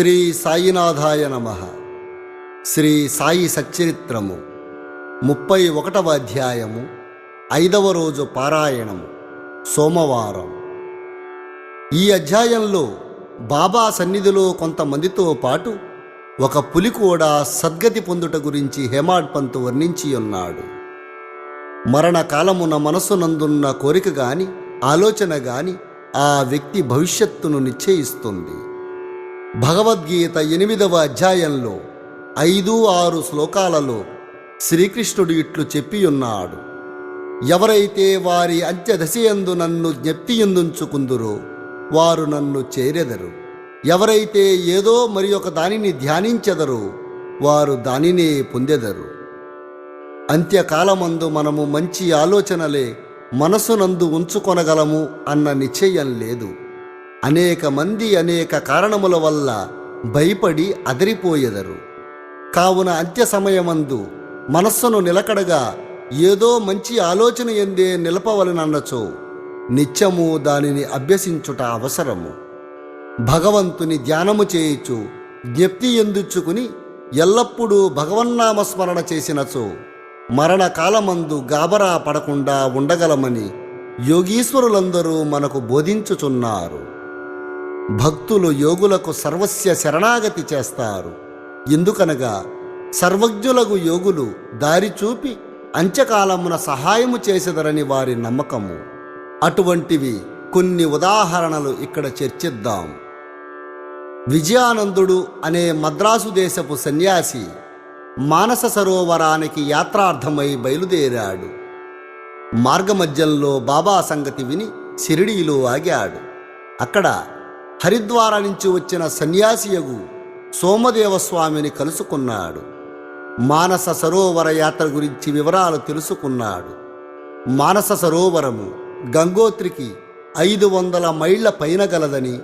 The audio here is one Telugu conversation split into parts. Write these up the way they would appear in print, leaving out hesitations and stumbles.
శ్రీ సాయినాథాయ నమః. శ్రీ సాయి సచ్చరిత్రము 31వ అధ్యాయము 5వ రోజు పారాయణము సోమవారం. ఈ అధ్యాయంలో బాబా సన్నిధిలో కొంతమందితో పాటు ఒక పులి కూడా సద్గతి పొందుట గురించి హేమాడ్ పంతు వర్ణించి ఉన్నాడు. మరణకాలమున మనస్సునందున్న కోరిక గాని ఆలోచన గాని ఆ వ్యక్తి భవిష్యత్తును నిశ్చయిస్తుంది. భగవద్గీత 8వ అధ్యాయంలో 5-6 శ్లోకాలలో శ్రీకృష్ణుడు ఇట్లు చెప్పియున్నాడు: ఎవరైతే వారి అంత్యదశయందు నన్ను జ్ఞప్తియందుంచుకుందురో వారు నన్ను చేరెదరు. ఎవరైతే ఏదో మరి ఒక దానిని ధ్యానించెదరో వారు దానినే పొందెదరు. అంత్యకాలమందు మనము మంచి ఆలోచనలే మనసునందు ఉంచుకొనగలము అన్న నిశ్చయం లేదు. అనేక మంది అనేక కారణముల వల్ల భయపడి అదిరిపోయెదరు. కావున అంత్య సమయమందు మనస్సును నిలకడగా ఏదో మంచి ఆలోచన ఎందే నిలపవలనన్నచో నిత్యము దానిని అభ్యసించుట అవసరము. భగవంతుని ధ్యానము చేయుచు జ్ఞప్తి ఎందుచుకుని ఎల్లప్పుడూ భగవన్నామస్మరణ చేసినచో మరణకాలమందు గాబరా పడకుండా ఉండగలమని యోగీశ్వరులందరూ మనకు బోధించుచున్నారు. భక్తులు యోగులకు సర్వస్య శరణాగతి చేస్తారు. ఎందుకనగా సర్వజ్ఞులకు యోగులు దారి చూపి అంత్యకాలమున సహాయము చేసెదరని వారి నమ్మకము. అటువంటివి కొన్ని ఉదాహరణలు ఇక్కడ చర్చిద్దాం. విజయానందుడు అనే మద్రాసు దేశపు సన్యాసి మానస సరోవరానికి యాత్రార్థమై బయలుదేరాడు. మార్గమధ్యంలో బాబా సంగతి విని షిరిడీలో ఆగాడు. అక్కడ హరిద్వార నుంచి వచ్చిన సన్యాసియగు సోమదేవస్వామిని కలుసుకున్నాడు. మానస సరోవర యాత్ర గురించి వివరాలు తెలుసుకున్నాడు. మానస సరోవరము గంగోత్రికి 500 మైళ్ళ పైన గలదని,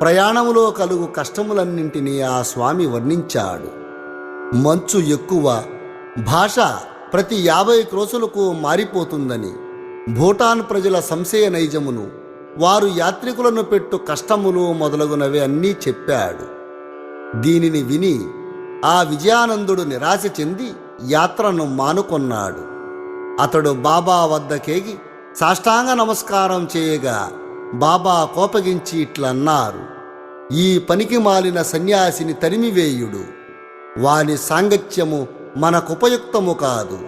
ప్రయాణములో కలుగు కష్టములన్నింటినీ ఆ స్వామి వర్ణించాడు. మంచు ఎక్కువ, భాష ప్రతి 50 క్రోసులకు మారిపోతుందని, భూటాన్ ప్రజల సంశయ నైజమును, వారు యాత్రికులను పెట్టు కష్టములు మొదలగునవి అన్నీ చెప్పాడు. దీనిని విని ఆ విజయానందుడు నిరాశ చెంది యాత్రను మానుకొన్నాడు. అతడు బాబా వద్దకేగి సాష్టాంగ నమస్కారం చేయగా బాబా కోపగించి ఇట్లన్నారు: ఈ పనికి మాలిన సన్యాసిని తరిమివేయుడు. వాని సాంగత్యము మనకుపయుక్తము కాదు.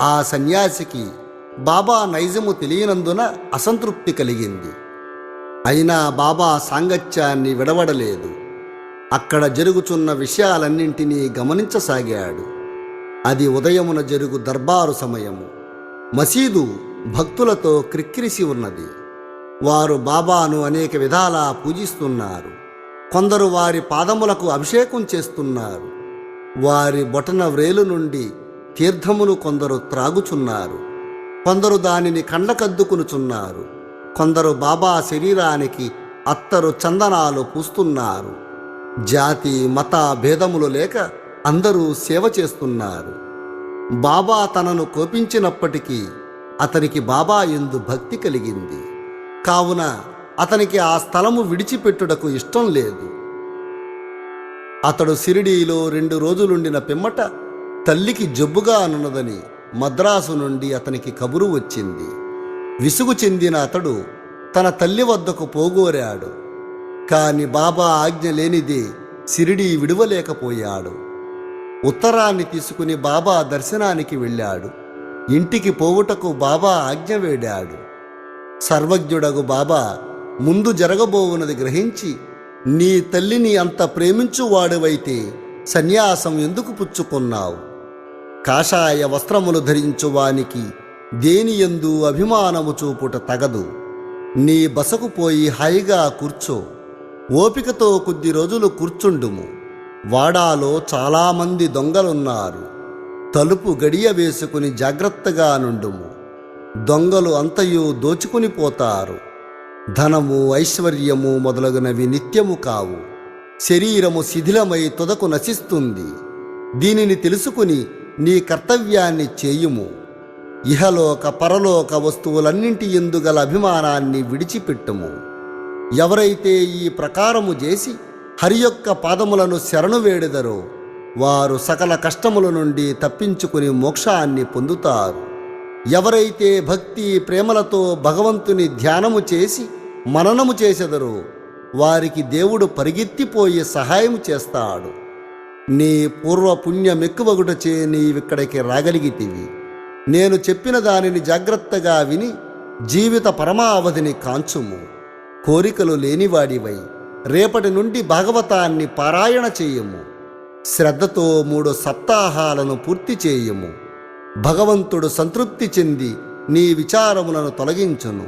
ఆ సన్యాసికి బాబా నైజము తెలియనందున అసంతృప్తి కలిగింది. అయినా బాబా సాంగత్యాన్ని విడవడలేదు. అక్కడ జరుగుచున్న విషయాలన్నింటినీ గమనించసాగాడు. అది ఉదయమున జరుగు దర్బారు సమయము. మసీదు భక్తులతో క్రిక్కిరిసి ఉన్నది. వారు బాబాను అనేక విధాలా పూజిస్తున్నారు. కొందరు వారి పాదములకు అభిషేకం చేస్తున్నారు. వారి బొటన వ్రేలు నుండి తీర్థమును కొందరు త్రాగుచున్నారు. కొందరు దానిని కండ్లకద్దుకునుచున్నారు. కొందరు బాబా శరీరానికి అత్తరు చందనాలు పూస్తున్నారు. జాతి మత భేదములు లేక అందరూ సేవ చేస్తున్నారు. బాబా తనను కోపించినప్పటికీ అతనికి బాబా యందు భక్తి కలిగింది. కావున అతనికి ఆ స్థలము విడిచిపెట్టుటకు ఇష్టం లేదు. అతడు షిరిడీలో 2 రోజులుండిన పిమ్మట తల్లికి జబ్బుగా అనున్నదని మద్రాసు నుండి అతనికి కబురు వచ్చింది. విసుగు చెందిన అతడు తన తల్లి వద్దకు పోగోరాడు. కాని బాబా ఆజ్ఞ లేనిదే షిరిడీ విడువలేకపోయాడు. ఉత్తరాన్ని తీసుకుని బాబా దర్శనానికి వెళ్ళాడు. ఇంటికి పోవుటకు బాబా ఆజ్ఞ వేడాడు. సర్వజ్ఞుడగు బాబా ముందు జరగబోవున్నది గ్రహించి, నీ తల్లిని అంత ప్రేమించువాడువైతే సన్యాసం ఎందుకు పుచ్చుకున్నావు? కాషాయ వస్త్రములు ధరించువానికి దేనియందు అభిమానము చూపుట తగదు. నీ బసకు పోయి హాయిగా కూర్చో. ఓపికతో కొద్ది రోజులు కూర్చుండుము. వాడాలో చాలామంది దొంగలున్నారు. తలుపు గడియ వేసుకుని జాగ్రత్తగా నుండుము. దొంగలు అంతయు దోచుకుని పోతారు. ధనము ఐశ్వర్యము మొదలగునవి నిత్యము కావు. శరీరము శిథిలమై తుదకు నశిస్తుంది. దీనిని తెలుసుకుని నీ కర్తవ్యాన్ని చేయుము. ఇహలోక పరలోక వస్తువులన్నింటి యందు గల అభిమానాన్ని విడిచిపెట్టుము. ఎవరైతే ఈ ప్రకారము చేసి హరి యొక్క పాదములను శరణు వేడెదరో వారు సకల కష్టముల నుండి తప్పించుకుని మోక్షాన్ని పొందుతారు. ఎవరైతే భక్తి ప్రేమలతో భగవంతుని ధ్యానము చేసి మననము చేసెదరో వారికి దేవుడు పరిగెత్తిపోయి సహాయం చేస్తాడు. నీ పూర్వ పుణ్యమెక్కువగుటచే నీవిక్కడికి రాగలిగితివి. నేను చెప్పిన దానిని జాగ్రత్తగా విని జీవిత పరమావధిని కాంచుము. కోరికలు లేనివాడివై రేపటి నుండి భాగవతాన్ని పారాయణ చేయము. శ్రద్ధతో 3 సప్తాహాలను పూర్తి చేయము. భగవంతుడు సంతృప్తి చెంది నీ విచారములను తొలగించును,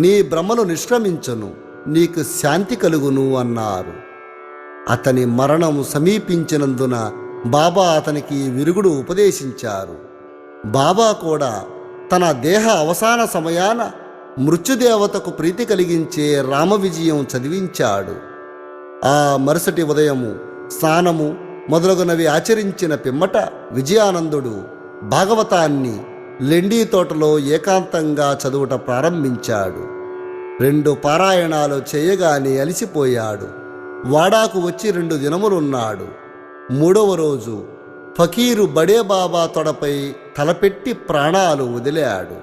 నీ భ్రమలు నిష్క్రమించును, నీకు శాంతి కలుగును అన్నారు. అతని మరణము సమీపించినందున బాబా అతనికి విరుగుడు ఉపదేశించారు. బాబా కూడా తన దేహ అవసాన సమయాన మృత్యుదేవతకు ప్రీతి కలిగించే రామ విజయం చదివించాడు. ఆ మరుసటి ఉదయము స్నానము మొదలగునవి ఆచరించిన పిమ్మట విజయానందుడు భాగవతాన్ని లెండీ తోటలో ఏకాంతంగా చదువుట ప్రారంభించాడు. 2 పారాయణాలు చేయగానే అలిసిపోయాడు. వాడాకు వచ్చి 2 దినములున్నాడు. 3వ రోజు ఫకీరు బడే బాబా తొడపై తలపెట్టి ప్రాణాలు వదిలాడు.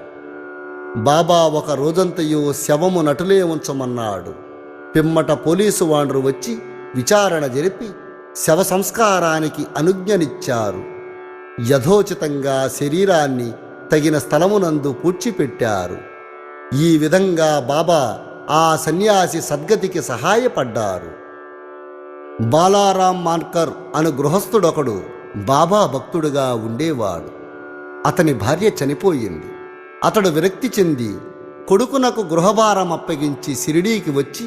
బాబా ఒక రోజంతయు శవము నటులే ఉంచమన్నాడు. పిమ్మట పోలీసు వాండ్రు వచ్చి విచారణ జరిపి శవ సంస్కారానికి అనుజ్ఞనిచ్చారు. యథోచితంగా శరీరాన్ని తగిన స్థలమునందు పూడ్చిపెట్టారు. ఈ విధంగా బాబా ఆ సన్యాసి సద్గతికి సహాయపడ్డారు. బాలారాం మాన్కర్ అను గృహస్థుడొకడు బాబా భక్తుడుగా ఉండేవాడు. అతని భార్య చనిపోయింది. అతడు విరక్తి చెంది కొడుకునకు గృహభారం అప్పగించి షిరిడీకి వచ్చి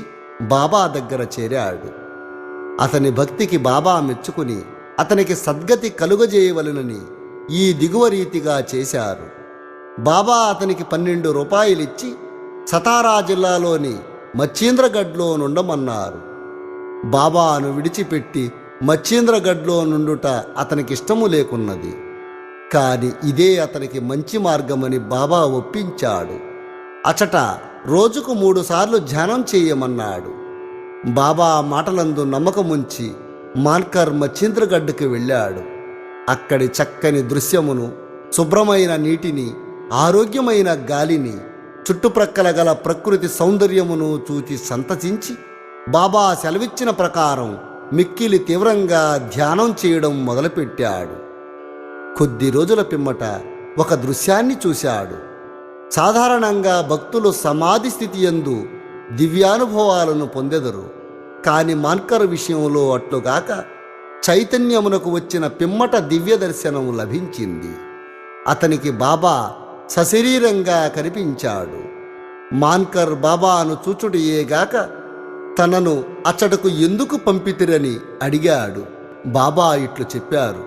బాబా దగ్గర చేరాడు. అతని భక్తికి బాబా మెచ్చుకుని అతనికి సద్గతి కలుగజేయవలెనని ఈ దిగువ రీతిగా చేశారు. బాబా అతనికి 12 రూపాయలిచ్చి సతారా జిల్లాలోని మచ్చీంద్రగఢ్లో నుండమన్నారు. బాబాను విడిచిపెట్టి మచ్చీంద్రగఢ్లో నుండుట అతనికిష్టము లేకున్నది. కాని ఇదే అతనికి మంచి మార్గమని బాబా ఒప్పించాడు. అచట రోజుకు 3 సార్లు ధ్యానం చేయమన్నాడు. బాబా మాటలందు నమ్మకముంచి మాన్కర్ మచ్చీంద్రగఢ్కి వెళ్ళాడు. అక్కడి చక్కని దృశ్యమును, శుభ్రమైన నీటిని, ఆరోగ్యమైన గాలిని, చుట్టుప్రక్కల గల ప్రకృతి సౌందర్యమును చూచి సంతసించి బాబా సెలవిచ్చిన ప్రకారం మిక్కిలి తీవ్రంగా ధ్యానం చేయడం మొదలుపెట్టాడు. కొద్ది రోజుల పిమ్మట ఒక దృశ్యాన్ని చూశాడు. సాధారణంగా భక్తులు సమాధి స్థితి యందు దివ్యానుభవాలను పొందెదరు. కాని మాన్కర్ విషయంలో అట్లుగాక చైతన్యమునకు వచ్చిన పిమ్మట దివ్య దర్శనం లభించింది. అతనికి బాబా సశరీరంగా కనిపించాడు. మాన్కర్ బాబాను చూచుటయేగాక తనను అచ్చటకు ఎందుకు పంపితిరని అడిగాడు. బాబా ఇట్లు చెప్పారు: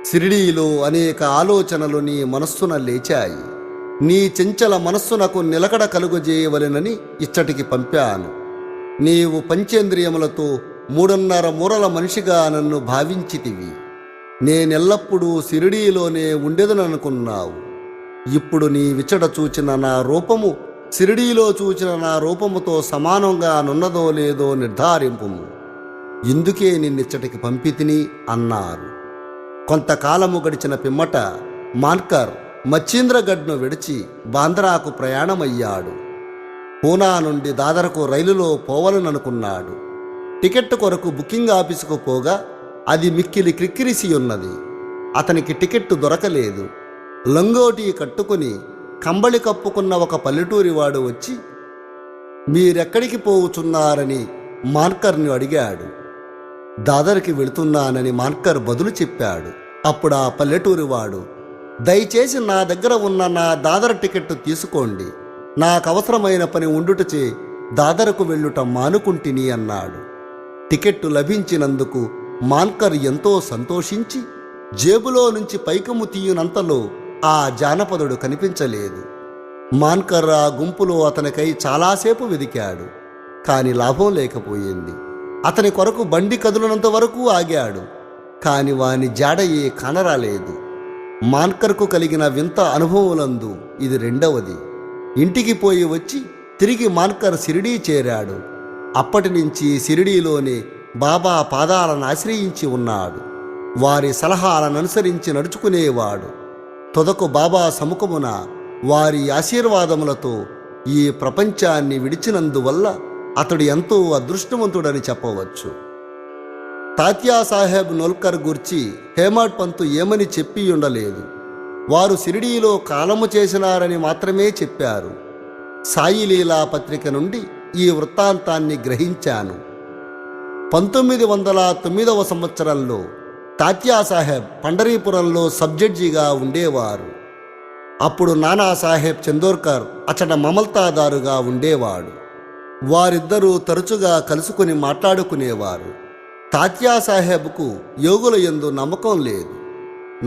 షిరిడీలో అనేక ఆలోచనలు నీ మనస్సున లేచాయి. నీ చెంచల మనస్సునకు నిలకడ కలుగజేయవలెనని ఇచ్చటికి పంపాను. నీవు పంచేంద్రియములతో 3.5 మూరల మనిషిగా నన్ను భావించితివి. నేనెల్లప్పుడూ షిరిడీలోనే ఉండేదననుకున్నావు. ఇప్పుడు నీ విచడ చూచిన నా రూపము షిరిడీలో చూచిన నా రూపముతో సమానంగా నున్నదో లేదో నిర్ధారింపుము. ఇందుకే నిన్నిచ్చటికి పంపితిని అన్నారు. కొంతకాలము గడిచిన పిమ్మట మాన్కర్ మచ్చీంద్రగఢ్ను విడిచి బాంద్రాకు ప్రయాణమయ్యాడు. పూనా నుండి దాదరకు రైలులో పోవాలననుకున్నాడు. టికెట్ కొరకు బుకింగ్ ఆఫీసుకు పోగా అది మిక్కిలి క్రిక్కిరిసి ఉన్నది. అతనికి టికెట్టు దొరకలేదు. లంగోటి కట్టుకుని కంబళి కప్పుకున్న ఒక పల్లెటూరివాడు వచ్చి మీరెక్కడికి పోవుచున్నారని మాన్కర్ని అడిగాడు. దాదర్కి వెళుతున్నానని మాన్కర్ బదులు చెప్పాడు. అప్పుడు ఆ పల్లెటూరివాడు, దయచేసి నా దగ్గర ఉన్న నా దాదర్ టికెట్టు తీసుకోండి, నాకవసరమైన పని ఉండుటచే దాదరకు వెళ్ళుట మానుకుంటిని అన్నాడు. టికెట్టు లభించినందుకు మాన్కర్ ఎంతో సంతోషించి జేబులో నుంచి పైకము తీయునంతలో ఆ జానపదుడు కనిపించలేదు. మాన్కర్ ఆ గుంపులో అతనికై చాలాసేపు వెదికాడు. కాని లాభం లేకపోయింది. అతని కొరకు బండి కదులునంత వరకు ఆగాడు. కాని వాని జాడయే కానరాలేదు. మాన్కర్కు కలిగిన వింత అనుభవములందు ఇది 2వది. ఇంటికి పోయి వచ్చి తిరిగి మాన్కర్ షిరిడీ చేరాడు. అప్పటి నుంచి షిరిడీలోనే బాబా పాదాలను ఆశ్రయించి ఉన్నాడు. వారి సలహాలను అనుసరించి నడుచుకునేవాడు. తుదకు బాబా సముఖమున వారి ఆశీర్వాదములతో ఈ ప్రపంచాన్ని విడిచినందువల్ల అతడు ఎంతో అదృష్టవంతుడని చెప్పవచ్చు. తాత్యాసాహెబ్ నోల్కర్ గూర్చి హేమాడ్ పంతు ఏమని చెప్పి ఉండలేదు. వారు షిరిడీలో కాలము చేసినారని మాత్రమే చెప్పారు. సాయిలీలా పత్రిక నుండి ఈ వృత్తాంతాన్ని గ్రహించాను. 1909 సంవత్సరంలో తాత్యాసాహెబ్ పండరీపురంలో సబ్జడ్జిగా ఉండేవారు. అప్పుడు నానాసాహెబ్ చందోర్కర్ అచట మమల్తాదారుగా ఉండేవాడు. వారిద్దరూ తరచుగా కలుసుకుని మాట్లాడుకునేవారు. తాత్యాసాహెబ్కు యోగుల యందు నమ్మకం లేదు.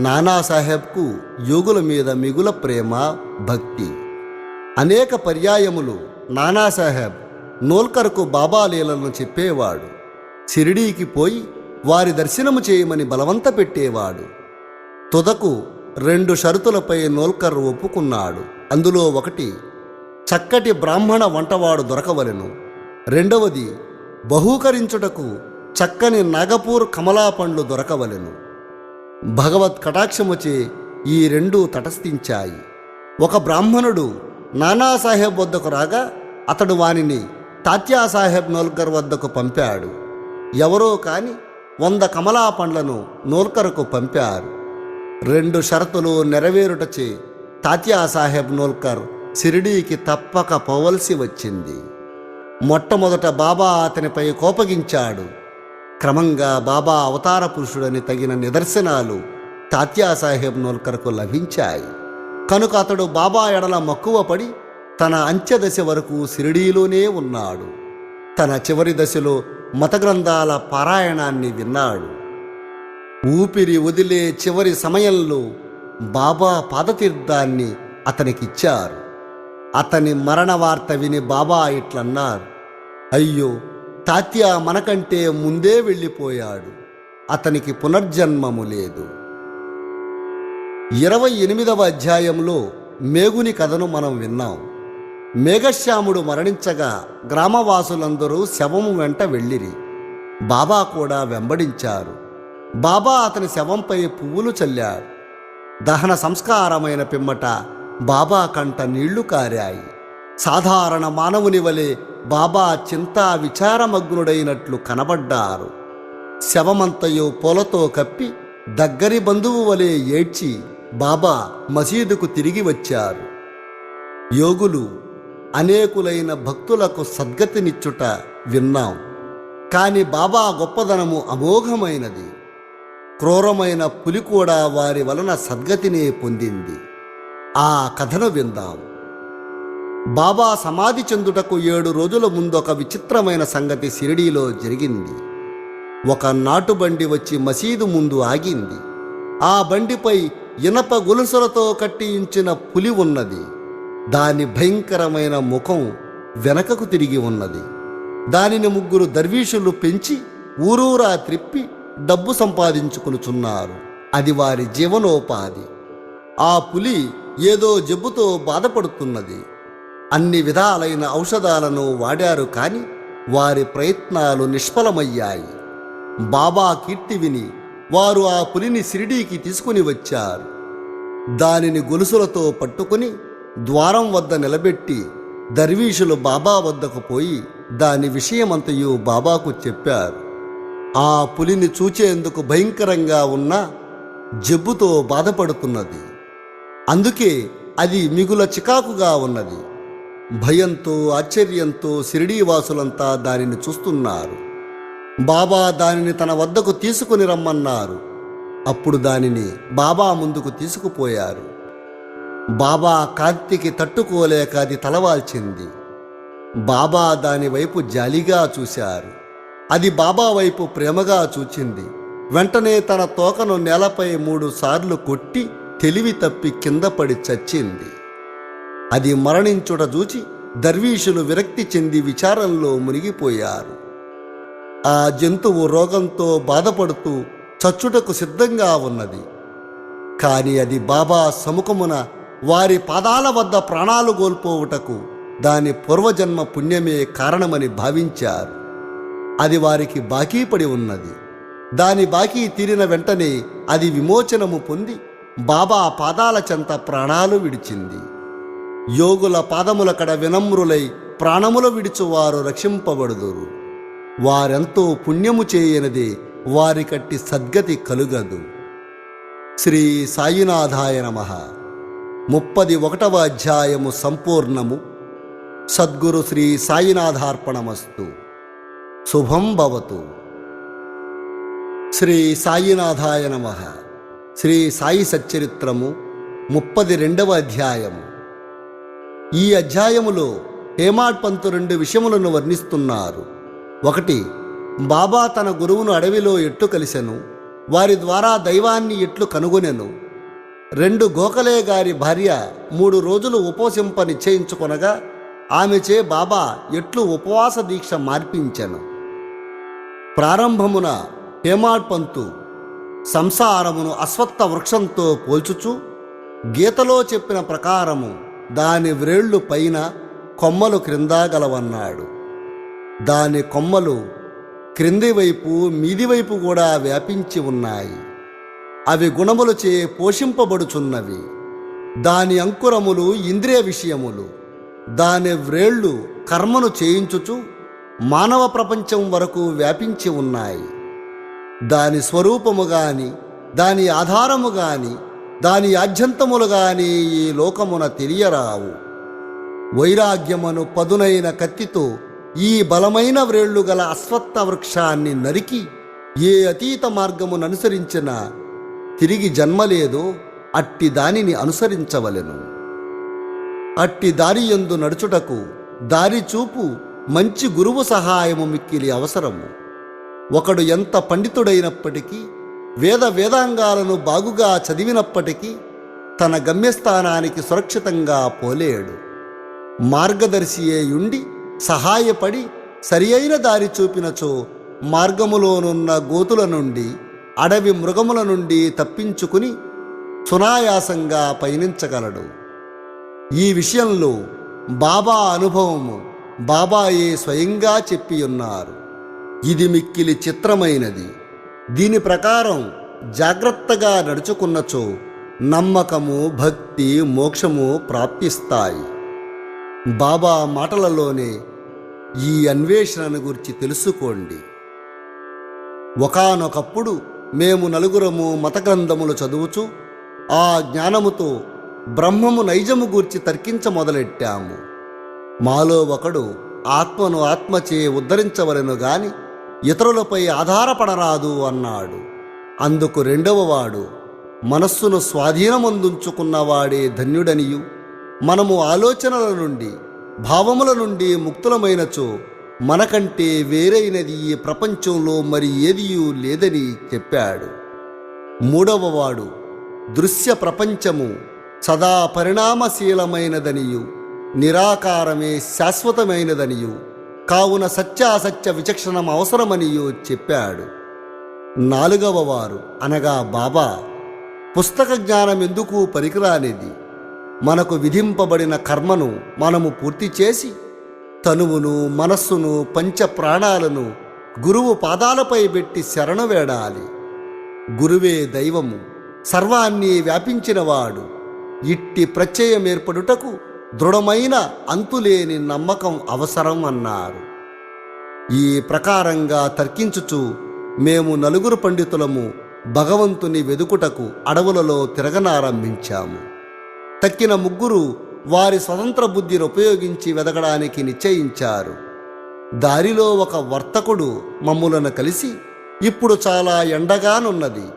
నానాసాహెబ్కు యోగుల మీద మిగుల ప్రేమ, భక్తి. అనేక పర్యాయములు నానాసాహెబ్ నోల్కర్కు బాబా లీలలను చెప్పేవాడు. షిరిడీకి పోయి వారి దర్శనము చేయమని బలవంత పెట్టేవాడు. తుదకు 2 షరతులపై నోల్కర్ ఒప్పుకున్నాడు. అందులో ఒకటి, చక్కటి బ్రాహ్మణ వంటవాడు దొరకవలెను. రెండవది, బహూకరించుటకు చక్కని నాగపూర్ కమలా పండ్లు దొరకవలెను. భగవత్ కటాక్షముచే ఈ 2 తటస్థించాయి. ఒక బ్రాహ్మణుడు నానాసాహెబ్ వద్దకు రాగా అతడు వానిని తాత్యాసాహెబ్ నోల్కర్ వద్దకు పంపాడు. ఎవరో కాని 100 కమలా పండ్లను నోల్కర్కు పంపారు. 2 షరతులు నెరవేరుటచే తాత్యాసాహెబ్ నోల్కర్ షిరిడీకి తప్పక పోవలసి వచ్చింది. మొట్టమొదట బాబా అతనిపై కోపగించాడు. క్రమంగా బాబా అవతార పురుషుడని తగిన నిదర్శనాలు తాత్యాసాహెబ్ నోల్కర్కు లభించాయి. కనుక అతడు బాబా ఎడల మక్కువ పడి తన అంత్యదశ వరకు షిరిడీలోనే ఉన్నాడు. తన చివరి దశలో మత గ్రంథాల పారాయణాన్ని విన్నాడు. ఊపిరి వదిలే చివరి సమయంలో బాబా పాదతీర్థాన్ని అతనికిచ్చారు. అతని మరణ వార్త విని బాబా ఇట్లన్నారు, అయ్యో, తాత్యా మనకంటే ముందే వెళ్ళిపోయాడు. అతనికి పునర్జన్మము లేదు. 28వ అధ్యాయంలో మేగుని కథను మనం విన్నాం. మేఘశ్యాముడు మరణించగా గ్రామవాసులందరూ శవము వెంట వెళ్ళిరి. బాబా కూడా వెంబడించారు. బాబా అతని శవంపై పువ్వులు చల్లాడు. దహన సంస్కారమైన పిమ్మట బాబా కంట నీళ్లు కారాయి. సాధారణ మానవుని వలె బాబా చింతా విచారమగ్నుడైనట్లు కనబడ్డారు. శవమంతయు పూలతో కప్పి దగ్గరి బంధువు వలె ఏడ్చి బాబా మసీదుకు తిరిగి వచ్చారు. యోగులు అనేకులైన భక్తులకు సద్గతినిచ్చుట విన్నాం. కాని బాబా గొప్పదనము అమోఘమైనది. క్రూరమైన పులి కూడా వారి వలన సద్గతినే పొందింది. ఆ కథను విందాం. బాబా సమాధి చెందుటకు 7 రోజుల ముందొక విచిత్రమైన సంగతి షిరిడీలో జరిగింది. ఒక నాటుబండి వచ్చి మసీదు ముందు ఆగింది. ఆ బండిపై ఇనప గొలుసులతో కట్టించిన పులి ఉన్నది. దాని భయంకరమైన ముఖం వెనకకు తిరిగి ఉన్నది. దానిని 3 దర్వీషులు పెంచి ఊరూరా త్రిప్పి డబ్బు సంపాదించుకునుచున్నారు. అది వారి జీవనోపాధి. ఆ పులి ఏదో జబ్బుతో బాధపడుతున్నది. అన్ని విధాలైన ఔషధాలను వాడారు, కాని వారి ప్రయత్నాలు నిష్ఫలమయ్యాయి. బాబా కీర్తి విని వారు ఆ పులిని షిరిడీకి తీసుకుని వచ్చారు. దానిని గొలుసులతో పట్టుకుని ద్వారం వద్ద నిలబెట్టి దర్వీషులు బాబా వద్దకు పోయి దాని విషయమంతయు బాబాకు చెప్పారు. ఆ పులిని చూచేందుకు భయంకరంగా ఉన్న జబ్బుతో బాధపడుతున్నది. అందుకే అది మిగుల చికాకుగా ఉన్నది. భయంతో ఆశ్చర్యంతో షిరిడీవాసులంతా దానిని చూస్తున్నారు. బాబా దానిని తన వద్దకు తీసుకుని రమ్మన్నారు. అప్పుడు దానిని బాబా ముందుకు తీసుకుపోయారు. బాబా కాంతికి తట్టుకోలేక అది తలవాల్చింది. బాబా దాని వైపు జాలిగా చూశారు. అది బాబా వైపు ప్రేమగా చూచింది. వెంటనే తన తోకను నేలపై 3 సార్లు కొట్టి తెలివి తప్పి కింద పడి చచ్చింది. అది మరణించుట చూచి దర్వీషులు విరక్తి చెంది విచారంలో మునిగిపోయారు. ఆ జంతువు రోగంతో బాధపడుతూ చచ్చుటకు సిద్ధంగా ఉన్నది. కాని అది బాబా సముఖమున వారి పాదాల వద్ద ప్రాణాలు కోల్పోవుటకు దాని పూర్వజన్మ పుణ్యమే కారణమని భావించారు. అది వారికి బాకీ పడి ఉన్నది. దాని బాకీ తీరిన వెంటనే అది విమోచనము పొంది బాబా పాదాల చెంత ప్రాణాలు విడిచింది. యోగుల పాదముల కడ వినమ్రులై ప్రాణములు విడిచువారు రక్షింపబడుదురు. వారెంతో పుణ్యము చేయనిదే వారికట్టి సద్గతి కలుగదు. శ్రీ సాయినాథాయ నమః. 31వ అధ్యాయము సంపూర్ణము. సద్గురు శ్రీ సాయినాథార్పణమస్తు. శుభం భవతు. శ్రీ సాయినాథాయ నమః. శ్రీ సాయి సచ్చరిత్రము 32వ అధ్యాయము. ఈ అధ్యాయములో హేమాడ్ పంతు 2 విషయములను వర్ణిస్తున్నారు. 1, బాబా తన గురువును అడవిలో ఎట్లు కలిసెను, వారి ద్వారా దైవాన్ని ఎట్లు కనుగొనెను. 2, గోఖలే గారి భార్య 3 రోజులు ఉపవసింప నిశ్చయించుకొనగా ఆమెచే బాబా ఎట్లు ఉపవాస దీక్ష మార్పించెను. ప్రారంభమున హేమాడ్ పంతు సంసారమును అశ్వత్థ వృక్షంతో పోల్చుచు గీతలో చెప్పిన ప్రకారము దాని వ్రేళ్లు పైన, కొమ్మలు క్రింద గలవన్నాడు. దాని కొమ్మలు క్రింది వైపు మీది వైపు కూడా వ్యాపించి ఉన్నాయి. అవి గుణములచే పోషింపబడుచున్నవి. దాని అంకురములు ఇంద్రియ విషయములు. దాని వ్రేళ్లు కర్మను చేయించుచు మానవ ప్రపంచం వరకు వ్యాపించి ఉన్నాయి. దాని స్వరూపము గాని, దాని ఆధారము గాని, దాని ఆద్యంతములు గాని ఈ లోకమున తెలియరావు. వైరాగ్యమును పదునైన కత్తితో ఈ బలమైన వ్రేళ్లు గల అశ్వత్థ వృక్షాన్ని నరికి ఏ అతీత మార్గమును అనుసరించిన తిరిగి జన్మలేదో అట్టి దానిని అనుసరించవలెను. అట్టి దారియందు నడుచుటకు దారి చూపు మంచి గురువు సహాయము మిక్కిలి అవసరము. ఒకడు ఎంత పండితుడైనప్పటికీ, వేదాంగాలను బాగుగా చదివినప్పటికీ తన గమ్యస్థానానికి సురక్షితంగా పోలేడు. మార్గదర్శియే యుండి సహాయపడి సరి అయిన దారి చూపినచో మార్గములోనున్న గోతుల నుండి, అడవి మృగముల నుండి తప్పించుకుని సునాయాసంగా పయనించగలడు. ఈ విషయంలో బాబా అనుభవము బాబాయే స్వయంగా చెప్పియున్నారు. ఇది మిక్కిలి చిత్రమైనది. దీని ప్రకారం జాగ్రత్తగా నడుచుకున్నచో నమ్మకము, భక్తి, మోక్షము ప్రాప్తిస్తాయి. బాబా మాటలలోనే ఈ అన్వేషణను గురించి తెలుసుకోండి. ఒకానొకప్పుడు మేము నలుగురము మత గ్రంథములు చదువుచు ఆ జ్ఞానముతో బ్రహ్మము నైజము గూర్చి తర్కించ మొదలెట్టాము. మాలో ఒకడు ఆత్మను ఆత్మచే ఉద్ధరించవలెను గాని ఇతరులపై ఆధారపడరాదు అన్నాడు. అందుకు రెండవవాడు, మనస్సును స్వాధీనమందుంచుకున్నవాడే ధన్యుడనియు, మనము ఆలోచనల నుండి, భావముల నుండి ముక్తులమైనచో మనకంటే వేరైనది ఈ ప్రపంచంలో మరి ఏదియూ లేదని చెప్పాడు. మూడవవాడు, దృశ్య ప్రపంచము సదా పరిణామశీలమైనదనియు, నిరాకారమే శాశ్వతమైనదనియు, కావున సత్యాసత్య విచక్షణం అవసరమనియు చెప్పాడు. నాలుగవవారు అనగా బాబా, పుస్తక జ్ఞానం ఎందుకు పనికిరానిది, మనకు విధింపబడిన కర్మను మనము పూర్తి చేసి తనువును, మనస్సును, పంచ ప్రాణాలను గురువు పాదాలపై పెట్టి శరణు వేడాలి. గురువే దైవము, సర్వాన్ని వ్యాపించినవాడు. ఇట్టి ప్రత్యయం ఏర్పడుటకు దృఢమైన అంతులేని నమ్మకం అవసరం అన్నారు. ఈ ప్రకారంగా తర్కించుచు మేము నలుగురు పండితులము భగవంతుని వెదుకుటకు అడవులలో తిరగనారంభించాము. తక్కిన ముగ్గురు వారి స్వతంత్ర బుద్ధిని ఉపయోగించి వెదకడానికి నిశ్చయించారు. దారిలో ఒక వర్తకుడు మమ్ములను కలిసి, ఇప్పుడు చాలా ఎండగానున్నది,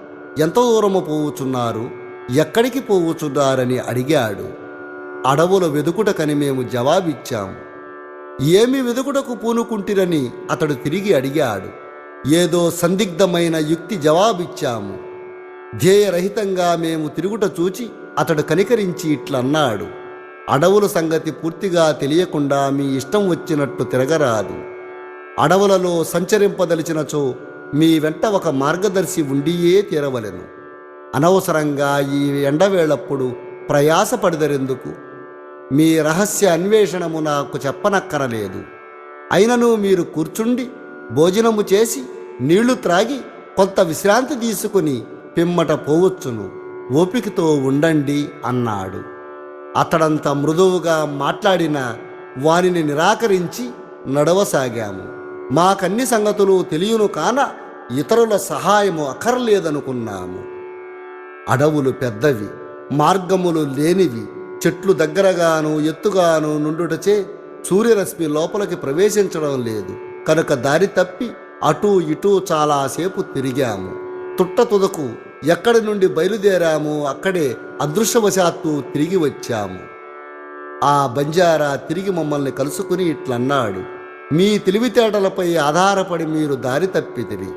ఎంత దూరము పోవుచున్నారు, ఎక్కడికి పోవుచున్నారని అడిగాడు. అడవుల వెదుకుటకని మేము జవాబిచ్చాము. ఏమి వెదుకుటకు పూనుకుంటిరని అతడు తిరిగి అడిగాడు. ఏదో సందిగ్ధమైన యుక్తి జవాబిచ్చాము. ధ్యేయరహితంగా మేము తిరుగుట చూచి అతడు కనికరించి ఇట్లన్నాడు, అడవుల సంగతి పూర్తిగా తెలియకుండా మీ ఇష్టం వచ్చినట్టు తిరగరాదు. అడవులలో సంచరింపదలిచినచో మీ వెంట ఒక మార్గదర్శి ఉండియే తీరవలెను. అనవసరంగా ఈ ఎండవేళప్పుడు ప్రయాసపడదరెందుకు? మీ రహస్య అన్వేషణము నాకు చెప్పనక్కరలేదు. అయినను మీరు కూర్చుండి భోజనము చేసి నీళ్లు త్రాగి కొంత విశ్రాంతి తీసుకుని పిమ్మట పోవచ్చును, ఓపికతో ఉండండి అన్నాడు. అతడంత మృదువుగా మాట్లాడిన వానిని నిరాకరించి నడవసాగాము. మాకన్ని సంగతులు తెలియను కాన ఇతరుల సహాయము అక్కర్లేదనుకున్నాము. అడవులు పెద్దవి, మార్గములు లేనివి, చెట్లు దగ్గరగాను ఎత్తుగాను నుండుటచే సూర్యరశ్మి లోపలికి ప్రవేశించడం లేదు. కనుక దారి తప్పి అటూ ఇటూ చాలాసేపు తిరిగాము. తుట్టతుదకు ఎక్కడి నుండి బయలుదేరాము అక్కడే అదృష్టవశాత్తు తిరిగి వచ్చాము. ఆ బంజారా తిరిగి మమ్మల్ని కలుసుకుని ఇట్లన్నాడు: మీ తెలివితేటలపై ఆధారపడి మీరు దారి తప్పితిరి.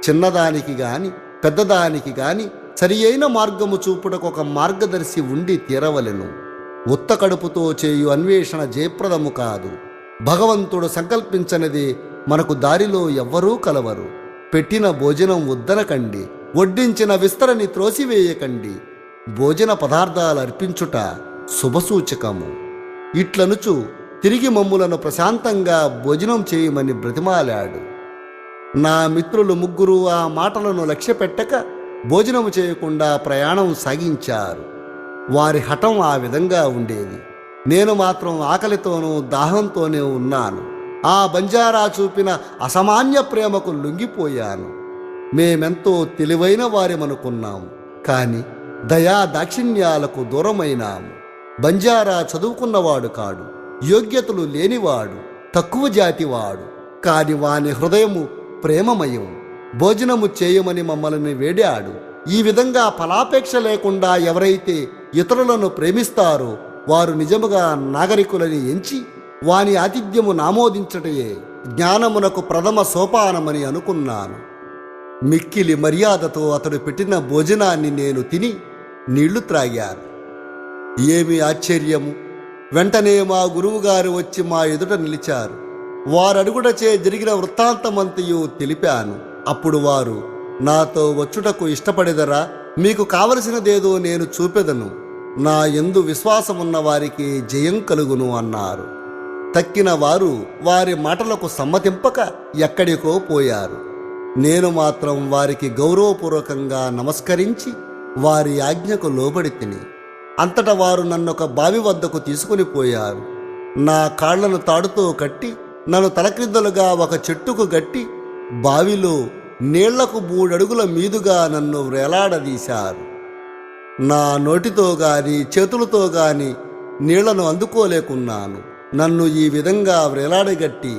చిన్నదానికి గాని పెద్దదానికి గాని సరి అయిన మార్గము చూపుటకు ఒక మార్గదర్శి ఉండి తీరవలెను. ఉత్త కడుపుతో చేయు అన్వేషణ జయప్రదము కాదు. భగవంతుడు సంకల్పించనిది మనకు దారిలో ఎవ్వరూ కలవరు. పెట్టిన భోజనం వద్దనకండి, వడ్డించిన విస్తరని త్రోసివేయకండి. భోజన పదార్థాలు అర్పించుట శుభసూచకము. ఇట్లనుచు తిరిగి మమ్ములను ప్రశాంతంగా భోజనం చేయమని బ్రతిమాలాడు. నా మిత్రులు ముగ్గురు ఆ మాటలను లక్ష్యపెట్టక భోజనము చేయకుండా ప్రయాణం సాగించారు. వారి హఠం ఆ విధంగా ఉండేది. నేను మాత్రం ఆకలితోనూ దాహంతోనే ఉన్నాను. ఆ బంజారా చూపిన అసామాన్య ప్రేమకు లొంగిపోయాను. మేమెంతో తెలివైన వారిమనుకున్నాం, కాని దయా దాక్షిణ్యాలకు దూరమైనాము. బంజారా చదువుకున్నవాడు కాడు, యోగ్యతలు లేనివాడు, తక్కువ జాతివాడు. కాని వాని హృదయము ప్రేమమయం. భోజనము చేయమని మమ్మల్ని వేడాడు. ఈ విధంగా ఫలాపేక్ష లేకుండా ఎవరైతే ఇతరులను ప్రేమిస్తారో వారు నిజముగా నాగరికులని ఎంచి వాని ఆతిథ్యము నామోదించటయే జ్ఞానమునకు ప్రథమ సోపానమని అనుకున్నాను. మిక్కిలి మర్యాదతో అతడు పెట్టిన భోజనాన్ని నేను తిని నీళ్లు త్రాగాను. ఏమి ఆశ్చర్యము! వెంటనే మా గురువుగారు వచ్చి మా ఎదుట నిలిచారు. వారడుగుటచే జరిగిన వృత్తాంతమంతయు తెలిపాను. అప్పుడు వారు, నాతో వచ్చుటకు ఇష్టపడెదరా? మీకు కావలసినదేదో నేను చూపెదను. నా యందు విశ్వాసమున్న వారికి జయం కలుగును అన్నారు. తక్కిన వారు వారి మాటలకు సమ్మతింపక ఎక్కడికో పోయారు. నేను మాత్రం వారికి గౌరవపూర్వకంగా నమస్కరించి వారి ఆజ్ఞకు లోబడి తిని అంతటా వారు నన్నొక బావి వద్దకు తీసుకుని పోయారు. నా కాళ్లను తాడుతో కట్టి నన్ను తలక్రిందులుగా ఒక చెట్టుకు గట్టి బావిలో నీళ్లకు 3 అడుగుల మీదుగా నన్ను వేలాడదీశారు. నా నోటితో గాని చేతులతో గాని నీళ్లను అందుకోలేకున్నాను. నన్ను ఈ విధంగా వేలాడగట్టి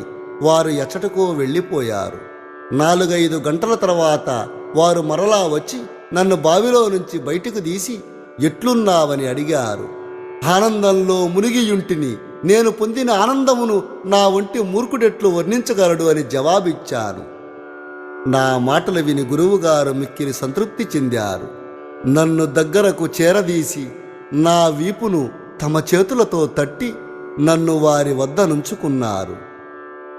వారు ఎచ్చటకో వెళ్ళిపోయారు. 4-5 గంటల తర్వాత వారు మరలా వచ్చి నన్ను బావిలో నుంచి బయటకు తీసి ఎట్లున్నావని అడిగారు. ఆనందంలో మునిగియుంటిని. నేను పొందిన ఆనందమును నా ఒంటి మూర్ఖుడెట్లు వర్ణించగలడు అని జవాబిచ్చాను. నా మాటలు విని గురువుగారు మిక్కిలి సంతృప్తి చెందారు. నన్ను దగ్గరకు చేరదీసి నా వీపును తమ చేతులతో తట్టి నన్ను వారి వద్ద నుంచుకున్నారు.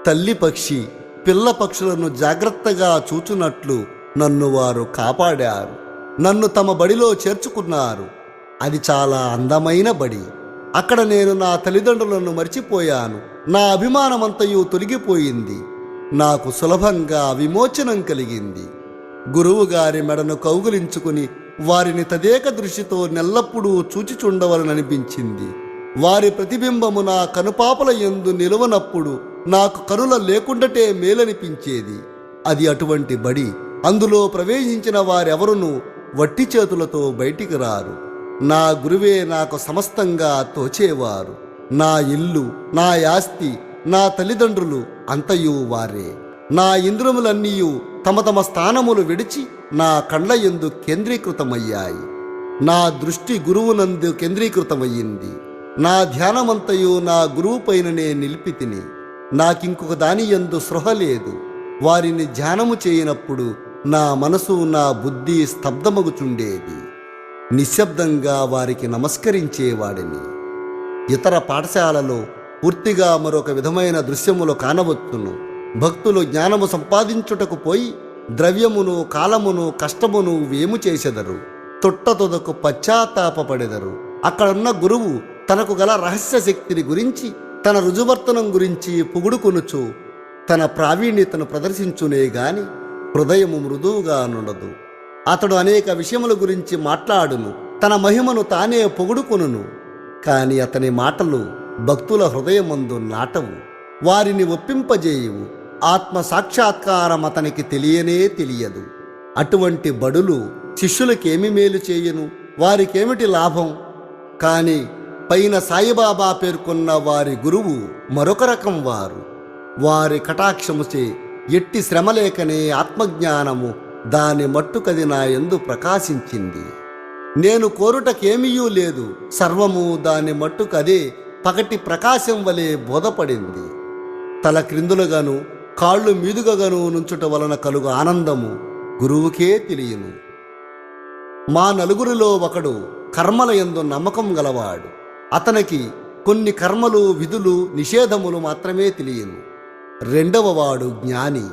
తల్లి పక్షి పిల్ల పక్షులను జాగ్రత్తగా చూచునట్లు నన్ను వారు కాపాడారు. నన్ను తమ బడిలో చేర్చుకున్నారు. అది చాలా అందమైన బడి. అక్కడ నేను నా తల్లిదండ్రులను మర్చిపోయాను. నా అభిమానమంతయు తొలగిపోయింది. నాకు సులభంగా విమోచనం కలిగింది. గురువుగారి మెడను కౌగిలించుకుని వారిని తదేక దృష్టితో నెల్లప్పుడూ చూచిచుండవలననిపించింది. వారి ప్రతిబింబము నా కనుపాపల యందు నిలువనప్పుడు నాకు కనుల లేకుండటే మేలనిపించేది. అది అటువంటి బడి. అందులో ప్రవేశించిన వారెవరునూ వట్టి చేతులతో బయటికి రారు. నా గురువే నాకు సమస్తంగా తోచేవారు. నా ఇల్లు, నా ఆస్తి, నా తల్లిదండ్రులు అంతయు వారే. నా ఇంద్రియములన్నీయు తమ తమ స్థానములు విడిచి నా కండ్ల యందు కేంద్రీకృతమయ్యాయి. నా దృష్టి గురువునందు కేంద్రీకృతమయ్యింది. నా ధ్యానమంతయు నా గురువు పైననే నిలిపి తిని నాకింకొక దాని యందు స్పృహ లేదు. వారిని ధ్యానము చేయనప్పుడు నా మనసు నా బుద్ధి స్తబ్దమగుచుండేది. నిశ్శబ్దంగా వారికి నమస్కరించేవాడిని. ఇతర పాఠశాలలో పూర్తిగా మరొక విధమైన దృశ్యములు కానవచ్చును. భక్తులు జ్ఞానము సంపాదించుటకు పోయి ద్రవ్యమును కాలమును కష్టమును వేము చేసెదరు. తొట్టతొదకు పశ్చాత్తాపపడెదరు. అక్కడున్న గురువు తనకు గల రహస్య శక్తిని గురించి తన రుజువర్తనం గురించి పొగుడుకొనుచు తన ప్రావీణ్యతను ప్రదర్శించునే గాని హృదయము మృదువుగా నుండదు. అతడు అనేక విషయముల గురించి మాట్లాడును, తన మహిమను తానే పొగుడుకొనును. కాని అతని మాటలు భక్తుల హృదయమందు నాటవు, వారిని ఒప్పింపజేయువు. ఆత్మ సాక్షాత్కారం అతనికి తెలియనే తెలియదు. అటువంటి బడులు శిష్యులకేమి మేలు చేయను, వారికేమిటి లాభం? కాని పైన సాయిబాబా పేర్కొన్న వారి గురువు మరొక రకం వారు. వారి కటాక్షముచే ఎట్టి శ్రమలేకనే ఆత్మజ్ఞానము దాని మట్టుకది నా యందు ప్రకాశించింది. నేను కోరుటకేమీయూ లేదు, సర్వము దాని మట్టుకదే పగటి ప్రకాశం వలె బోధపడింది. తల క్రిందులుగాను కాళ్ళు మీదుగగాను నుంచుట వలన కలుగు ఆనందము గురువుకే తెలియను. మా నలుగురిలో ఒకడు కర్మల యందు నమ్మకం గలవాడు. అతనికి కొన్ని కర్మలు, విధులు, నిషేధములు మాత్రమే తెలియను. రెండవ వాడు జ్ఞాని.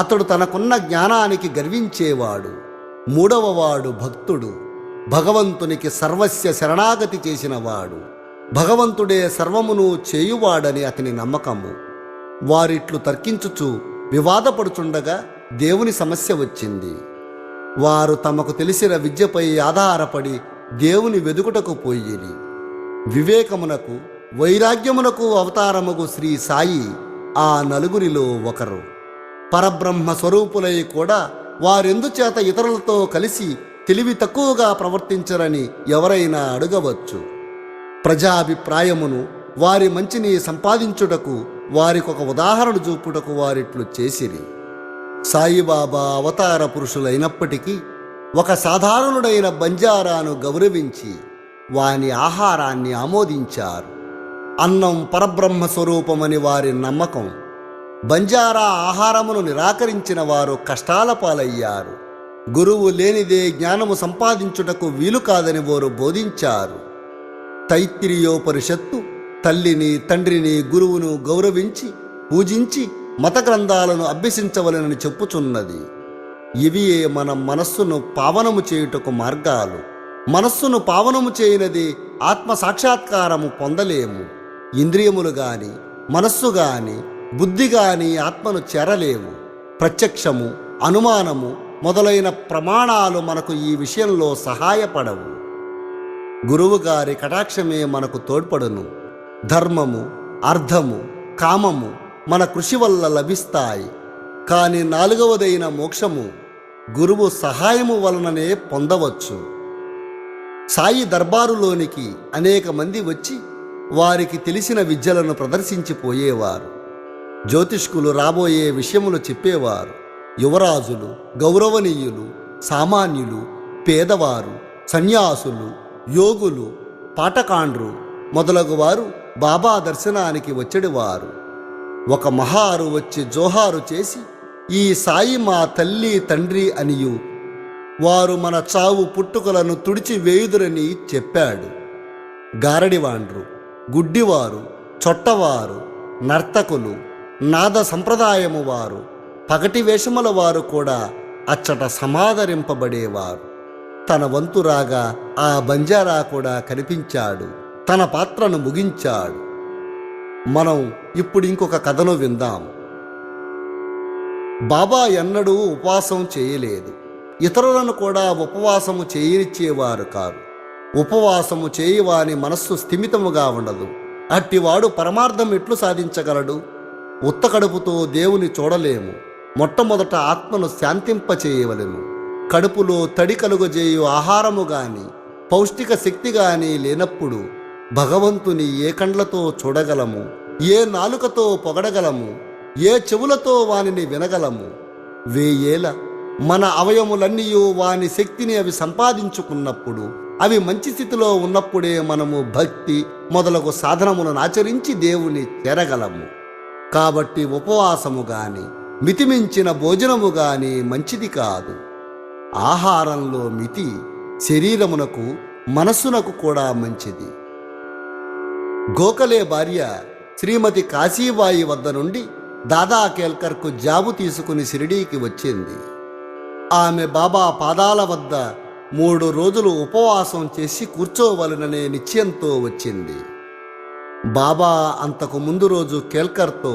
అతడు తనకున్న జ్ఞానానికి గర్వించేవాడు. మూడవ వాడు భక్తుడు. భగవంతునికి సర్వస్య శరణాగతి చేసినవాడు. భగవంతుడే సర్వమును చేయువాడని అతని నమ్మకము. వారిట్లు తర్కించుచు వివాదపడుచుండగా దేవుని సమస్య వచ్చింది. వారు తమకు తెలిసిన విద్యపై ఆధారపడి దేవుని వెదుకుటకు పోయిరి. వివేకమునకు వైరాగ్యమునకు అవతారముగు శ్రీ సాయి ఆ నలుగురిలో ఒకరు. పరబ్రహ్మ స్వరూపులై కూడా వారెందుచేత ఇతరులతో కలిసి తెలివి తక్కువగా ప్రవర్తించరని ఎవరైనా అడగవచ్చు. ప్రజాభిప్రాయమును, వారి మంచిని సంపాదించుటకు వారికొక ఉదాహరణ చూపుటకు వారిట్లు చేసిరి. సాయిబాబా అవతార పురుషులైనప్పటికీ ఒక సాధారణుడైన బంజారాను గౌరవించి వాని ఆహారాన్ని ఆమోదించారు. అన్నం పరబ్రహ్మ స్వరూపమని వారి నమ్మకం. బంజారా ఆహారమును నిరాకరించిన వారు కష్టాల పాలయ్యారు. గురువు లేనిదే జ్ఞానము సంపాదించుటకు వీలు కాదని వారు బోధించారు. తైత్తిరీయోపనిషత్తు తల్లిని, తండ్రిని, గురువును గౌరవించి పూజించి మత గ్రంథాలను అభ్యసించవలెనని చెప్పుచున్నది. ఇవియే మన మనస్సును పావనము చేయుటకు మార్గాలు. మనస్సును పావనము చేయనది ఆత్మ సాక్షాత్కారము పొందలేము. ఇంద్రియములు గాని, మనస్సు గాని, బుద్ధి గాని ఆత్మను చేరలేవు. ప్రత్యక్షము, అనుమానము మొదలైన ప్రమాణాలు మనకు ఈ విషయంలో సహాయపడవు. గురువుగారి కటాక్షమే మనకు తోడ్పడును. ధర్మము, అర్థము, కామము మన కృషి వల్ల లభిస్తాయి. కాని నాలుగవదైన మోక్షము గురువు సహాయము వలననే పొందవచ్చు. సాయి దర్బారులోనికి అనేక మంది వచ్చి వారికి తెలిసిన విద్యలను ప్రదర్శించిపోయేవారు. జ్యోతిష్కులు రాబోయే విషయములు చెప్పేవారు. యువరాజులు, గౌరవనీయులు, సామాన్యులు, పేదవారు, సన్యాసులు, యోగులు, పాటకాండ్రు మొదలగువారు బాబా దర్శనానికి వచ్చేవారు. ఒక మహారు వచ్చి జోహారు చేసి, ఈ సాయి మా తల్లి తండ్రి అనియు వారు మన చావు పుట్టుకలను తుడిచి వేయుదురని చెప్పాడు. గారడివాండ్రు, గుడ్డివారు, చొట్టవారు, నర్తకులు, నాద సంప్రదాయము వారు, పగటి వేషముల వారు కూడా అచ్చట సమాదరింపబడేవారు. తన వంతు రాగా ఆ బంజారా కూడా కనిపించాడు. తన పాత్రను ముగించాడు. మనం ఇప్పుడు ఇంకొక కథను విందాం. బాబా ఎన్నడూ ఉపవాసం చేయలేదు. ఇతరులను కూడా ఉపవాసము చేయనిచ్చేవారు కారు. ఉపవాసము చేయవాని మనస్సు స్థిమితముగా ఉండదు. అట్టివాడు పరమార్థం ఎట్లు సాధించగలడు? ఉత్త కడుపుతో దేవుని చూడలేము. మొట్టమొదట ఆత్మను శాంతింపచేయవలెను. కడుపులో తడి కలుగజేయు ఆహారము గాని, పౌష్టిక శక్తి గాని లేనప్పుడు భగవంతుని ఏ కండ్లతో చూడగలము? ఏ నాలుకతో పొగడగలము? ఏ చెవులతో వానిని వినగలము? వేయేల మన అవయములన్నీ వాని శక్తిని అవి సంపాదించుకున్నప్పుడు, అవి మంచి స్థితిలో ఉన్నప్పుడే మనము భక్తి మొదలగు సాధనములను ఆచరించి దేవుని చేరగలము. కాబట్టి ఉపవాసము గాని, మితిమించిన భోజనము గాని మంచిది కాదు. ఆహారంలో మితి శరీరమునకు, మనస్సునకు కూడా మంచిది. గోఖలే భార్య శ్రీమతి కాశీబాయి వద్ద నుండి దాదా కేల్కర్కు జాబు తీసుకుని షిరిడీకి వచ్చింది. ఆమె బాబా పాదాల వద్ద 3 రోజులు ఉపవాసం చేసి కూర్చోవలననే నిశ్చయంతో వచ్చింది. బాబా అంతకు ముందు రోజు కేల్కర్తో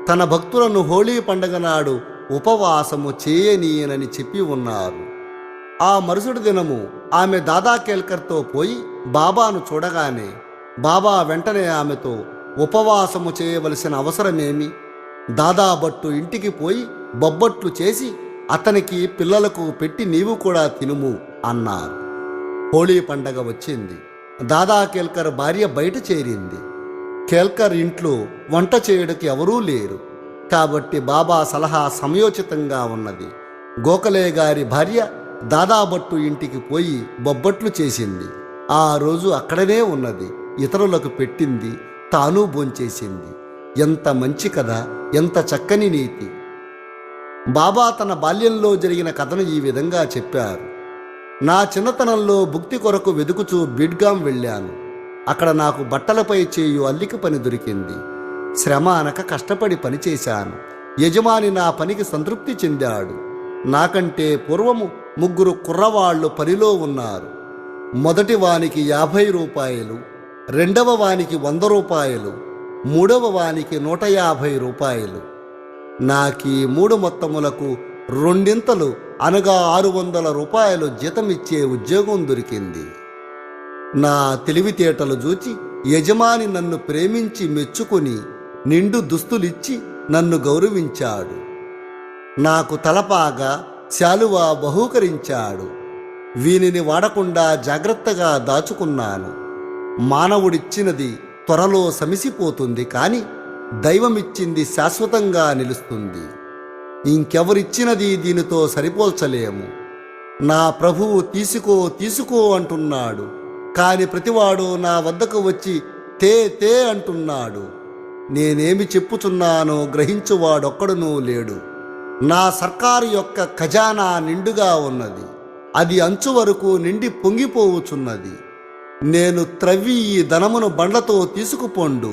తన భక్తులను హోళీ పండగ నాడు ఉపవాసము చేయనీయనని చెప్పి ఉన్నారు. ఆ మరుసటి దినము ఆమె దాదా కేల్కర్తో పోయి బాబాను చూడగానే బాబా వెంటనే ఆమెతో, ఉపవాసము చేయవలసిన అవసరమేమి? దాదా భట్టు ఇంటికి పోయి బొబ్బట్లు చేసి అతనికి పిల్లలకు పెట్టి నీవు కూడా తినుము అన్నారు. హోళీ పండగ వచ్చింది. దాదా కేల్కర్ భార్య బయట చేరింది. కేల్కర్ ఇంట్లో వంట చేయడానికి ఎవరూ లేరు కాబట్టి బాబా సలహా సమయోచితంగా ఉన్నది. గోఖలే గారి భార్య దాదాభట్టు ఇంటికి పోయి బొబ్బట్లు చేసింది. ఆ రోజు అక్కడనే ఉన్నది, ఇతరులకు పెట్టింది, తాను భోంచేసింది. ఎంత మంచి కథ, ఎంత చక్కని నీతి! బాబా తన బాల్యంలో జరిగిన కథను ఈ విధంగా చెప్పారు. నా చిన్నతనంలో భుక్తి కొరకు వెదుకుచూ బిడ్గాం వెళ్ళాను. అక్కడ నాకు బట్టలపై చేయు అల్లిక పని దొరికింది. శ్రమ అనక కష్టపడి పనిచేశాను. యజమాని నా పనికి సంతృప్తి చెందాడు. నాకంటే పూర్వము 3 కుర్రవాళ్లు పనిలో ఉన్నారు. మొదటి వానికి 50 రూపాయలు, రెండవ వానికి 100 రూపాయలు, మూడవ వానికి 150 రూపాయలు. నాకీ 3 మొత్తములకు రెండింతలు అనగా 600 రూపాయలు జీతమిచ్చే ఉద్యోగం దొరికింది. నా తెలివితేటలు చూచి యజమాని నన్ను ప్రేమించి మెచ్చుకొని నిండు దుస్తులిచ్చి నన్ను గౌరవించాడు. నాకు తలపాగా, శాలువా బహూకరించాడు. వీనిని వాడకుండా జాగ్రత్తగా దాచుకున్నాను. మానవుడిచ్చినది త్వరలో సమిసిపోతుంది, కానీ దైవమిచ్చింది శాశ్వతంగా నిలుస్తుంది. ఇంకెవరిచ్చినది దీనితో సరిపోల్చలేము. నా ప్రభువు తీసుకో తీసుకో అంటున్నాడు, కాని ప్రతివాడు నా వద్దకు వచ్చి తే తే అంటున్నాడు. నేనేమి చెప్పుచున్నానో గ్రహించువాడొక్కడునూ లేడు. నా సర్కారు యొక్క ఖజానా నిండుగా ఉన్నది. అది అంచు వరకు నిండి పొంగిపోవుచున్నది. నేను త్రవ్వి ఈ ధనమును బండ్లతో తీసుకుపోండు.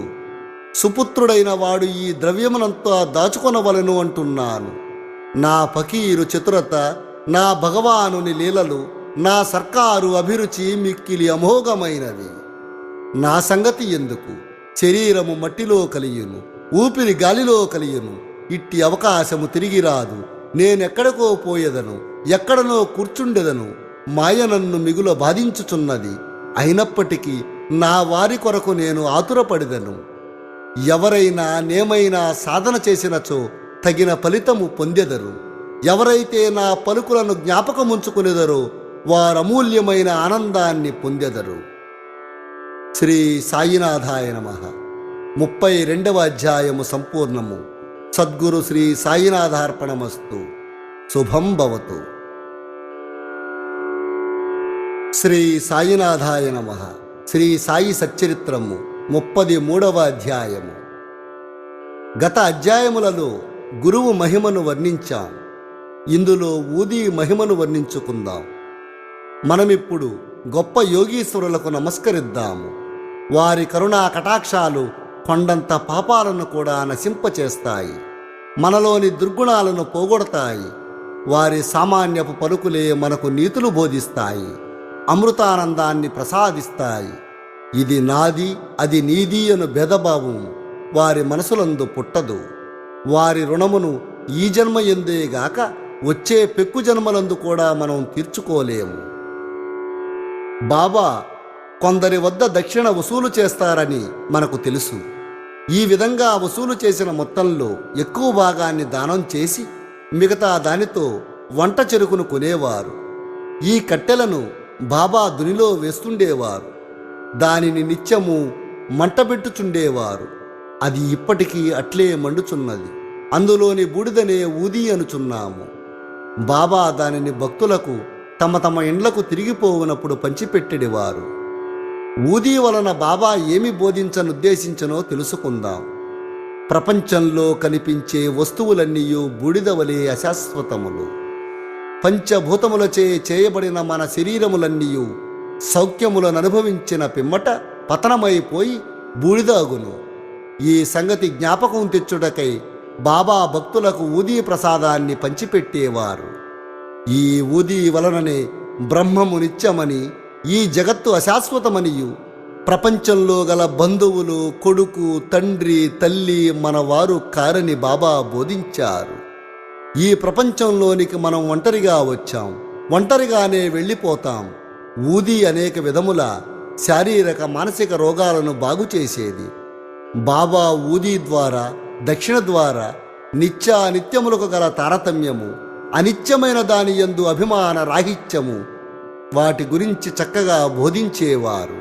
సుపుత్రుడైన వాడు ఈ ద్రవ్యమునంతా దాచుకొనవలెను అంటున్నాను. నా ఫకీరు చతురత, నా భగవానుని లీలలు, నా సర్కారు అభిరుచి మిక్కిలి అమోఘమైనవి. నా సంగతి ఎందుకు? శరీరము మట్టిలో కలియును, ఊపిరి గాలిలో కలియును. ఇట్టి అవకాశము తిరిగి రాదు. నేనెక్కడికో పోయేదను, ఎక్కడనో కూర్చుండెదను. మాయ నన్ను మిగుల బాధించుచున్నది. అయినప్పటికీ నా వారి కొరకు నేను ఆతురపడిదను. ఎవరైనా నేమైనా సాధన చేసినచో తగిన ఫలితము పొందెదరు. ఎవరైతే నా పలుకులను జ్ఞాపకముంచుకునేదరో వారమూల్యమైన ఆనందాన్ని పొందెదరు. శ్రీ సాయినాథాయ నమః. 32వ అధ్యాయము సంపూర్ణము. సద్గురు శ్రీ సాయినాథార్పణమస్తు. శుభం భవతు. శ్రీ సాయినాథాయ నమః. శ్రీ సాయి సచ్చరిత్రము 33వ అధ్యాయము. గత అధ్యాయములలో గురువు మహిమను వర్ణించాం. ఇందులో ఊదీ మహిమను వర్ణించుకుందాం. మనమిప్పుడు గొప్ప యోగీశ్వరులకు నమస్కరిద్దాము. వారి కరుణా కటాక్షాలు కొండంత పాపాలను కూడా నశింపచేస్తాయి, మనలోని దుర్గుణాలను పోగొడతాయి. వారి సామాన్యపు పలుకులే మనకు నీతులు బోధిస్తాయి, అమృతానందాన్ని ప్రసాదిస్తాయి. ఇది నాది, అది నీది అను భేదభావం వారి మనసులందు పుట్టదు. వారి రుణమును ఈ జన్మ ఎందేగాక వచ్చే పెక్కు జన్మలందు కూడా మనం తీర్చుకోలేము. బాబా కొందరి వద్ద దక్షిణ వసూలు చేస్తారని మనకు తెలుసు. ఈ విధంగా వసూలు చేసిన మొత్తంలో ఎక్కువ భాగాన్ని దానం చేసి మిగతా దానితో వంట చెరుకును కొనేవారు. ఈ కట్టెలను బాబా దునిలో వేస్తుండేవారు. దానిని నిత్యము మంటబెట్టుచుండేవారు. అది ఇప్పటికీ అట్లే మండుచున్నది. అందులోని బూడిదనే ఊది అనుచున్నాము. బాబా దానిని భక్తులకు తమ తమ ఇండ్లకు తిరిగిపోవునప్పుడు పంచిపెట్టెడివారు. ఊదీ వలన బాబా ఏమి బోధించనుద్దేశించనో తెలుసుకుందాం. ప్రపంచంలో కనిపించే వస్తువులన్నీయూ బూడిదవలే అశాశ్వతములు. పంచభూతములచే చేయబడిన మన శరీరములన్నీయూ సౌఖ్యములను అనుభవించిన పిమ్మట పతనమైపోయి బూడిదాగును. ఈ సంగతి జ్ఞాపకం తెచ్చుటకై బాబా భక్తులకు ఊదీ ప్రసాదాన్ని పంచిపెట్టేవారు. ఈ ఊదీ వలననే బ్రహ్మము నిత్యమని, ఈ జగత్తు అశాశ్వతమనియు, ప్రపంచంలో గల బంధువులు, కొడుకు, తండ్రి, తల్లి మన వారు కారని బాబా బోధించారు. ఈ ప్రపంచంలోనికి మనం ఒంటరిగా వచ్చాం, ఒంటరిగానే వెళ్ళిపోతాం. ఊది అనేక విధముల శారీరక మానసిక రోగాలను బాగు చేసేది. బాబా ఊది ద్వారా, దక్షిణ ద్వారా నిత్యానిత్యములకు గల తారతమ్యము, అనిత్యమైన దాని యందు అభిమాన రాహిత్యము, వాటి గురించి చక్కగా బోధించేవారు.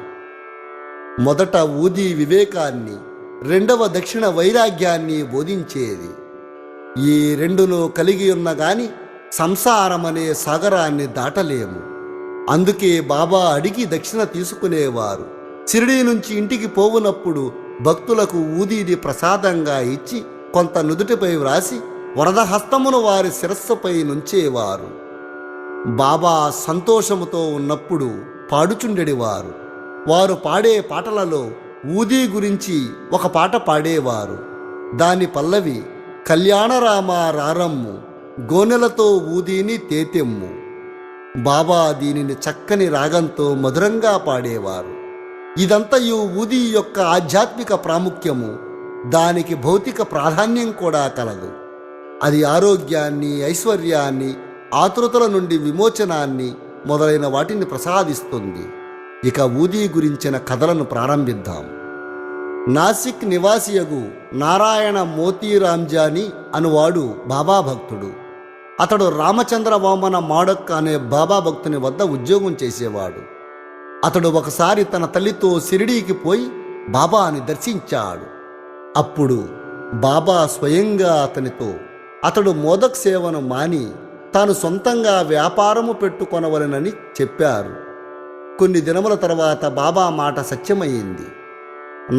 మొదట ఊది వివేకాన్ని, రెండవ దక్షిణ వైరాగ్యాన్ని బోధించేది. ఈ రెండును కలిగి ఉన్న గాని సంసారమనే సాగరాన్ని దాటలేము. అందుకే బాబా అడిగి దక్షిణ తీసుకునేవారు. షిరిడీ నుంచి ఇంటికి పోవునప్పుడు భక్తులకు ఊదీది ప్రసాదంగా ఇచ్చి కొంత నుదుటిపై వ్రాసి వరద హస్తమును వారి శిరస్సుపై నుంచేవారు. బాబా సంతోషముతో ఉన్నప్పుడు పాడుచుండెడివారు. వారు పాడే పాటలలో ఊదీ గురించి ఒక పాట పాడేవారు. దాని పల్లవి కళ్యాణరామ రారమ్ము, గోనెలతో ఊదీని తేతెమ్ము. బాబా దీనిని చక్కని రాగంతో మధురంగా పాడేవారు. ఇదంతయు ఊదీ యొక్క ఆధ్యాత్మిక ప్రాముఖ్యము, దానికి భౌతిక ప్రాధాన్యం కూడా కలదు. అది ఆరోగ్యాన్ని, ఐశ్వర్యాన్ని, ఆతృతల నుండి విమోచనాన్ని మొదలైన వాటిని ప్రసాదిస్తుంది. ఇక ఊదీ గురించిన కథలను ప్రారంభిద్దాం. నాసిక్ నివాసియగు నారాయణ మోతీరాంజాని అనువాడు బాబా భక్తుడు. అతడు రామచంద్ర వామన మాడక్ అనే బాబా భక్తుని వద్ద ఉద్యోగం చేసేవాడు. అతడు ఒకసారి తన తల్లితో షిరిడీకి పోయి బాబాని దర్శించాడు. అప్పుడు బాబా స్వయంగా అతనితో అతడు మోదక్ సేవను మాని తాను సొంతంగా వ్యాపారము పెట్టుకొనవలెనని చెప్పారు. కొన్ని దినముల తర్వాత బాబా మాట సత్యమయ్యింది.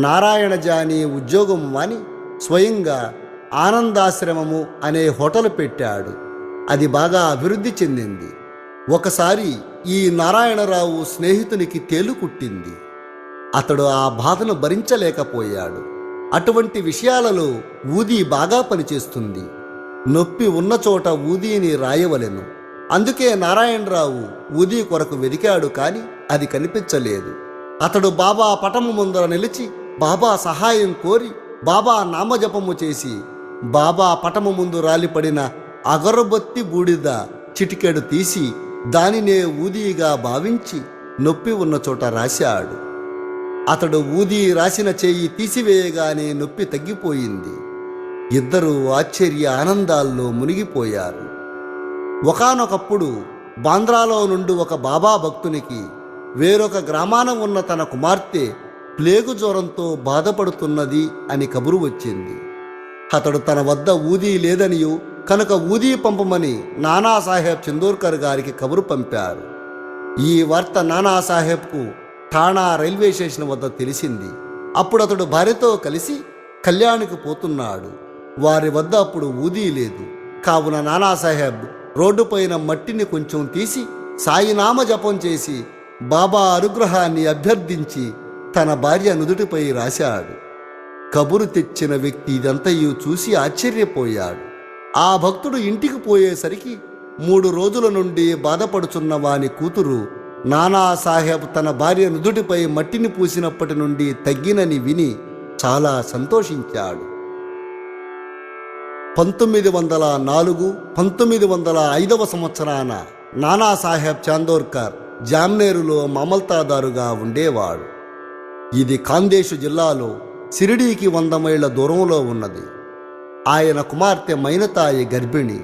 నారాయణ జాని ఉద్యోగం మాని స్వయంగా ఆనందాశ్రమము అనే హోటల్ పెట్టాడు. అది బాగా అభివృద్ధి చెందింది. ఒకసారి ఈ నారాయణరావు స్నేహితునికి తేలు కుట్టింది. అతడు ఆ బాధను భరించలేకపోయాడు. అటువంటి విషయాలలో ఊదీ బాగా పనిచేస్తుంది. నొప్పి ఉన్న చోట ఊదీని రాయవలెను. అందుకే నారాయణరావు ఊదీ కొరకు వెదికాడు, కాని అది కనిపించలేదు. అతడు బాబా పటము ముందర నిలిచి బాబా సహాయం కోరి బాబా నామజపము చేసి బాబా పటము ముందు రాలిపడిన అగరబత్తి బూడిద చిటికెడు తీసి దానినే ఊదీగా భావించి నొప్పి ఉన్న చోట రాశాడు. అతడు ఊదీ రాసిన చెయ్యి తీసివేయగానే నొప్పి తగ్గిపోయింది. ఇద్దరూ ఆశ్చర్య ఆనందాల్లో మునిగిపోయారు. ఒకానొకప్పుడు బాంద్రాలో నుండి ఒక బాబా భక్తునికి వేరొక గ్రామాన ఉన్న తన కుమార్తె ప్లేగు జ్వరంతో బాధపడుతున్నది అని కబురు వచ్చింది. అతడు తన వద్ద ఊదీ లేదనియు కనుక ఊదీ పంపమని నానాసాహెబ్ చందోర్కర్ గారికి కబురు పంపారు. ఈ వార్త నానాసాహెబ్కు ఠాణా రైల్వే స్టేషన్ వద్ద తెలిసింది. అప్పుడు అతడు భార్యతో కలిసి కళ్యాణికి పోతున్నాడు. వారి వద్ద అప్పుడు ఊదీ లేదు. కావున నానాసాహెబ్ రోడ్డుపైన మట్టిని కొంచెం తీసి సాయినామ జపం చేసి బాబా అనుగ్రహాన్ని అభ్యర్థించి తన భార్య నుదుటిపై రాశాడు. కబురు తెచ్చిన వ్యక్తి ఇదంతయు చూసి ఆశ్చర్యపోయాడు. ఆ భక్తుడు ఇంటికి పోయేసరికి 3 రోజుల నుండి బాధపడుచున్న వాని కూతురు నానాసాహెబ్ తన భార్య నుదుటిపై మట్టిని పూసినప్పటి నుండి తగ్గినని విని చాలా సంతోషించాడు. 1904-1905 సంవత్సరాన నానాసాహెబ్ చాందోర్కర్ జామ్నేరులో మామల్తాదారుగా ఉండేవాడు. ఇది ఖాందేశు జిల్లాలో షిరిడీకి 100 మైళ్ళ దూరంలో ఉన్నది. ఆయన కుమార్తె మైనతాయి గర్భిణి,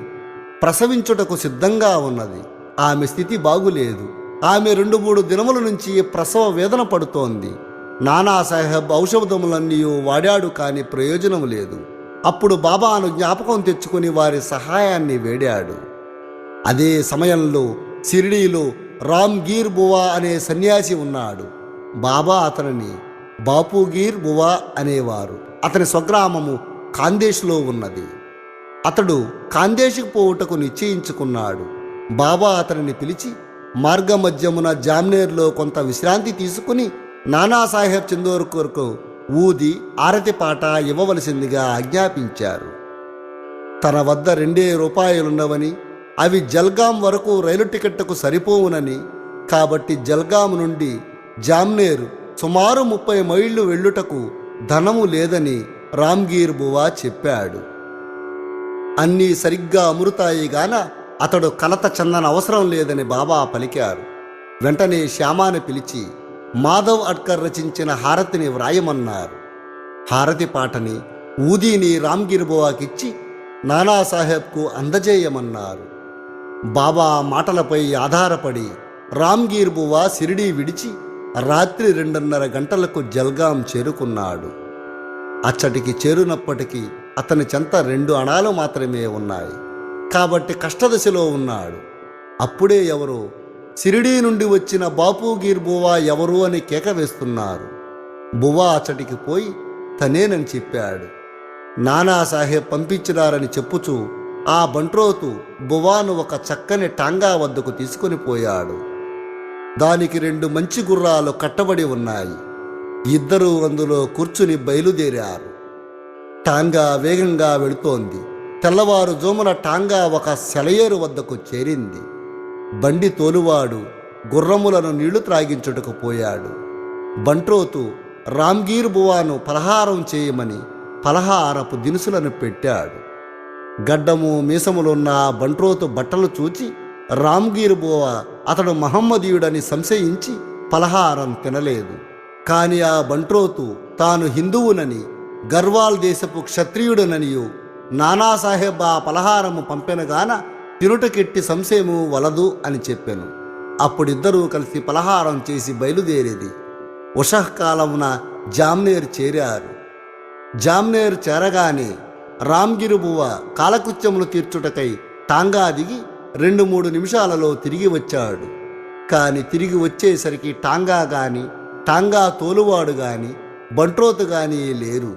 ప్రసవించుటకు సిద్ధంగా ఉన్నది. ఆమె స్థితి బాగులేదు. ఆమె 2-3 దినముల నుంచి ప్రసవ వేదన పడుతోంది. నానాసాహెబ్ ఔషధములన్నీ వాడాడు, కానీ ప్రయోజనం లేదు. అప్పుడు బాబాను జ్ఞాపకం తెచ్చుకుని వారి సహాయాన్ని వేడాడు. అదే సమయంలో షిరిడీలో రామ్గీర్ బువా అనే సన్యాసి ఉన్నాడు. బాబా అతనిని బాపూగీర్ బువా అనేవారు. అతని స్వగ్రామము ఖాందేశ్లో ఉన్నది. అతడు ఖాందేశ్కు పోవుటకు నిశ్చయించుకున్నాడు. బాబా అతనిని పిలిచి మార్గమధ్యమున జామ్నేర్లో కొంత విశ్రాంతి తీసుకుని నానాసాహెబ్ చందోర్కర్కు ఊది ఆరతి పాట ఇవ్వవలసిందిగా ఆజ్ఞాపించారు. తన వద్ద 2 రూపాయలున్నవని, అవి జల్గాం వరకు రైలు టికెట్కు సరిపోవునని, కాబట్టి జల్గాం నుండి జామ్నేరు సుమారు 30 మైళ్ళు వెళ్ళుటకు ధనము లేదని రామ్గీర్ బువా చెప్పాడు. అన్నీ సరిగ్గా అమృతాయి గాన అతడు కలత చెందన అవసరం లేదని బాబా పలికారు. వెంటనే శ్యామాని పిలిచి మాధవ్ అడ్కర్ రచించిన హారతిని వ్రాయమన్నారు. హారతి పాటని ఊదీని రామ్గీర్ బువాకిచ్చి నానాసాహెబ్కు అందజేయమన్నారు. బాబా మాటలపై ఆధారపడి రామ్గీర్ బువా షిరిడీ విడిచి రాత్రి 2:30 గంటలకు జల్గాం చేరుకున్నాడు. అచ్చటికి చేరునప్పటికీ అతని చెంత 2 అణాలు మాత్రమే ఉన్నాయి. కాబట్టి కష్టదశలో ఉన్నాడు. అప్పుడే ఎవరో షిరిడీ నుండి వచ్చిన బాపూగీర్ బువా ఎవరు అని కేక వేస్తున్నారు. బువా అచ్చటికి పోయి తనేనని చెప్పాడు. నానాసాహెబ్ పంపించినారని చెప్పుచూ ఆ బంట్రోతు బువాను ఒక చక్కని టాంగా వద్దకు తీసుకొని పోయాడు. దానికి 2 మంచి గుర్రాలు కట్టబడి ఉన్నాయి. ఇద్దరూ అందులో కూర్చుని బయలుదేరారు. టాంగా వేగంగా వెళుతోంది. తెల్లవారుజామున టాంగా ఒక సెలయేరు వద్దకు చేరింది. బండి తోలువాడు గుర్రములను నీళ్లు త్రాగించుటకు పోయాడు. బంట్రోతు రామ్గీర్ బువాను పలహారం చేయమని పలహారపు దినుసులను పెట్టాడు. గడ్డము మీసములున్న బంట్రోతు బట్టలు చూచి రామ్గీర్ బువా అతడు మహమ్మదీయుడని సంశయించి పలహారం తినలేదు. కాని ఆ బంట్రోతు తాను హిందువునని, గర్వాల్ దేశపు క్షత్రియుడననియు నానాసాహెబ్ ఆ పలహారము పంపెనగాన తినుటకెట్టి సంశయము వలదు అని చెప్పెను. అప్పుడిద్దరూ కలిసి పలహారం చేసి బయలుదేరేది. ఉషఃకాలమున జామ్నేర్ చేరారు. జామ్నేర్ చేరగానే రామ్గిర్ బువా కాలకృత్యములు తీర్చుటకై టాంగా దిగి 2-3 నిమిషాలలో తిరిగి వచ్చాడు. కాని తిరిగి వచ్చేసరికి టాంగా గాని, టాంగా తోలువాడు గాని, బంట్రోతు గాని లేరు.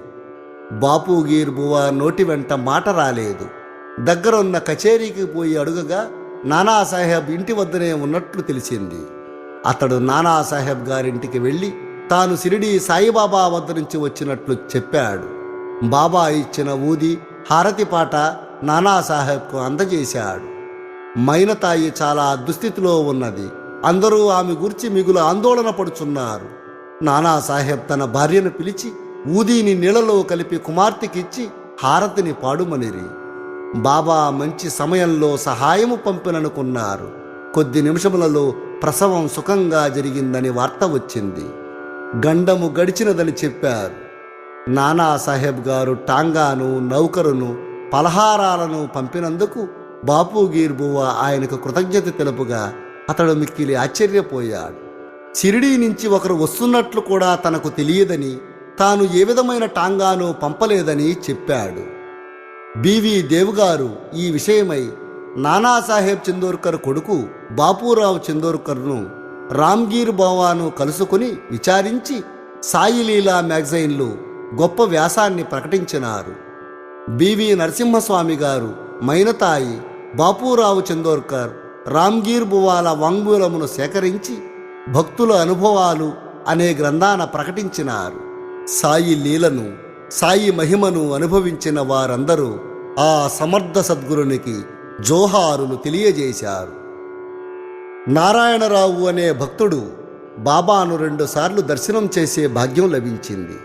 బాపూగీర్ బువా నోటి వెంట మాట రాలేదు. దగ్గరున్న కచేరీకి పోయి అడుగగా నానాసాహెబ్ ఇంటి వద్దనే ఉన్నట్లు తెలిసింది. అతడు నానాసాహెబ్ గారింటికి వెళ్ళి తాను షిరిడీ సాయిబాబా వద్ద నుంచి వచ్చినట్లు చెప్పాడు. బాబా ఇచ్చిన ఊది హారతి పాట నానాసాహెబ్కు అందజేశాడు. మైనతాయి చాలా దుస్థితిలో ఉన్నది. అందరూ ఆమె గురించి మిగులు ఆందోళన పడుచున్నారు. నానాసాహెబ్ తన భార్యను పిలిచి ఊదీని నీళ్లలో కలిపి కుమార్తెకిచ్చి హారతిని పాడుమనిరి. బాబా మంచి సమయంలో సహాయము పంపిననుకున్నారు. కొద్ది నిమిషములలో ప్రసవం సుఖంగా జరిగిందని వార్త వచ్చింది. గండము గడిచినదని చెప్పారు. నానాసాహెబ్ గారు టాంగాను, నౌకరును, పలహారాలను పంపినందుకు బాపూగీర్ బువా ఆయనకు కృతజ్ఞత తెలుపుగా అతడు మిక్కిలి ఆశ్చర్యపోయాడు. షిరిడీ నుంచి ఒకరు వస్తున్నట్లు కూడా తనకు తెలియదని, తాను ఏ విధమైన టాంగాను పంపలేదని చెప్పాడు. బివి దేవుగారు ఈ విషయమై నానాసాహెబ్ చందోర్కర్ కొడుకు బాపూరావు చందోర్కర్ను, రామ్గీర్ బువాను కలుసుకుని విచారించి సాయిలీలా మ్యాగజైన్లో గొప్ప వ్యాసాన్ని ప్రకటించినారు. బివి నరసింహస్వామి గారు మైనతాయి, బాపూరావు చందోర్కర్, రామ్గీర్ బువాల వాంగ్మూలమును సేకరించి భక్తుల అనుభవాలు అనే గ్రంథాన ప్రకటించినారు. సాయి లీలను, సాయి మహిమను అనుభవించిన వారందరూ ఆ సమర్థ సద్గురునికి జోహారులు తెలియజేశారు. నారాయణరావు అనే భక్తుడు బాబాను 2 సార్లు దర్శనం చేసే భాగ్యం లభించింది.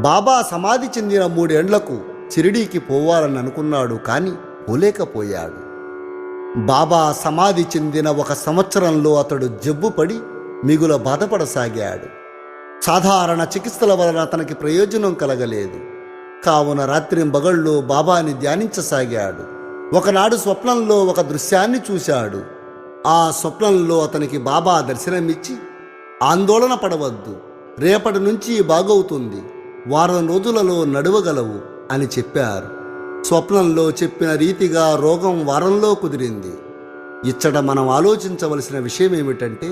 బాబా సమాధి చెందిన 3 ఏండ్లకు షిరిడీకి పోవాలని అనుకున్నాడు, కానీ పోలేకపోయాడు. బాబా సమాధి చెందిన 1 సంవత్సరంలో అతడు జబ్బుపడి మిగుల బాధపడసాగాడు. సాధారణ చికిత్సల వలన అతనికి ప్రయోజనం కలగలేదు. కావున రాత్రింబగళ్ళు బాబాని ధ్యానించసాగాడు. ఒకనాడు స్వప్నంలో ఒక దృశ్యాన్ని చూశాడు. ఆ స్వప్నంలో అతనికి బాబా దర్శనమిచ్చి, ఆందోళన పడవద్దు, రేపటి నుంచి బాగవుతుంది, వారం రోజులలో నడవగలవు అని చెప్పారు. స్వప్నంలో చెప్పిన రీతిగా రోగం వారంలో కుదిరింది. ఇచ్చట మనం ఆలోచించవలసిన విషయం ఏమిటంటే,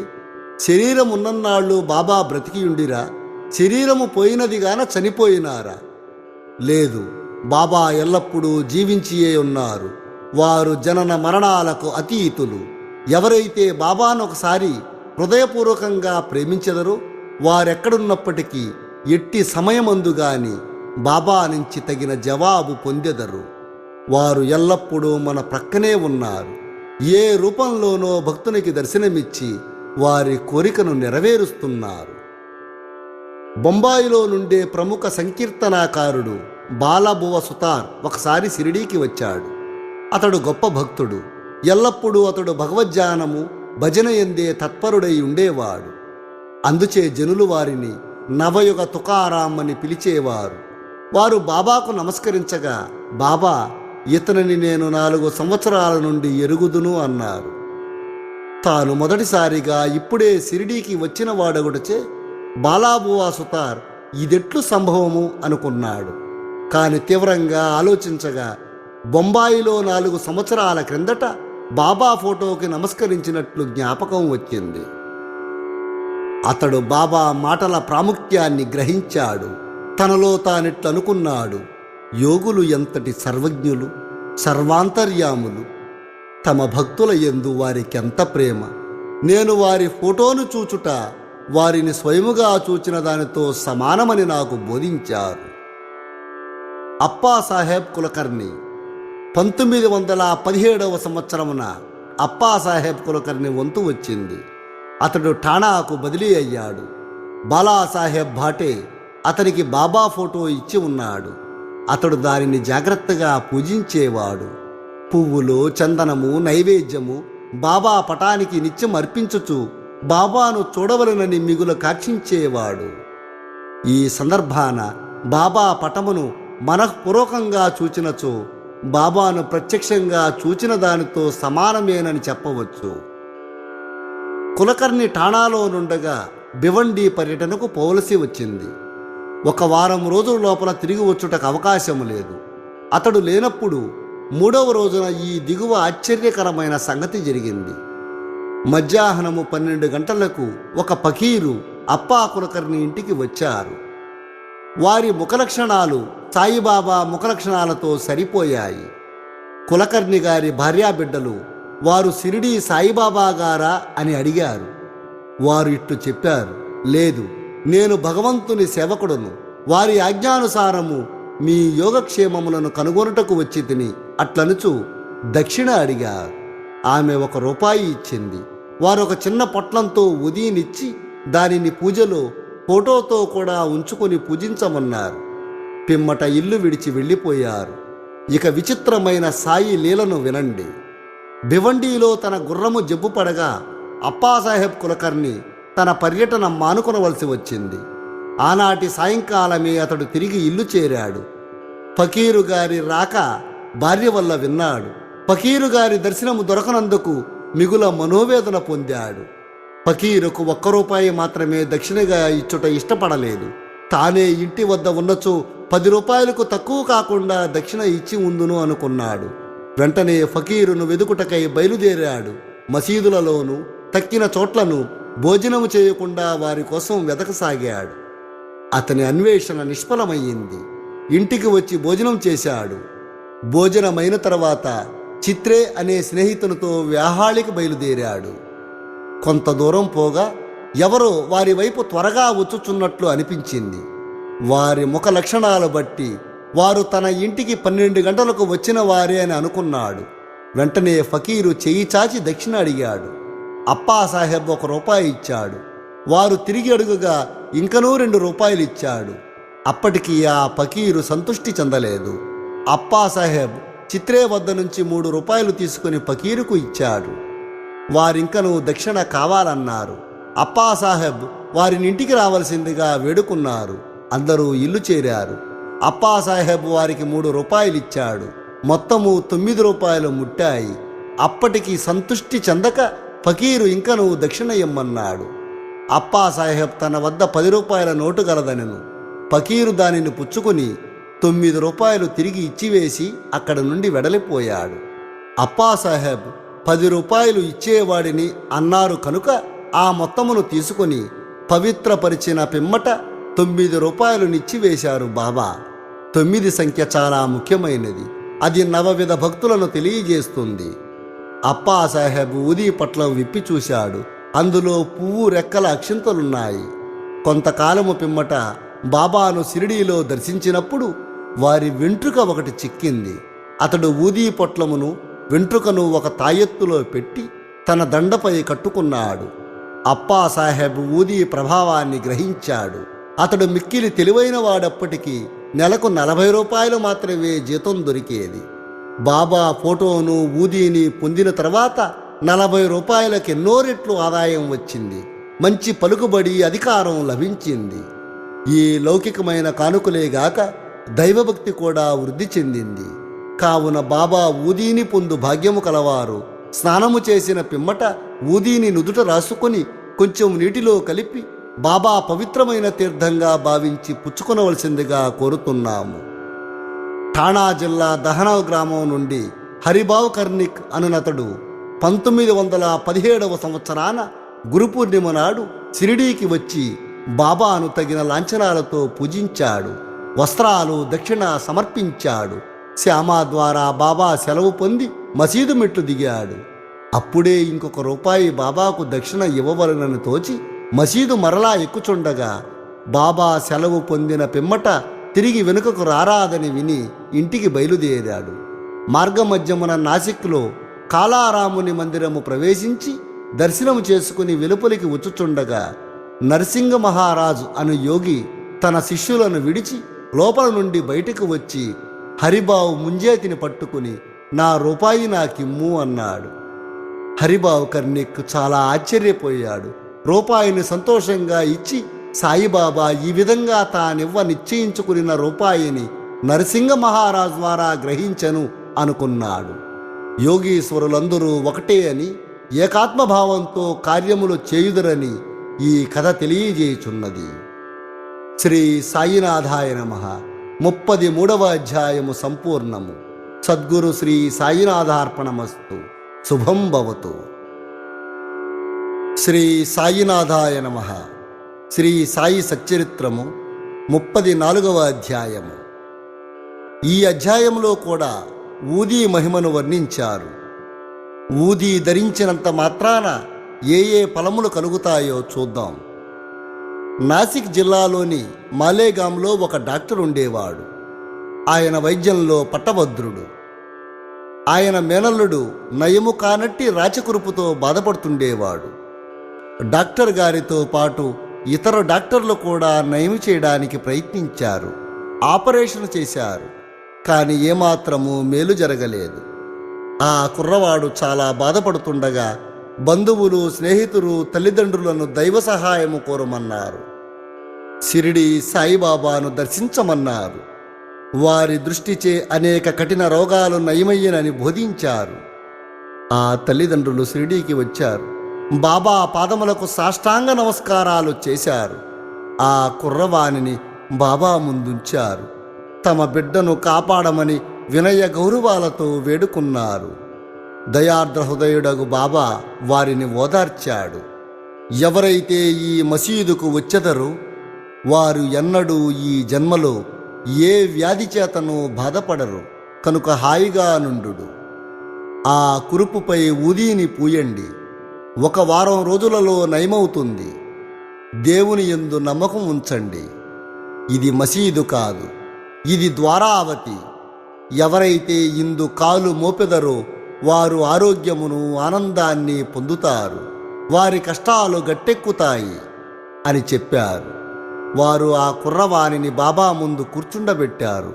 శరీరం ఉన్నన్నాళ్ళు బాబా బ్రతికియుండిరా, శరీరము పోయినదిగాన చనిపోయినారా? లేదు, బాబా ఎల్లప్పుడూ జీవించియే ఉన్నారు. వారు జనన మరణాలకు అతీతులు. ఎవరైతే బాబాను ఒకసారి హృదయపూర్వకంగా ప్రేమించెదరో వారెక్కడున్నప్పటికీ ఎట్టి సమయమందు గాని బాబా నుంచి తగిన జవాబు పొందెదరు. వారు ఎల్లప్పుడూ మన ప్రక్కనే ఉన్నారు. ఏ రూపంలోనో భక్తునికి దర్శనమిచ్చి వారి కోరికను నెరవేరుస్తున్నారు. బొంబాయిలో నుండే ప్రముఖ సంకీర్తనాకారుడు బాలబువ సుతార్ ఒకసారి షిరిడీకి వచ్చాడు. అతడు గొప్ప భక్తుడు. ఎల్లప్పుడూ అతడు భగవద్ధ్యానము భజన ఎందే తత్పరుడై ఉండేవాడు. అందుచే జనులు వారిని నవయుగ తుకారాం అని పిలిచేవారు. వారు బాబాకు నమస్కరించగా బాబా ఇతనిని నేను 4 సంవత్సరాల నుండి ఎరుగుదును అన్నారు. తాను మొదటిసారిగా ఇప్పుడే షిరిడీకి వచ్చిన వాడొకటిచే బాలాబువా సుతార్ ఇదెట్లు సంభవము అనుకున్నాడు. కాని తీవ్రంగా ఆలోచించగా బొంబాయిలో 4 సంవత్సరాల క్రిందట బాబా ఫోటోకి నమస్కరించినట్లు జ్ఞాపకం వచ్చింది. అతడు బాబా మాటల ప్రాముఖ్యాన్ని గ్రహించాడు. తనలో తానిట్లనుకున్నాడు, యోగులు ఎంతటి సర్వజ్ఞులు, సర్వాంతర్యాములు. తమ భక్తుల యందు వారికెంత ప్రేమ. నేను వారి ఫోటోను చూచుట వారిని స్వయముగా చూచిన దానితో సమానమని నాకు బోధించారు. అప్పాసాహెబ్ కులకర్ణి 1917వ సంవత్సరమున అప్పాసాహెబ్ కులకర్ణి వంతు వచ్చింది. అతడు ఠాణాకు బదిలీ అయ్యాడు. బాలాసాహెబ్ భాటే అతనికి బాబా ఫోటో ఇచ్చి ఉన్నాడు. అతడు దానిని జాగ్రత్తగా పూజించేవాడు. పువ్వులు, చందనము, నైవేద్యము బాబా పటానికి నిత్యం అర్పించుచు బాబాను చూడవలనని మిగుల కాక్షించేవాడు. ఈ సందర్భాన బాబా పటమును మనఃపూర్వకంగా చూచినచో బాబాను ప్రత్యక్షంగా చూచిన దానితో సమానమేనని చెప్పవచ్చు. కులకర్ణి ఠాణాలో నుండగా భివండి పర్యటనకు పోవలసి వచ్చింది. 1 వారం రోజుల లోపల తిరిగి వచ్చుటకు అవకాశం లేదు. అతడు లేనప్పుడు 3వ రోజున ఈ దిగువ ఆశ్చర్యకరమైన సంగతి జరిగింది. మధ్యాహ్నము 12 గంటలకు ఒక ఫకీరు అప్పా కులకర్ణి ఇంటికి వచ్చారు. వారి ముఖలక్షణాలు సాయిబాబా ముఖలక్షణాలతో సరిపోయాయి. కులకర్ణి గారి భార్యాబిడ్డలు వారు షిరిడీ సాయిబాబా గారా అని అడిగారు. వారు ఇట్లు చెప్పారు, లేదు, నేను భగవంతుని సేవకుడును. వారి ఆజ్ఞానుసారము మీ యోగక్షేమములను కనుగొనుటకు వచ్చి తిని అట్లనుచు దక్షిణ అడిగారు. ఆమె 1 రూపాయి ఇచ్చింది. వారు ఒక చిన్న పొట్లంతో ఉదీనిచ్చి దానిని పూజలో ఫోటోతో కూడా ఉంచుకొని పూజించమన్నారు. పిమ్మట ఇల్లు విడిచి వెళ్ళిపోయారు. ఇక విచిత్రమైన సాయి లీలను వినండి. భివండీలో తన గుర్రము జబ్బు పడగా అప్పాసాహెబ్ కులకర్ణి తన పర్యటన మానుకొనవలసి వచ్చింది. ఆనాటి సాయంకాలమే అతడు తిరిగి ఇల్లు చేరాడు. ఫకీరు గారి రాక భార్య వల్ల విన్నాడు. ఫకీరు గారి దర్శనము దొరకనందుకు మిగుల మనోవేదన పొందాడు. ఫకీరుకు 1 రూపాయి మాత్రమే దక్షిణగా ఇచ్చుట ఇష్టపడలేదు. తానే ఇంటి వద్ద ఉన్నచో 10 రూపాయలకు తక్కువ కాకుండా దక్షిణ ఇచ్చి ఉందును అనుకున్నాడు. వెంటనే ఫకీరును వెదుకుటకై బయలుదేరాడు. మసీదులలోనూ తక్కిన చోట్లను భోజనము చేయకుండా వారి కోసం వెతకసాగాడు. అతని అన్వేషణ నిష్ఫలమయ్యింది. ఇంటికి వచ్చి భోజనం చేశాడు. భోజనమైన తర్వాత చిత్రే అనే స్నేహితునితో వ్యాహాళికి బయలుదేరాడు. కొంత దూరం పోగా ఎవరో వారి వైపు త్వరగా వచ్చుచున్నట్లు అనిపించింది. వారి ముఖ లక్షణాలు బట్టి వారు తన ఇంటికి 12 గంటలకు వచ్చిన వారే అని అనుకున్నాడు. వెంటనే ఫకీరు చెయ్యి చాచి దక్షిణ అడిగాడు. అప్పాసాహెబ్ 1 రూపాయి ఇచ్చాడు. వారు తిరిగి అడుగుగా ఇంకనూ 2 రూపాయలు ఇచ్చాడు. అప్పటికి ఆ ఫకీరు సంతృష్టి చెందలేదు. అప్పాసాహెబ్ చిత్రే వద్ద నుంచి 3 రూపాయలు తీసుకుని ఫకీరుకు ఇచ్చాడు. వారింకనూ దక్షిణ కావాలన్నారు. అప్పాసాహెబ్ వారిని ఇంటికి రావలసిందిగా వేడుకున్నారు. అందరూ ఇల్లు చేరారు. అప్పాసాహెబ్ వారికి 3 రూపాయలు ఇచ్చాడు. మొత్తము 9 రూపాయలు ముట్టాయి. అప్పటికి సంతృష్టి చెందక ఫకీరు ఇంకనూ దక్షిణ ఇమ్మన్నాడు. అప్పాసాహెబ్ తన వద్ద 10 రూపాయల నోటు గలదనెను. ఫకీరు దానిని పుచ్చుకుని 9 రూపాయలు తిరిగి ఇచ్చివేసి అక్కడి నుండి వెడలిపోయాడు. అప్పాసాహెబ్ 10 రూపాయలు ఇచ్చేవాడిని అన్నారు కనుక ఆ మొత్తమును తీసుకొని పవిత్రపరిచిన పిమ్మట 9 రూపాయలు నిచ్చివేశారు బాబా. 9 సంఖ్య చాలా ముఖ్యమైనది. అది నవవిధ భక్తులను తెలియజేస్తుంది. అప్పాసాహెబ్ ఊదీ పట్లం విప్పి చూశాడు. అందులో పువ్వు రెక్కల అక్షింతలున్నాయి. కొంతకాలము పిమ్మట బాబాను షిరిడీలో దర్శించినప్పుడు వారి వెంట్రుక ఒకటి చిక్కింది. అతడు ఊదీ పొట్లమును వెంట్రుకను ఒక తాయెత్తులో పెట్టి తన దండపై కట్టుకున్నాడు. అప్పాసాహెబ్ ఊదీ ప్రభావాన్ని గ్రహించాడు. అతడు మిక్కిలి తెలివైన వాడప్పటికీ నెలకు 40 రూపాయలు మాత్రమే జీతం దొరికేది. బాబా ఫోటోను ఊదీని పొందిన తర్వాత 40 రూపాయలకు ఎన్నో రెట్లు ఆదాయం వచ్చింది. మంచి పలుకుబడి, అధికారం లభించింది. ఈ లౌకికమైన కానుకలేగాక దైవభక్తి కూడా వృద్ధి చెందింది. కావున బాబా ఊదీని పొందు భాగ్యము కలవారు స్నానము చేసిన పిమ్మట ఊదీని నుదుట రాసుకొని కొంచెం నీటిలో కలిపి బాబా పవిత్రమైన తీర్థంగా భావించి పుచ్చుకొనవలసిందిగా కోరుతున్నాము. ఠాణా జిల్లా దహనావ్ గ్రామం నుండి హరిబావ్ కర్నిక్ అనునతడు 1917వ సంవత్సరాన గురు పూర్ణిమ నాడు షిరిడీకి వచ్చి బాబాను తగిన లాంఛనాలతో పూజించాడు. వస్త్రాలు, దక్షిణ సమర్పించాడు. శ్యామ ద్వారా బాబా సెలవు పొంది మసీదు మెట్లు దిగాడు. అప్పుడే ఇంకొక రూపాయి బాబాకు దక్షిణ ఇవ్వవలనని తోచి మసీదు మరలా ఎక్కుచుండగా బాబా సెలవు పొందిన పిమ్మట తిరిగి వెనుకకు రారాదని విని ఇంటికి బయలుదేరాడు. మార్గమధ్యమున నాసిక్లో కాలారాముని మందిరము ప్రవేశించి దర్శనము చేసుకుని వెలుపలికి వచ్చుచుండగా నరసింగ మహారాజు అను యోగి తన శిష్యులను విడిచి లోపల నుండి బయటకు వచ్చి హరిబావు ముంజేతిని పట్టుకుని నా రూపాయి నాకిమ్ము అన్నాడు. హరిబావు కర్నిక్ చాలా ఆశ్చర్యపోయాడు. రూపాయిని సంతోషంగా ఇచ్చి సాయిబాబా ఈ విధంగా తానివ్వ నిశ్చయించుకున్న రూపాయిని నరసింగ మహారాజు ద్వారా గ్రహించను అనుకున్నాడు. యోగీశ్వరులందరూ ఒకటే అని, ఏకాత్మభావంతో కార్యములు చేయుదురని ఈ కథ తెలియజేయుచున్నది. శ్రీ సాయినాథాయ నమః. 33వ అధ్యాయము సంపూర్ణము. సద్గురు శ్రీ సాయినాథార్పణమస్తు. శుభం భవతు. శ్రీ సాయినాథాయ నమః. శ్రీ సాయి సచ్చరిత్రము 34వ అధ్యాయము. ఈ అధ్యాయంలో కూడా ఊదీ మహిమను వర్ణించారు. ఊదీ ధరించినంత మాత్రాన ఏ ఫలములు కలుగుతాయో చూద్దాం. నాసిక్ జిల్లాలోని మాలేగాంలో ఒక డాక్టర్ ఉండేవాడు. ఆయన వైద్యంలో పట్టభద్రుడు. ఆయన మేనల్లుడు నయము కానట్టి రాచకురుపుతో బాధపడుతుండేవాడు. డాక్టర్ గారితో పాటు ఇతర డాక్టర్లు కూడా నయం చేయడానికి ప్రయత్నించారు. ఆపరేషన్ చేశారు. కానీ ఏమాత్రమూ మేలు జరగలేదు. ఆ కుర్రవాడు చాలా బాధపడుతుండగా బంధువులు, స్నేహితులు, తల్లిదండ్రులను దైవ సహాయము కోరమన్నారు. షిరిడి సాయిబాబాను దర్శించమన్నారు. వారి దృష్టిచే అనేక కఠిన రోగాలు నయమయ్యనని బోధించారు. ఆ తల్లిదండ్రులు షిరిడీకి వచ్చారు. బాబా పాదములకు సాష్టాంగ నమస్కారాలు చేశారు. ఆ కుర్రవాణిని బాబా ముందుంచారు. తమ బిడ్డను కాపాడమని వినయ గౌరవాలతో వేడుకున్నారు. దయార్ద్ర హృదయుడగు బాబా వారిని ఓదార్చాడు. ఎవరైతే ఈ మసీదుకు వచ్చెదరో వారు ఎన్నడూ ఈ జన్మలో ఏ వ్యాధి చేతనూ బాధపడరు. కనుక హాయిగా నుండు. ఆ కురుపుపై ఊదీని పూయండి. 1 వారం రోజులలో నయమవుతుంది. దేవుని యందు నమ్మకం ఉంచండి. ఇది మసీదు కాదు, ఇది ద్వారావతి. ఎవరైతే ఇందు కాలు మోపెదరో వారు ఆరోగ్యమును, ఆనందాన్ని పొందుతారు. వారి కష్టాలు గట్టెక్కుతాయి అని చెప్పారు. వారు ఆ కుర్రవాణిని బాబా ముందు కూర్చుండబెట్టారు.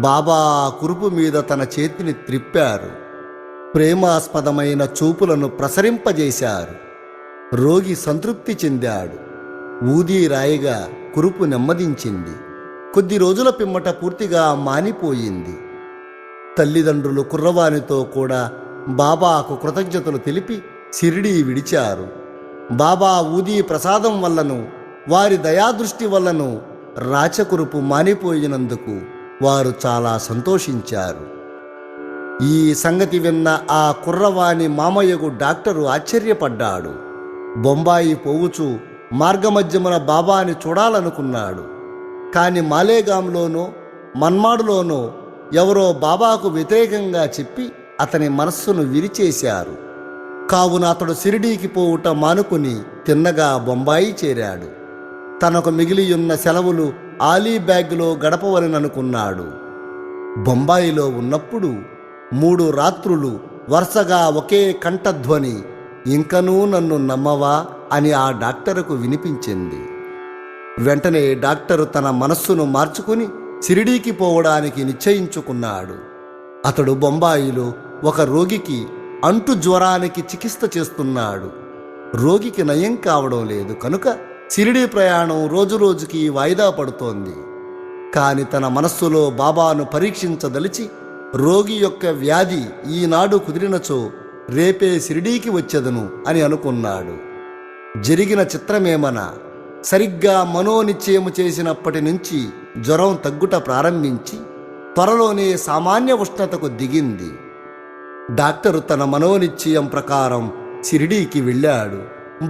బాబా ఆ కురుపు మీద తన చేతిని త్రిప్పారు. ప్రేమాస్పదమైన చూపులను ప్రసరింపజేశారు. రోగి సంతృప్తి చెందాడు. ఊదీ రాయిగా కురుపు నెమ్మదించింది. కొద్ది రోజుల పిమ్మట పూర్తిగా మానిపోయింది. తల్లిదండ్రులు కుర్రవానితో కూడా బాబాకు కృతజ్ఞతలు తెలిపి షిరిడీ విడిచారు. బాబా ఊదీ ప్రసాదం వల్లను, వారి దయాదృష్టి వల్లను రాచకురుపు మానిపోయినందుకు వారు చాలా సంతోషించారు. ఈ సంగతి విన్న ఆ కుర్రవాని మామయ్యకు డాక్టరు ఆశ్చర్యపడ్డాడు. బొంబాయి పోవుచు మార్గమధ్యమున బాబాని చూడాలనుకున్నాడు. కాని మాలేగాంలోనో మన్మాడులోనో ఎవరో బాబాకు వ్యతిరేకంగా చెప్పి అతని మనస్సును విరిచేశారు. కావున అతడు షిరిడీకి పోవుట మానుకుని తిన్నగా బొంబాయి చేరాడు. తనకు మిగిలియున్న సెలవులు ఆలీబ్యాగ్లో గడపవలననుకున్నాడు. బొంబాయిలో ఉన్నప్పుడు 3 రాత్రులు వరుసగా ఒకే కంఠధ్వని, ఇంకనూ నన్ను నమ్మవా అని ఆ డాక్టరుకు వినిపించింది. వెంటనే డాక్టరు తన మనస్సును మార్చుకుని షిరిడీకి పోవడానికి నిశ్చయించుకున్నాడు. అతడు బొంబాయిలో ఒక రోగికి అంటు జ్వరానికి చికిత్స చేస్తున్నాడు. రోగికి నయం కావడం లేదు కనుక షిరిడీ ప్రయాణం రోజురోజుకి వాయిదా పడుతోంది. కాని తన మనస్సులో బాబాను పరీక్షించదలిచి రోగి యొక్క వ్యాధి ఈనాడు కుదిరినచో రేపే షిరిడీకి వచ్చెదను అని అనుకున్నాడు. జరిగిన చిత్రమేమనా, సరిగ్గా మనోనిశ్చయము చేసినప్పటి నుంచి జ్వరం తగ్గుట ప్రారంభించి త్వరలోనే సామాన్య ఉష్ణతకు దిగింది. డాక్టరు తన మనోనిశ్చయం ప్రకారం షిరిడీకి వెళ్ళాడు.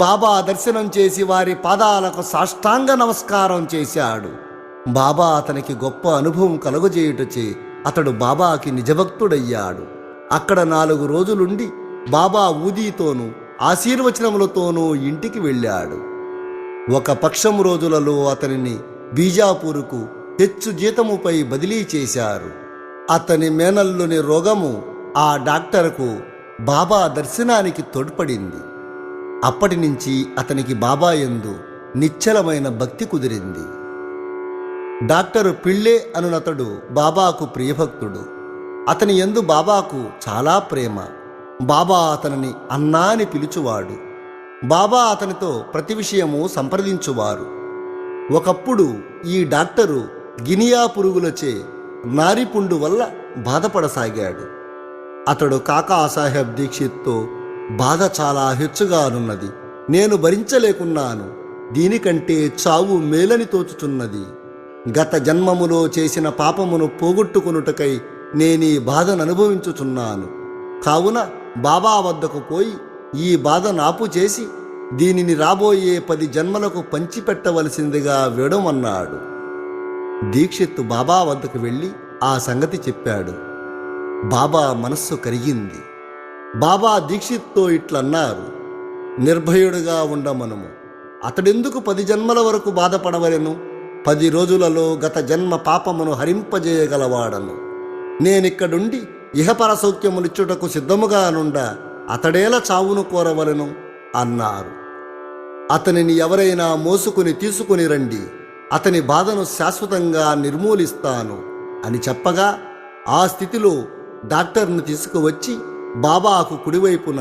బాబా దర్శనం చేసి వారి పాదాలకు సాష్టాంగ నమస్కారం చేశాడు. బాబా అతనికి గొప్ప అనుభవం కలుగజేయుటచే అతడు బాబాకి నిజభక్తుడయ్యాడు. అక్కడ 4 రోజులుండి బాబా ఊదీతోనూ ఆశీర్వచనములతోనూ ఇంటికి వెళ్ళాడు. ఒక పక్షం రోజులలో అతనిని బీజాపూరుకు హెచ్చు జీతముపై బదిలీ చేశారు. అతని మేనల్లుని రోగము ఆ డాక్టర్కు బాబా దర్శనానికి తోడ్పడింది. అప్పటి నుంచి అతనికి బాబా యందు నిశ్చలమైన భక్తి కుదిరింది. డాక్టరు పిళ్ళే అనునతడు బాబాకు ప్రియభక్తుడు. అతని యందు బాబాకు చాలా ప్రేమ. బాబా అతనిని అన్నా అని పిలుచువాడు. బాబా అతనితో ప్రతి విషయము సంప్రదించువారు. ఒకప్పుడు ఈ డాక్టరు గినియా పురుగులచే నారిపుండు వల్ల బాధపడసాగాడు. అతడు కాకాసాహెబ్ దీక్షిత్తో బాధ చాలా హెచ్చుగానున్నది, నేను భరించలేకున్నాను, దీనికంటే చావు మేలని తోచుచున్నది, గత జన్మములో చేసిన పాపమును పోగొట్టుకొనుటకై నేనీ బాధను అనుభవించుచున్నాను, కావున బాబా వద్దకు పోయి ఈ బాధ నాపు చేసి దీనిని రాబోయే 10 జన్మలకు పంచిపెట్టవలసిందిగా వేడమన్నాడు. దీక్షిత్తు బాబా వద్దకు వెళ్ళి ఆ సంగతి చెప్పాడు. బాబా మనస్సు కరిగింది. బాబా దీక్షిత్తో ఇట్లన్నారు, నిర్భయుడుగా ఉండమనుము. అతడెందుకు 10 జన్మల వరకు బాధపడవలెను? 10 రోజులలో గత జన్మ పాపమును హరింపజేయగలవాడను. నేనిక్కడుండి ఇహపర సౌఖ్యములిచ్చుటకు సిద్ధముగా నుండ అతడేలా చావును కోరవలెను అన్నారు. అతనిని ఎవరైనా మోసుకుని తీసుకుని రండి, అతని బాధను శాశ్వతంగా నిర్మూలిస్తాను అని చెప్పగా ఆ స్థితిలో డాక్టర్ను తీసుకువచ్చి బాబాకు కుడివైపున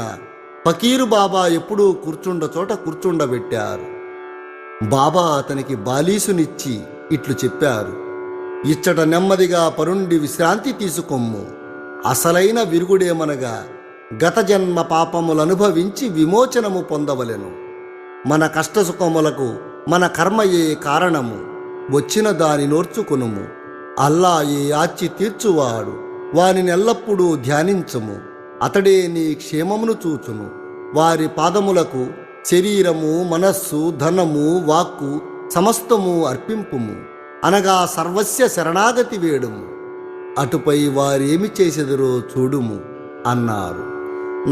ఫకీరు బాబా ఎప్పుడూ కూర్చుండ చోట కూర్చుండబెట్టారు. బాబా అతనికి బాలీసునిచ్చి ఇట్లు చెప్పారు, ఇచ్చట నెమ్మదిగా పరుండి విశ్రాంతి తీసుకొమ్ము. అసలైన విరుగుడేమనగా గత జన్మ పాపములనుభవించి విమోచనము పొందవలెను. మన కష్టసుఖములకు మన కర్మయే కారణము, వచ్చిన దాని నోర్చుకొనుము. అల్లాయే ఆచి తీర్చువాడు, వానిని ఎల్లప్పుడూ ధ్యానించుము. అతడే నీ క్షేమమును చూచును. వారి పాదములకు శరీరము, మనస్సు, ధనము, వాక్కు సమస్తము అర్పింపుము, అనగా సర్వస్య శరణాగతి వేడుము. అటుపై వారేమి చేసెదరో చూడుము అన్నారు.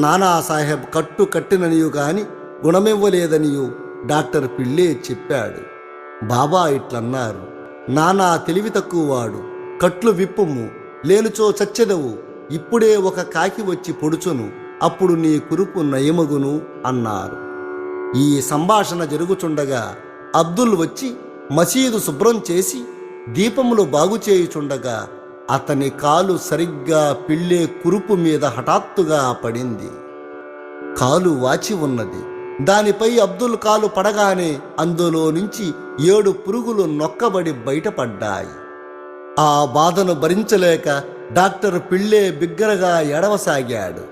నానాసాహెబ్ కట్టు కట్టిననియు గాని గుణమివ్వలేదనియు డాక్టర్ పిళ్ళే చెప్పాడు. బాబా ఇట్లన్నారు, నానా తెలివి తక్కువవాడు, కట్లు విప్పుము, లేనుచో చచ్చెదవు. ఇప్పుడే ఒక కాకి వచ్చి పొడుచును, అప్పుడు నీ కురుపు నయమగును అన్నారు. ఈ సంభాషణ జరుగుచుండగా అబ్దుల్ వచ్చి మసీదు శుభ్రం చేసి దీపములు బాగుచేయుచుండగా అతని కాలు సరిగ్గా పిళ్ళే కురుపు మీద హఠాత్తుగా పడింది. కాలు వాచి ఉన్నది. దానిపై అబ్దుల్ కాలు పడగానే అందులో నుంచి 7 పురుగులు నొక్కబడి బయటపడ్డాయి. ఆ బాధను భరించలేక డాక్టర్ పిళ్ళే బిగ్గరగా ఏడవసాగాడు.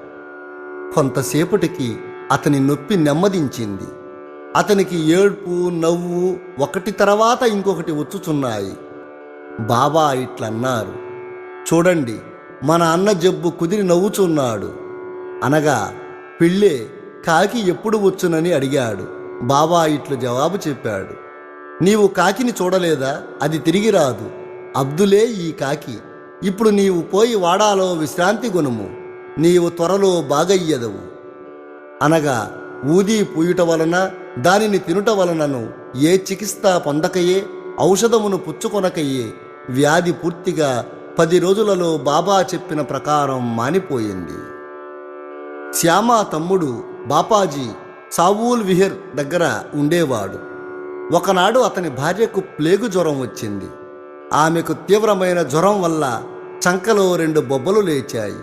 కొంతసేపటికి అతని నొప్పి నెమ్మదించింది. అతనికి ఏడ్పు, నవ్వు ఒకటి తర్వాత ఇంకొకటి వచ్చుచున్నాయి. బాబా ఇట్లన్నారు, చూడండి, మన అన్న జబ్బు కుదిరి నవ్వుచున్నాడు అనగా పిళ్ళే కాకి ఎప్పుడు వచ్చునని అడిగాడు. బాబా ఇట్లు జవాబు చెప్పాడు, నీవు కాకిని చూడలేదా? అది తిరిగి రాదు. అబ్దులే ఈ కాకి. ఇప్పుడు నీవు పోయి వాడాలో విశ్రాంతి గుణము, నీవు త్వరలో బాగయ్యదవు అనగా ఊది పూయుట వలన దానిని తినుట వలనను ఏ చికిత్స పొందకయే, ఔషధమును పుచ్చుకొనకయే వ్యాధి పూర్తిగా 10 రోజులలో బాబా చెప్పిన ప్రకారం మానిపోయింది. శ్యామ తమ్ముడు బాపాజీ సావూల్ విహర్ దగ్గర ఉండేవాడు. ఒకనాడు అతని భార్యకు ప్లేగు జ్వరం వచ్చింది. ఆమెకు తీవ్రమైన జ్వరం వల్ల చంకలో 2 బొబ్బలు లేచాయి.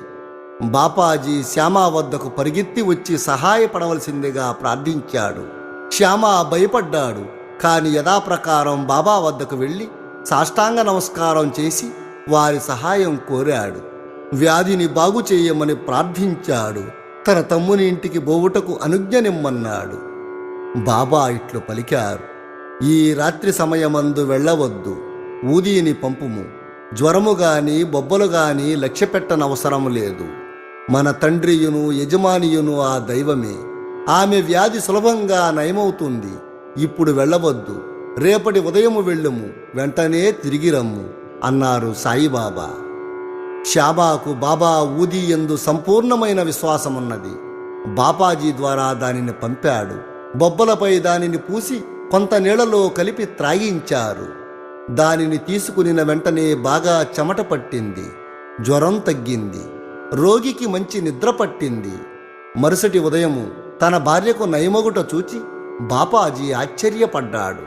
బాపాజీ శ్యామా వద్దకు పరిగెత్తి వచ్చి సహాయపడవలసిందిగా ప్రార్థించాడు. శ్యామ భయపడ్డాడు. కాని యథాప్రకారం బాబా వద్దకు వెళ్ళి సాష్టాంగ నమస్కారం చేసి వారి సహాయం కోరాడు. వ్యాధిని బాగు చేయమని ప్రార్థించాడు. తన తమ్ముని ఇంటికి బోవుటకు అనుజ్ఞనిమ్మన్నాడు. బాబా ఇట్లు పలికారు: ఈ రాత్రి సమయమందు వెళ్ళవద్దు, ఊదీని పంపుము. జ్వరము గాని బొబ్బలు గాని లక్ష్యపెట్టనవసరం లేదు. మన తండ్రియును యజమానియును ఆ దైవమే. ఆమె వ్యాధి సులభంగా నయమవుతుంది. ఇప్పుడు వెళ్ళవద్దు, రేపటి ఉదయము వెళ్ళుము, వెంటనే తిరిగి రమ్ము అన్నారు సాయిబాబా. శ్యామాకు బాబా ఊది యందు సంపూర్ణమైన విశ్వాసమున్నది. బాపాజీ ద్వారా దానిని పంపాడు. బొబ్బలపై దానిని పూసి కొంత నీళ్లలో కలిపి త్రాగించారు. దానిని తీసుకునిన వెంటనే బాగా చెమట పట్టింది. జ్వరం తగ్గింది. రోగికి మంచి నిద్ర పట్టింది. మరుసటి ఉదయము తన భార్యకు నయమగుట చూచి బాపాజీ ఆశ్చర్యపడ్డాడు.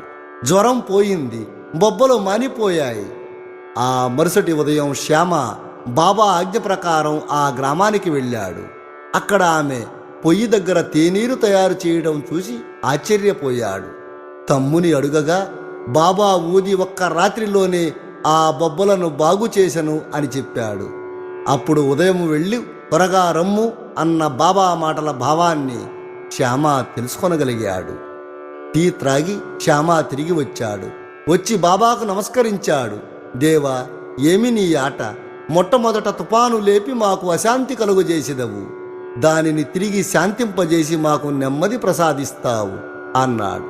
జ్వరం పోయింది, బొబ్బలు మానిపోయాయి. ఆ మరుసటి ఉదయం శ్యామ బాబా ఆజ్ఞ ప్రకారం ఆ గ్రామానికి వెళ్ళాడు. అక్కడ ఆమె పొయ్యి దగ్గర తేనీరు తయారు చేయడం చూసి ఆశ్చర్యపోయాడు. తమ్ముని అడుగగా బాబా ఊది ఒక్క రాత్రిలోనే ఆ బొబ్బలను బాగు చేసెను అని చెప్పాడు. అప్పుడు ఉదయం వెళ్ళి త్వరగా రమ్ము అన్న బాబా మాటల భావాన్ని శ్యామ తెలుసుకొనగలిగాడు. టీ త్రాగి శ్యామ తిరిగి వచ్చాడు. వచ్చి బాబాకు నమస్కరించాడు. దేవా, ఏమి నీ ఆట? మొట్టమొదట తుఫాను లేపి మాకు అశాంతి కలుగజేసిదవు. దానిని తిరిగి శాంతింపజేసి మాకు నెమ్మది ప్రసాదిస్తావు అన్నాడు.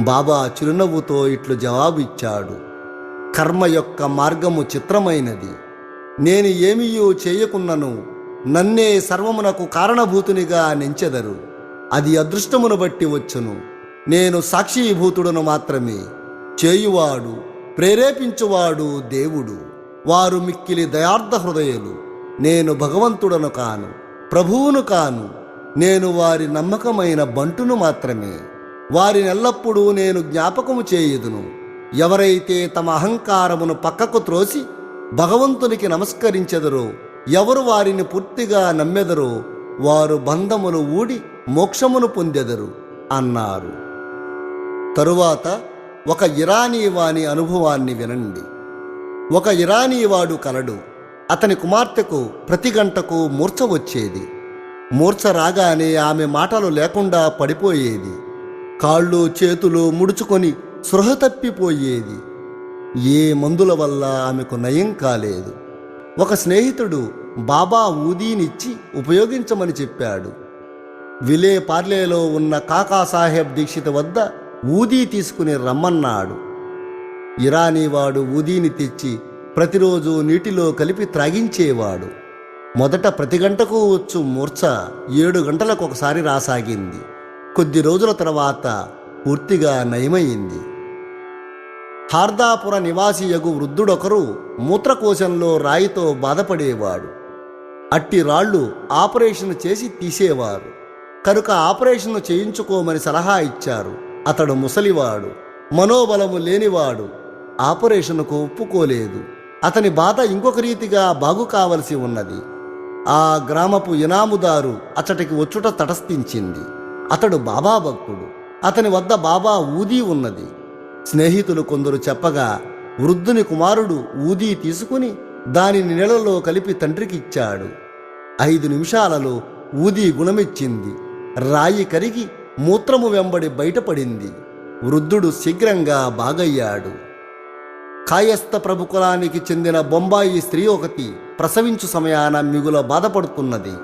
బాబా చిరునవ్వుతో ఇట్లు జవాబిచ్చాడు: కర్మ యొక్క మార్గము చిత్రమైనది. నేను ఏమీయూ చేయకున్నను నన్నే సర్వమునకు కారణభూతునిగా నెంచెదరు. అది అదృష్టమును బట్టి వచ్చును. నేను సాక్షీభూతుడను మాత్రమే. చేయువాడు ప్రేరేపించువాడు దేవుడు. వారు మిక్కిలి దయార్థ హృదయులు. నేను భగవంతుడను కాను, ప్రభువును కాను. నేను వారి నమ్మకమైన బంటును మాత్రమే. వారినెల్లప్పుడూ నేను జ్ఞాపకము చేయుదును. ఎవరైతే తమ అహంకారమును పక్కకు త్రోసి భగవంతునికి నమస్కరించెదరో, ఎవరు వారిని పూర్తిగా నమ్మెదరో, వారు బంధములు ఊడి మోక్షమును పొందెదరు అన్నారు. తరువాత ఒక ఇరానీ వాని అనుభవాన్ని వినండి. ఒక ఇరానీవాడు కలడు. అతని కుమార్తెకు ప్రతి గంటకు మూర్ఛ వచ్చేది. మూర్ఛ రాగానే ఆమె మాటలు లేకుండా పడిపోయేది. కాళ్ళు చేతులు ముడుచుకొని స్పృహ తప్పిపోయేది. ఏ మందుల వల్ల ఆమెకు నయం కాలేదు. ఒక స్నేహితుడు బాబా ఊదీనిచ్చి ఉపయోగించమని చెప్పాడు. విలే పార్లేలో ఉన్న కాకాసాహెబ్ దీక్షిత్ వద్ద ఊదీ తీసుకుని రమ్మన్నాడు. ఇరానీవాడు ఊదీని తెచ్చి ప్రతిరోజు నీటిలో కలిపి త్రాగించేవాడు. మొదట ప్రతి గంటకు వచ్చు మూర్ఛ 7 గంటలకు ఒకసారి రాసాగింది. కొద్ది రోజుల తర్వాత పూర్తిగా నయమైంది. హార్దాపుర నివాసియగు వృద్ధుడొకరు మూత్రకోశంలో రాయితో బాధపడేవాడు. అట్టి రాళ్ళు ఆపరేషన్ చేసి తీసేవారు కనుక ఆపరేషన్ చేయించుకోమని సలహా ఇచ్చారు. అతడు ముసలివాడు, మనోబలము లేనివాడు. ఆపరేషన్కు ఒప్పుకోలేదు. అతని బాధ ఇంకొక రీతిగా బాగు కావలసి ఉన్నది. ఆ గ్రామపు ఇనాముదారు అతడికి వచ్చుట తటస్థించింది. అతడు బాబా భక్తుడు. అతని వద్ద బాబా ఊదీ ఉన్నది. స్నేహితులు కొందరు చెప్పగా వృద్ధుని కుమారుడు ఊదీ తీసుకుని దానిని నీళ్లలో కలిపి తండ్రికిచ్చాడు. 5 నిమిషాలలో ఊదీ గుణమిచ్చింది. రాయి కరిగి మూత్రము వెంబడి బయటపడింది. వృద్ధుడు శీఘ్రంగా బాగయ్యాడు. కాయస్థ ప్రభుకులానికి చెందిన బొంబాయి స్త్రీ ఒకటి ప్రసవించు సమయాన మిగుల బాధపడుతున్నది.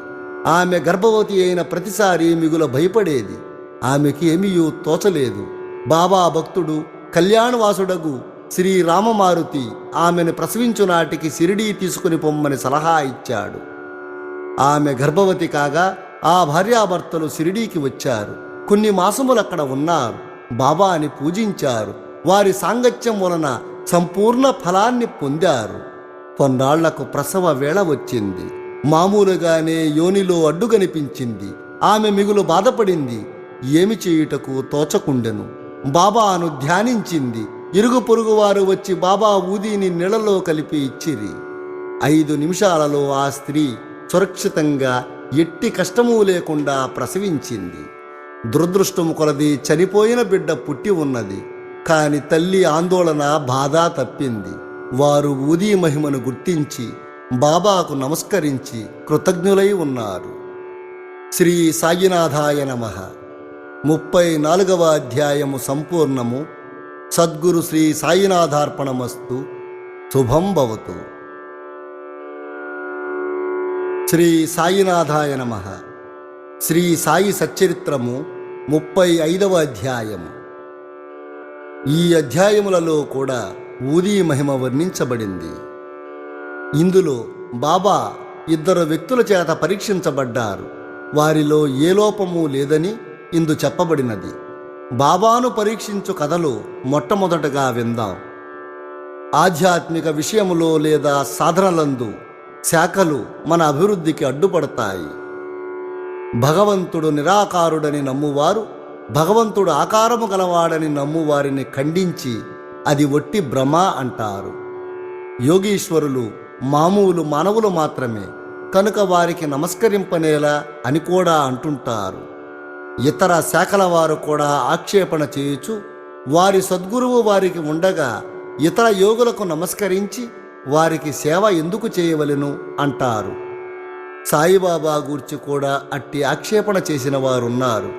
ఆమె గర్భవతి అయిన ప్రతిసారి మిగుల భయపడేది. ఆమెకి ఏమీయూ తోచలేదు. బాబా భక్తుడు కళ్యాణవాసుడగు శ్రీరామమారుతి ఆమెను ప్రసవించు నాటికి షిరిడీ తీసుకుని పొమ్మని సలహా ఇచ్చాడు. ఆమె గర్భవతి కాగా ఆ భార్యాభర్తలు షిరిడీకి వచ్చారు. కొన్ని మాసములక్కడ ఉన్నారు. బాబాని పూజించారు. వారి సాంగత్యం వలన సంపూర్ణ ఫలాన్ని పొందారు. కొన్నాళ్లకు ప్రసవ వేళ వచ్చింది. మామూలుగానే యోనిలో అడ్డు కనిపించింది. ఆమె మిగులు బాధపడింది. ఏమి చేయుటకు తోచకుండెను. బాబాను ధ్యానించింది. ఇరుగు పొరుగు వారు వచ్చి బాబా ఊదీని నీళ్లలో కలిపి ఇచ్చిరి. 5 నిమిషాలలో ఆ స్త్రీ సురక్షితంగా ఎట్టి కష్టమూ లేకుండా ప్రసవించింది. దురదృష్టము కొలది చనిపోయిన బిడ్డ పుట్టి ఉన్నది. కాని తల్లి ఆందోళన బాధ తప్పింది. వారు ఊదీ మహిమను గుర్తించి బాబాకు నమస్కరించి కృతజ్ఞులై ఉన్నారు. శ్రీ సాయినాథాయ నమః. 34వ అధ్యాయము సంపూర్ణము. సద్గురు శ్రీ సాయినాథార్పణమస్తు. శుభం భవతు. శ్రీ సాయినాథాయ నమః. శ్రీ సాయి సచ్చరిత్రము 35వ అధ్యాయము. ఈ అధ్యాయములలో కూడా ఊదీ మహిమ వర్ణించబడింది. ఇందులో బాబా 2 వ్యక్తుల చేత పరీక్షించబడ్డారు. వారిలో ఏ లోపము లేదని ఇందు చెప్పబడినది. బాబాను పరీక్షించు కథలు మొట్టమొదటగా విందాం. ఆధ్యాత్మిక విషయములో లేదా సాధనలందు శాఖలు మన అభివృద్ధికి అడ్డుపడతాయి. భగవంతుడు నిరాకారుడని నమ్మువారు భగవంతుడు ఆకారము గలవాడని నమ్మువారిని ఖండించి అది ఒట్టి భ్రమ అంటారు. యోగీశ్వరులు మామూలు మానవులు మాత్రమే కనుక వారికి నమస్కరింపనేలా అని కూడా అంటుంటారు. ఇతర శాఖల వారు కూడా ఆక్షేపణ చేయుచు వారి సద్గురువు వారికి ఉండగా ఇతర యోగులకు నమస్కరించి వారికి సేవ ఎందుకు చేయవలెను అంటారు. సాయిబాబా గూర్చి కూడా అట్టి ఆక్షేపణ చేసిన వారున్నారు.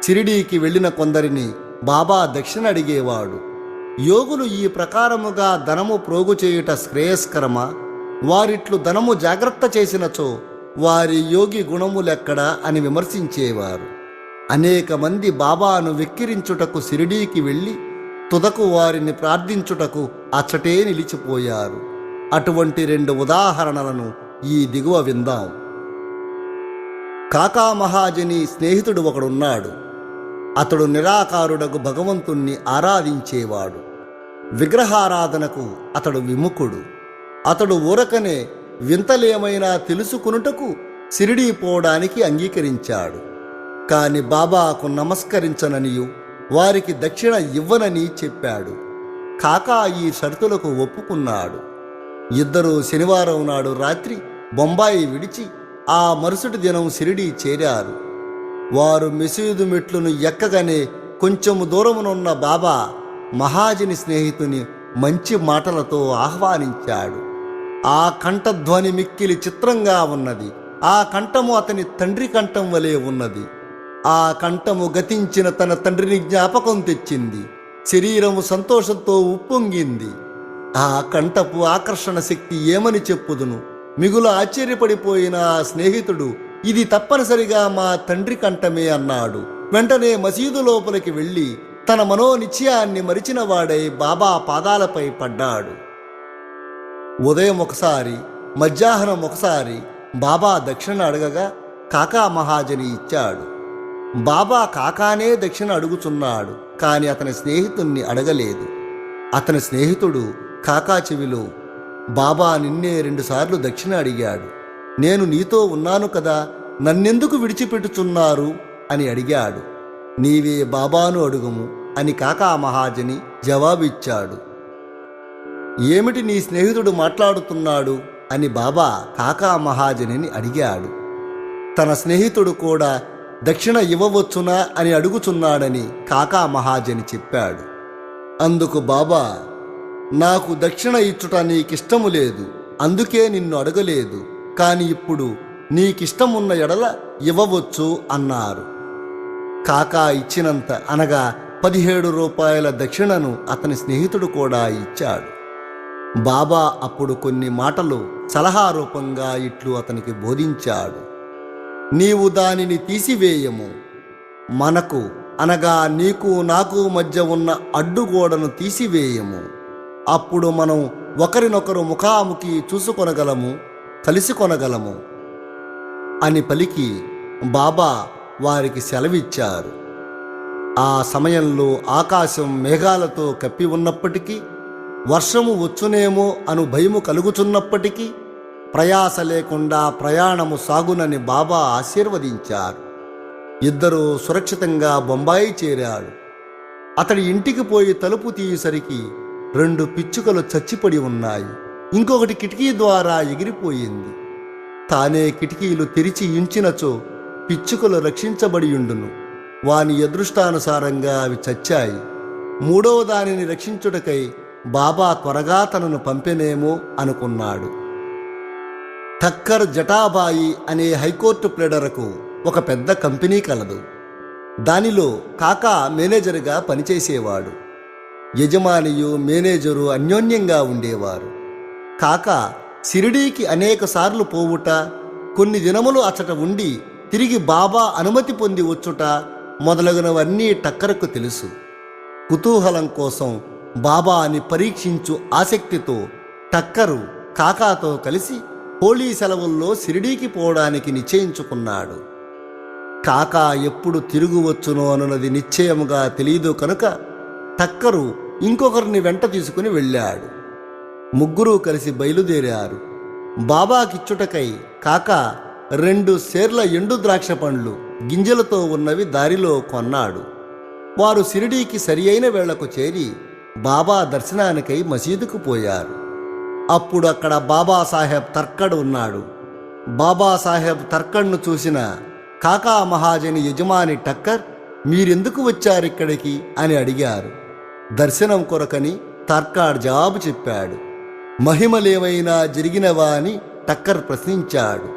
షిరిడీకి వెళ్ళిన కొందరిని బాబా దక్షిణ అడిగేవాడు. యోగులు ఈ ప్రకారముగా ధనము ప్రోగు చేయుట శ్రేయస్కరమా? వారిట్లు ధనము జాగ్రత్త చేసినచో వారి యోగి గుణములెక్కడా అని విమర్శించేవారు. అనేక మంది బాబాను వెక్కిరించుటకు షిరిడీకి వెళ్ళి తుదకు వారిని ప్రార్థించుటకు అచ్చటే నిలిచిపోయారు. అటువంటి 2 ఉదాహరణలను ఈ దిగువ విందాం. కాకా మహాజని స్నేహితుడు ఒకడున్నాడు. అతడు నిరాకారుడకు భగవంతుణ్ణి ఆరాధించేవాడు. విగ్రహారాధనకు అతడు విముఖుడు. అతడు ఊరకనే వింతలేమైనా తెలుసుకునుటకు షిరిడీ పోవడానికి అంగీకరించాడు. కాని బాబాకు నమస్కరించననియు వారికి దక్షిణ ఇవ్వనని చెప్పాడు. కాకా ఈ షరతులకు ఒప్పుకున్నాడు. ఇద్దరూ శనివారం నాడు రాత్రి బొంబాయి విడిచి ఆ మరుసటి దినం షిరిడీ చేరారు. వారు మసీదు మెట్లను ఎక్కగానే కొంచెము దూరమునున్న బాబా మహాజని స్నేహితుని మంచి మాటలతో ఆహ్వానించాడు. ఆ కంఠధ్వని మిక్కిలి చిత్రంగా ఉన్నది. ఆ కంఠము అతని తండ్రి కంఠం వలె ఉన్నది. ఆ కంఠము గతించిన తన తండ్రిని జ్ఞాపకం తెచ్చింది. శరీరము సంతోషంతో ఉప్పొంగింది. ఆ కంఠపు ఆకర్షణ శక్తి ఏమని చెప్పుదును? మిగుల ఆశ్చర్యపడిపోయిన ఆ స్నేహితుడు ఇది తప్పనిసరిగా మా తండ్రి కంఠమే అన్నాడు. వెంటనే మసీదు లోపలికి వెళ్ళి తన మనోనిశ్చయాన్ని మరిచిన వాడై బాబా పాదాలపై పడ్డాడు. ఉదయం ఒకసారి మధ్యాహ్నం ఒకసారి బాబా దక్షిణ అడగగా కాకా మహాజని ఇచ్చాడు. బాబా కాకానే దక్షిణ అడుగుచున్నాడు, కాని అతని స్నేహితుణ్ణి అడగలేదు. అతని స్నేహితుడు కాకా చెవిలో, బాబా నిన్నే 2 సార్లు దక్షిణ అడిగాడు. నేను నీతో ఉన్నాను కదా, నన్నెందుకు విడిచిపెట్టుచున్నారు అని అడిగాడు. నీవే బాబాను అడుగుము అని కాకా మహాజని జవాబిచ్చాడు. ఏమిటి నీ స్నేహితుడు మాట్లాడుతున్నాడు అని బాబా కాకా మహాజనిని అడిగాడు. తన స్నేహితుడు కూడా దక్షిణ ఇవ్వవచ్చునా అని అడుగుచున్నాడని కాకా మహాజని చెప్పాడు. అందుకు బాబా, నాకు దక్షిణ ఇచ్చుట నీకిష్టము లేదు, అందుకే నిన్ను అడగలేదు. కాని ఇప్పుడు నీకిష్టమున్న ఎడల ఇవ్వవచ్చు అన్నారు. కాకా ఇచ్చినంత అనగా 17 రూపాయల దక్షిణను అతని స్నేహితుడు కూడా ఇచ్చాడు. బాబా అప్పుడు కొన్ని మాటలు సలహా రూపంగా ఇట్లు అతనికి బోధించాడు. నీవు దానిని తీసివేయము. మనకు అనగా నీకు నాకు మధ్య ఉన్న అడ్డుగోడను తీసివేయము. అప్పుడు మనం ఒకరినొకరు ముఖాముఖి చూసుకొనగలము, కలిసి కొనగలము అని పలికి బాబా వారికి సెలవిచ్చారు. ఆ సమయంలో ఆకాశం మేఘాలతో కప్పి ఉన్నప్పటికీ, వర్షము వచ్చునేమో అను భయము కలుగుచున్నప్పటికీ ప్రయాస లేకుండా ప్రయాణము సాగునని బాబా ఆశీర్వదించారు. ఇద్దరూ సురక్షితంగా బొంబాయి చేరారు. అతడి ఇంటికి పోయి తలుపు తీయేసరికి 2 పిచ్చుకలు చచ్చిపడి ఉన్నాయి. ఇంకొకటి కిటికీ ద్వారా ఎగిరిపోయింది. తానే కిటికీలు తెరిచి ఉంచినచో పిచ్చుకలు రక్షించబడియుండును. వాని అదృష్టానుసారంగా అవి చచ్చాయి. 3వ దానిని రక్షించుటకై బాబా త్వరగా తనను పంపెనేమో అనుకున్నాడు. ఠక్కర్ జటాబాయి అనే హైకోర్టు ప్లేడర్కు ఒక పెద్ద కంపెనీ కలదు. దానిలో కాకా మేనేజరుగా పనిచేసేవాడు. యజమానియు మేనేజరు అన్యోన్యంగా ఉండేవారు. కాకా షిరిడీకి అనేకసార్లు పోవుట, కొన్ని దినములు అచ్చట ఉండి తిరిగి బాబా అనుమతి పొంది వచ్చుట మొదలగునవన్నీ టక్కర్కు తెలుసు. కుతూహలం కోసం బాబాని పరీక్షించు ఆసక్తితో టక్కరు కాకాతో కలిసి హోళీ సెలవుల్లో షిరిడీకి పోవడానికి నిశ్చయించుకున్నాడు. కాకా ఎప్పుడు తిరుగు వచ్చునో అన్నది నిశ్చయముగా తెలియదు కనుక టక్కరు ఇంకొకరిని వెంట తీసుకుని వెళ్ళాడు. ముగ్గురూ కలిసి బయలుదేరారు. బాబాకిచ్చుటకై కాకా 2 సేర్ల ఎండు ద్రాక్ష పండ్లు గింజలతో ఉన్నవి దారిలో కొన్నాడు. వారు షిరిడీకి సరి అయిన వేళకు చేరి బాబా దర్శనానికై మసీదుకు పోయారు. అప్పుడు అక్కడ బాబాసాహెబ్ తర్కడ్ ఉన్నాడు. బాబాసాహెబ్ తర్కడ్ను చూసిన కాకా మహాజని యజమాని టక్కర్, మీరెందుకు వచ్చారిక్కడికి అని అడిగారు. దర్శనం కొరకని తర్కాడ్ జవాబు చెప్పాడు. మహిమలేమైనా జరిగినవా అని టక్కర్ ప్రశ్నించాడు.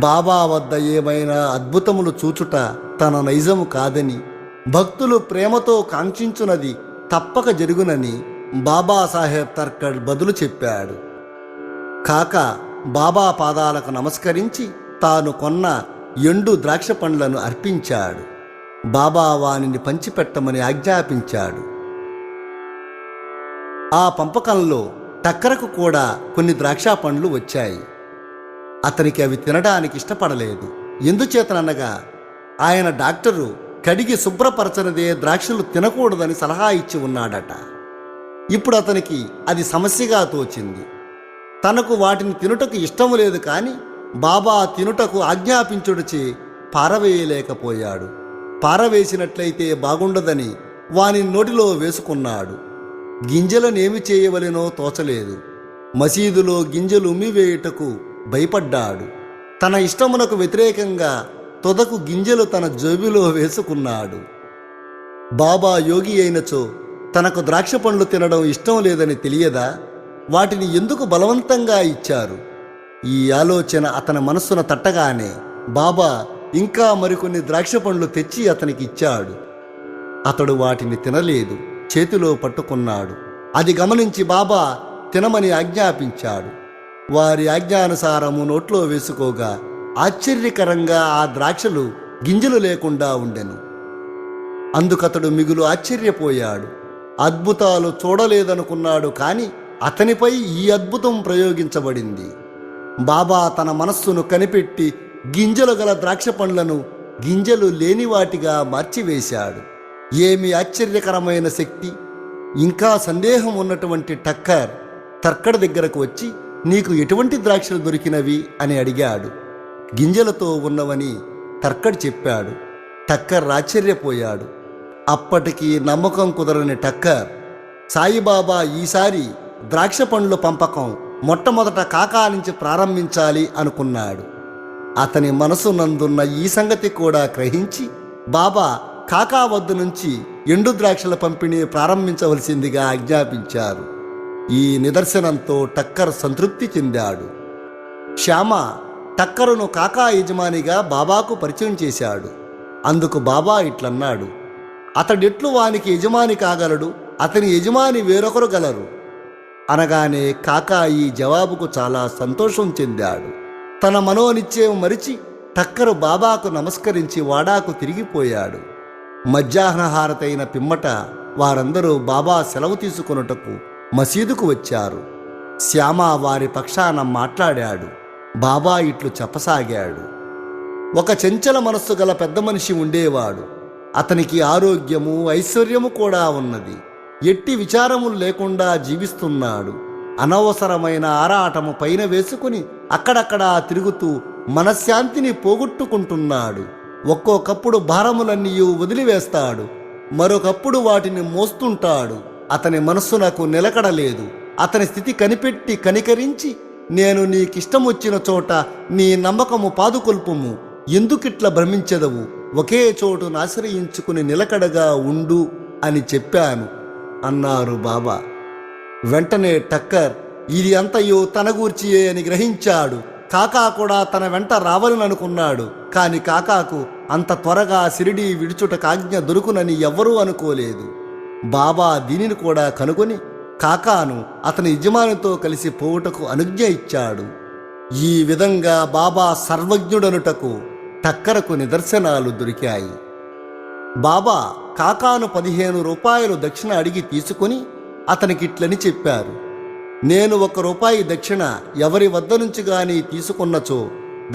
బాబా వద్ద ఏమైనా అద్భుతములు చూచుట తన నైజము కాదని, భక్తులు ప్రేమతో కాంక్షించున్నది తప్పక జరుగునని బాబాసాహెబ్ తర్కడ్ బదులు చెప్పాడు. కాకా బాబా పాదాలకు నమస్కరించి తాను కొన్న ఎండు ద్రాక్ష పండ్లను అర్పించాడు. బాబా వానిని పంచిపెట్టమని ఆజ్ఞాపించాడు. ఆ పంపకంలో టక్కరకు కూడా కొన్ని ద్రాక్ష పండ్లు వచ్చాయి. అతనికి అవి తినడానికి ఇష్టపడలేదు. ఎందుచేతననగా ఆయన డాక్టరు కడిగి శుభ్రపరచనిదే ద్రాక్షలు తినకూడదని సలహా ఇచ్చి ఉన్నాడట. ఇప్పుడు అతనికి అది సమస్యగా తోచింది. తనకు వాటిని తినుటకు ఇష్టం లేదు, కానీ బాబా తినుటకు ఆజ్ఞాపించుడిచే పారవేయలేకపోయాడు. పారవేసినట్లయితే బాగుండదని వాని నోటిలో వేసుకున్నాడు. గింజలనేమి చేయవలెనో తోచలేదు. మసీదులో గింజలు ఉమ్మివేయుటకు భయపడ్డాడు. తన ఇష్టమునకు వ్యతిరేకంగా తొదకు గింజలు తన జోబిలో వేసుకున్నాడు. బాబా యోగి అయినచో తనకు ద్రాక్ష పండ్లు తినడం ఇష్టం లేదని తెలియదా? వాటిని ఎందుకు బలవంతంగా ఇచ్చారు? ఈ ఆలోచన అతని మనస్సున తట్టగానే బాబా ఇంకా మరికొన్ని ద్రాక్ష పండ్లు తెచ్చి అతనికి ఇచ్చాడు. అతడు వాటిని తినలేదు, చేతిలో పట్టుకున్నాడు. అది గమనించి బాబా తినమని ఆజ్ఞాపించాడు. వారి ఆజ్ఞానుసారము నోట్లో వేసుకోగా ఆశ్చర్యకరంగా ఆ ద్రాక్షలు గింజలు లేకుండా ఉండెను. అందుకతడు మిగులు ఆశ్చర్యపోయాడు. అద్భుతాలు చూడలేదనుకున్నాడు, కానీ అతనిపై ఈ అద్భుతం ప్రయోగించబడింది. బాబా తన మనస్సును కనిపెట్టి గింజలు గల ద్రాక్ష పండ్లను గింజలు లేని వాటిగా మార్చివేశాడు. ఏమి ఆశ్చర్యకరమైన శక్తి! ఇంకా సందేహం ఉన్నటువంటి టక్కర్ తర్కడ్ దగ్గరకు వచ్చి, నీకు ఎటువంటి ద్రాక్షలు దొరికినవి అని అడిగాడు. గింజలతో ఉన్నవని తర్కడ్ చెప్పాడు. టక్కర్ ఆశ్చర్యపోయాడు. అప్పటికి నమ్మకం కుదరని టక్కర్, సాయిబాబా ఈసారి ద్రాక్ష పండ్లు పంపకం మొట్టమొదట కాకా నుంచి ప్రారంభించాలి అనుకున్నాడు. అతని మనసు నందున్న ఈ సంగతి కూడా గ్రహించి బాబా కాకా వద్ద నుంచి ఎండు ద్రాక్షల పంపిణీ ప్రారంభించవలసిందిగా ఆజ్ఞాపించారు. ఈ నిదర్శనంతో టక్కర్ సంతృప్తి చెందాడు. శ్యామ టక్కరును కాకా యజమానిగా బాబాకు పరిచయం చేశాడు. అందుకు బాబా ఇట్లన్నాడు, అతడెట్లు వానికి యజమాని కాగలడు? అతని యజమాని వేరొకరు గలరు. అనగానే కాకా ఈ జవాబుకు చాలా సంతోషం చెందాడు. తన మనోనిశ్చయం మరిచి టక్కరు బాబాకు నమస్కరించి వాడాకు తిరిగిపోయాడు. మధ్యాహ్నహారతైన పిమ్మట వారందరూ బాబా సెలవు తీసుకొనుటకు మసీదుకు వచ్చారు. శ్యామ వారి పక్షాన మాట్లాడాడు. బాబా ఇట్లు చెప్పసాగాడు. ఒక చంచల మనస్సు గల పెద్ద మనిషి ఉండేవాడు. అతనికి ఆరోగ్యము ఐశ్వర్యము కూడా ఉన్నది. ఎట్టి విచారములు లేకుండా జీవిస్తున్నాడు. అనవసరమైన ఆరాటము పైన వేసుకుని అక్కడక్కడా తిరుగుతూ మనశ్శాంతిని పోగొట్టుకుంటున్నాడు. ఒక్కొక్కప్పుడు భారములన్నీ వదిలివేస్తాడు. మరొకప్పుడు వాటిని మోస్తుంటాడు. అతని మనస్సునకు నిలకడలేదు. అతని స్థితి కనిపెట్టి కనికరించి, నేను నీకిష్టమొచ్చిన చోట నీ నమ్మకము పాదుకొల్పుము, ఎందుకిట్లా భ్రమించెదవు, ఒకే చోటును ఆశ్రయించుకుని నిలకడగా ఉండు అని చెప్పాను అన్నారు బాబా. వెంటనే టక్కర్ ఇది అంతయో తన గూర్చియే అని గ్రహించాడు. కాకా కూడా తన వెంట రావాలననుకున్నాడు. కాని కాకాకు అంత త్వరగా షిరిడీ విడుచుటకు ఆజ్ఞ దొరుకునని ఎవ్వరూ అనుకోలేదు. బాబా దీనిని కూడా కనుగొని కాకాను అతని యజమానితో కలిసి పోవుటకు అనుజ్ఞ ఇచ్చాడు. ఈ విధంగా బాబా సర్వజ్ఞుడనుటకు టక్కరకు నిదర్శనాలు దొరికాయి. బాబా కాకాను 15 రూపాయలు దక్షిణ అడిగి తీసుకుని అతనికిట్లని చెప్పారు. నేను 1 రూపాయి దక్షిణ ఎవరి వద్ద నుంచి గాని తీసుకున్నచో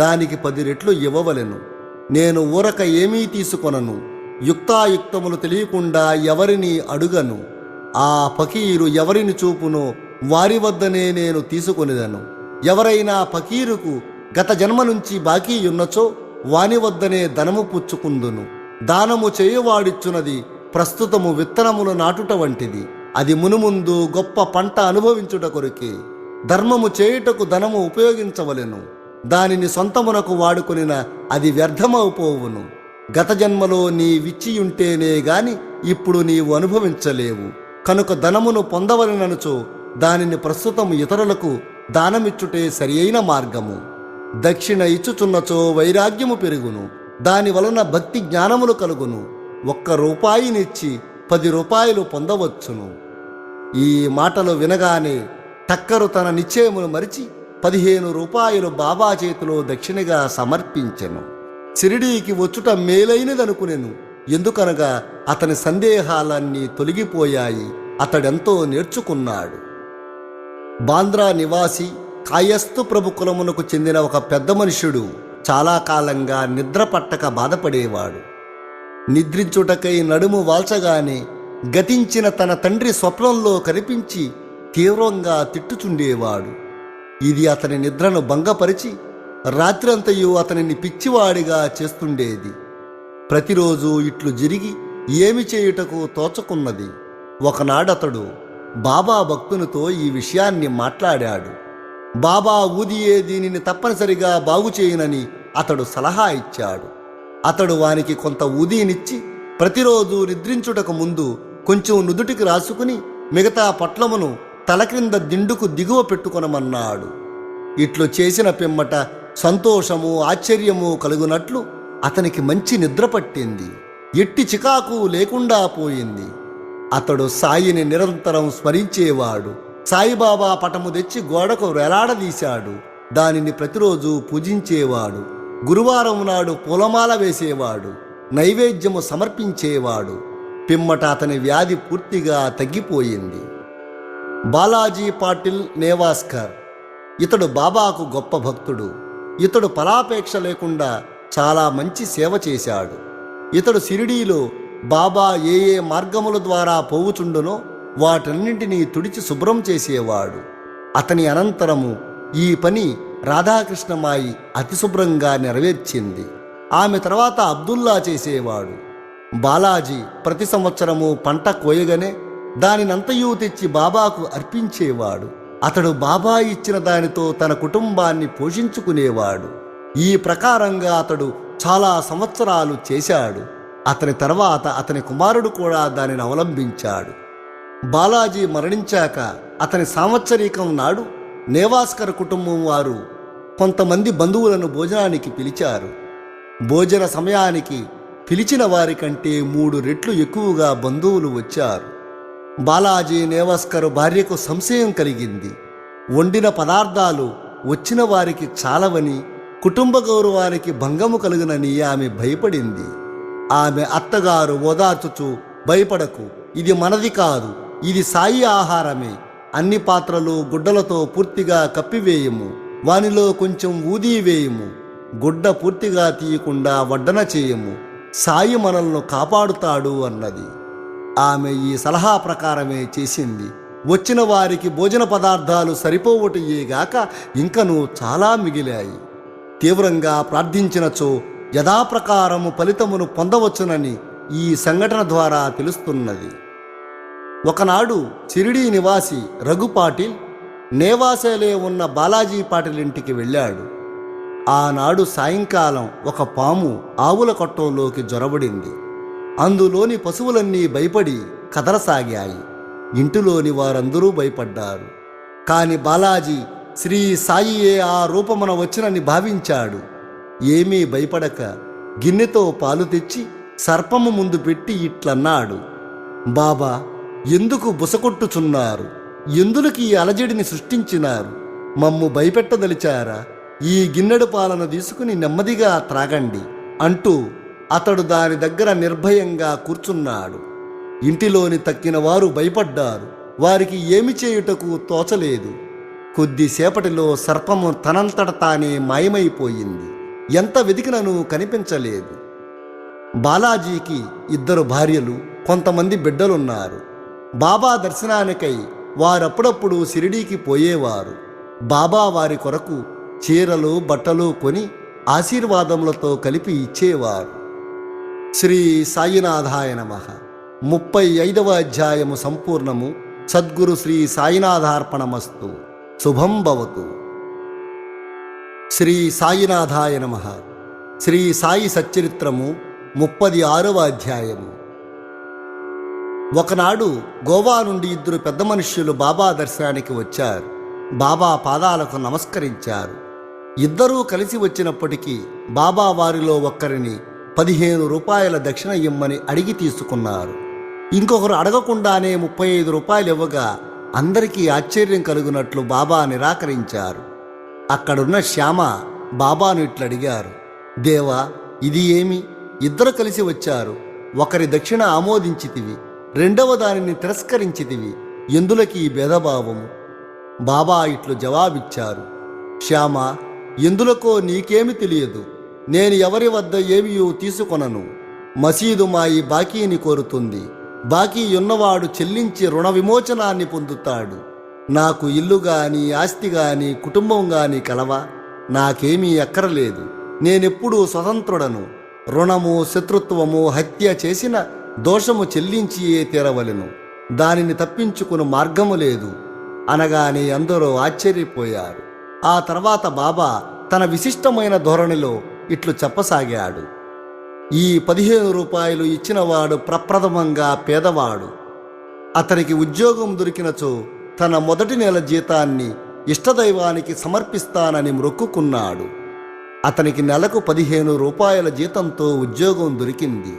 దానికి 10 రెట్లు ఇవ్వవలెను. నేను ఊరక ఏమీ తీసుకొనను. యుక్తాయుక్తములు తెలియకుండా ఎవరిని అడుగను. ఆ ఫకీరు ఎవరిని చూపునో వారి వద్దనే నేను తీసుకొనిదను. ఎవరైనా ఫకీరుకు గత జన్మ నుంచి బాకీ ఉన్నచో వాని వద్దనే ధనము పుచ్చుకుందును. దానము చేయువాడిచ్చున్నది ప్రస్తుతము విత్తనములు నాటుట వంటిది. అది మునుముందు గొప్ప పంట అనుభవించుట కొరకే. ధర్మము చేయుటకు ధనము ఉపయోగించవలెను. దానిని సొంతమునకు వాడుకొనిన అది వ్యర్థమవుపోవును. గత జన్మలో నీ విచ్చియుంటేనే గాని ఇప్పుడు నీవు అనుభవించలేవు. కనుక ధనమును పొందవలననుచో దానిని ప్రస్తుతం ఇతరులకు దానమిచ్చుటే సరియైన మార్గము. దక్షిణ ఇచ్చుచున్నచో వైరాగ్యము పెరుగును. దాని వలన భక్తి జ్ఞానములు కలుగును. 1 రూపాయినిచ్చి 10 రూపాయలు పొందవచ్చును. ఈ మాటలు వినగానే టక్కరు తన నిశ్చయమును మరిచి 15 రూపాయలు బాబా చేతిలో దక్షిణగా సమర్పించెను. షిరిడీకి వచ్చుట మేలైనదనుకునెను. ఎందుకనగా అతని సందేహాలన్నీ తొలగిపోయాయి. అతడెంతో నేర్చుకున్నాడు. బాంద్రా నివాసి కాయస్థు ప్రభు కులమునకు చెందిన ఒక పెద్ద మనుష్యుడు చాలా కాలంగా నిద్ర పట్టక బాధపడేవాడు. నిద్రించుటకై నడుము వాల్చగానే గతించిన తన తండ్రి స్వప్నంలో కనిపించి తీవ్రంగా తిట్టుచుండేవాడు. ఇది అతని నిద్రను భంగపరిచి రాత్రంతయు అతనిని పిచ్చివాడిగా చేస్తుండేది. ప్రతిరోజు ఇట్లు జరిగి ఏమి చేయుటకు తోచకున్నది. ఒకనాడతడు బాబా భక్తునితో ఈ విషయాన్ని మాట్లాడాడు. బాబా ఊదియే దీనిని తప్పనిసరిగా బాగుచేయునని అతడు సలహా ఇచ్చాడు. అతడు వానికి కొంత ఊదీనిచ్చి ప్రతిరోజు నిద్రించుటకు ముందు కొంచెం నుదుటికి రాసుకుని మిగతా పొట్లమును తల క్రింద దిండుకు దిగువ పెట్టుకొనమన్నాడు. ఇట్లు చేసిన పిమ్మట సంతోషము ఆశ్చర్యము కలుగునట్లు అతనికి మంచి నిద్ర పట్టింది. ఎట్టి చికాకు లేకుండా పోయింది. అతడు సాయిని నిరంతరం స్మరించేవాడు. సాయిబాబా పటము తెచ్చి గోడకు వేలాడదీశాడు. దానిని ప్రతిరోజు పూజించేవాడు. గురువారం నాడు పూలమాల వేసేవాడు. నైవేద్యము సమర్పించేవాడు. పిమ్మట అతని వ్యాధి పూర్తిగా తగ్గిపోయింది. బాలాజీ పాటిల్ నేవాస్కర్ ఇతడు బాబాకు గొప్ప భక్తుడు. ఇతడు ఫలాపేక్ష లేకుండా చాలా మంచి సేవ చేశాడు. ఇతడు షిరిడీలో బాబా ఏ ఏ మార్గముల ద్వారా పోవుచుండునో వాటన్నింటినీ తుడిచి శుభ్రం చేసేవాడు. అతని అనంతరము ఈ పని రాధాకృష్ణమాయి అతి శుభ్రంగా నెరవేర్చింది. ఆమె తర్వాత అబ్దుల్లా చేసేవాడు. బాలాజీ ప్రతి సంవత్సరము పంట కోయగానే దానినంతయూ తెచ్చి బాబాకు అర్పించేవాడు. అతడు బాబా ఇచ్చిన దానితో తన కుటుంబాన్ని పోషించుకునేవాడు. ఈ ప్రకారంగా అతడు చాలా సంవత్సరాలు చేశాడు. అతని తర్వాత అతని కుమారుడు కూడా దానిని అవలంబించాడు. బాలాజీ మరణించాక అతని సాంవత్సరీకం నాడు నేవాస్కర్ కుటుంబం వారు కొంతమంది బంధువులను భోజనానికి పిలిచారు. భోజన సమయానికి పిలిచిన వారి కంటే 3 రెట్లు ఎక్కువగా బంధువులు వచ్చారు. బాలాజీ నేవాస్కర్ భార్యకు సంశయం కలిగింది. వండిన పదార్థాలు వచ్చిన వారికి చాలవని, కుటుంబ గౌరవానికి భంగము కలుగునని ఆమె భయపడింది. ఆమె అత్తగారు ఓదార్చుచు, భయపడకు, ఇది మనది కాదు, ఇది సాయి ఆహారమే. అన్ని పాత్రలు గుడ్డలతో పూర్తిగా కప్పివేయము. వానిలో కొంచెం ఊదీ వేయము. గుడ్డ పూర్తిగా తీయకుండా వడ్డన చేయము. సాయి మనల్ని కాపాడుతాడు అన్నది. ఆమె ఈ సలహా ప్రకారమే చేసింది. వచ్చిన వారికి భోజన పదార్థాలు సరిపోవటయేగాక ఇంకనూ చాలా మిగిలాయి. తీవ్రంగా ప్రార్థించినచో యథాప్రకారము ఫలితమును పొందవచ్చునని ఈ సంఘటన ద్వారా తెలుస్తున్నది. ఒకనాడు షిరిడీ నివాసి రఘు పాటిల్ నేవాసేలో ఉన్న బాలాజీ పాటిల్ ఇంటికి వెళ్ళాడు. ఆనాడు సాయంకాలం ఒక పాము ఆవుల కొట్టంలోకి జొరబడింది. అందులోని పశువులన్నీ భయపడి కదలసాగాయి. ఇంటిలోని వారందరూ భయపడ్డారు. కాని బాలాజీ శ్రీ సాయియే ఆ రూపమున వచ్చినని భావించాడు. ఏమీ భయపడక గిన్నెతో పాలు తెచ్చి సర్పము ముందు పెట్టి ఇట్లన్నాడు: బాబా, ఎందుకు బుసకొట్టుచున్నారు? ఎందులకి ఈ అలజడిని సృష్టించినారు? మమ్ము భయపెట్టదలిచారా? ఈ గిన్నెడు పాలను తీసుకుని నెమ్మదిగా త్రాగండి అంటూ అతడు దాని దగ్గర నిర్భయంగా కూర్చున్నాడు. ఇంటిలోని తక్కిన వారు భయపడ్డారు. వారికి ఏమి చేయుటకు తోచలేదు. కొద్దిసేపటిలో సర్పము తనంతట తానే మాయమైపోయింది. ఎంత వెతికినను కనిపించలేదు. బాలాజీకి 2 భార్యలు, కొంతమంది బిడ్డలున్నారు. బాబా దర్శనానికై వారప్పుడప్పుడు షిరిడీకి పోయేవారు. బాబా వారి కొరకు చీరలు బట్టలు కొని ఆశీర్వాదములతో కలిపి ఇచ్చేవారు. శ్రీ సాయినాథాయ నమః. 35వ అధ్యాయము సంపూర్ణము. సద్గురు శ్రీ సాయినాథార్పణమస్తు. శుభం భవతు. శ్రీ సాయినాథాయ నమః. శ్రీ సాయి సచ్చరిత్రము 36వ అధ్యాయము. ఒకనాడు గోవా నుండి 2 పెద్ద మనుష్యులు బాబా దర్శనానికి వచ్చారు. బాబా పాదాలకు నమస్కరించారు. ఇద్దరూ కలిసి వచ్చినప్పటికీ బాబా వారిలో ఒక్కరిని 15 రూపాయల దక్షిణ ఇమ్మని అడిగి తీసుకున్నారు. ఇంకొకరు అడగకుండానే 35 రూపాయలు ఇవ్వగా అందరికీ ఆశ్చర్యం కలుగునట్లు బాబా నిరాకరించారు. అక్కడున్న శ్యామ బాబాను ఇట్లడిగారు: దేవా, ఇది ఏమి? ఇద్దరు కలిసి వచ్చారు. ఒకరి దక్షిణ ఆమోదించితివి, రెండవ దానిని తిరస్కరించితివి. ఎందులకి ఈ భేదభావము? బాబా ఇట్లు జవాబిచ్చారు: శ్యామ, ఎందులకో నీకేమి తెలియదు. నేను ఎవరి వద్ద ఏమియూ తీసుకొనను. మసీదు మా ఈ బాకీని కోరుతుంది. బాకీ ఉన్నవాడు చెల్లించి రుణ విమోచనాన్ని పొందుతాడు. నాకు ఇల్లు గాని, ఆస్తి గాని, కుటుంబం గాని కలవా? నాకేమీ అక్కరలేదు. నేనెప్పుడూ స్వతంత్రుడను. రుణము, శత్రుత్వము, హత్య చేసిన దోషము చెల్లించియే తీరవలెను. దానిని తప్పించుకుని మార్గము లేదు అనగానే అందరూ ఆశ్చర్యపోయారు. ఆ తర్వాత బాబా తన విశిష్టమైన ధోరణిలో ఇట్లు చెప్పసాగాడు: ఈ 15 రూపాయలు ఇచ్చినవాడు ప్రప్రథమంగా పేదవాడు. అతనికి ఉద్యోగం దొరికినచో తన మొదటి నెల జీతాన్ని ఇష్టదైవానికి సమర్పిస్తానని మొక్కుకున్నాడు. అతనికి నెలకు 15 రూపాయల జీతంతో ఉద్యోగం దొరికింది.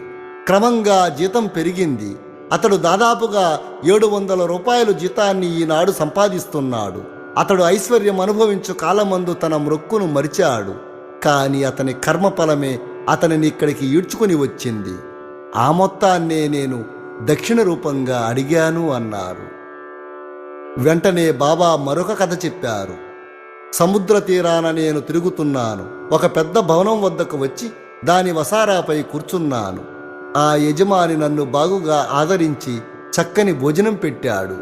క్రమంగా జీతం పెరిగింది. అతడు దాదాపుగా 700 రూపాయలు జీతాన్ని ఈనాడు సంపాదిస్తున్నాడు. అతడు ఐశ్వర్యం అనుభవించు కాలమందు తన మొక్కును మరిచాడు. కాని అతని కర్మఫలమే అతనిని ఇక్కడికి ఈడ్చుకుని వచ్చింది. ఆ మొత్తాన్నే నేను దక్షిణ రూపంగా అడిగాను అన్నారు. వెంటనే బాబా మరొక కథ చెప్పారు. సముద్ర తీరాన నేను తిరుగుతున్నాను. ఒక పెద్ద భవనం వద్దకు వచ్చి దాని వసారాపై కూర్చున్నాను. ఆ యజమాని నన్ను బాగుగా ఆదరించి చక్కని భోజనం పెట్టాడు.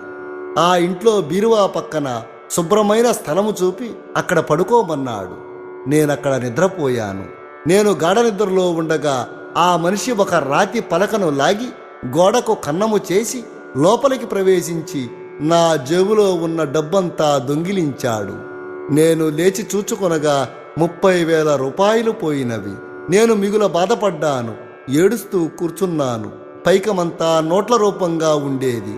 ఆ ఇంట్లో బీరువా పక్కన శుభ్రమైన స్థలము చూపి అక్కడ పడుకోమన్నాడు. నేనక్కడ నిద్రపోయాను. నేను గాఢ నిద్రలో ఉండగా ఆ మనిషి ఒక రాతి పలకను లాగి గోడకు కన్నము చేసి లోపలికి ప్రవేశించి నా జేబులో ఉన్న డబ్బంతా దొంగిలించాడు. నేను లేచి చూచుకొనగా 30,000 రూపాయలు పోయినవి. నేను మిగుల బాధపడ్డాను. ఏడుస్తూ కూర్చున్నాను. పైకమంతా నోట్ల రూపంగా ఉండేది.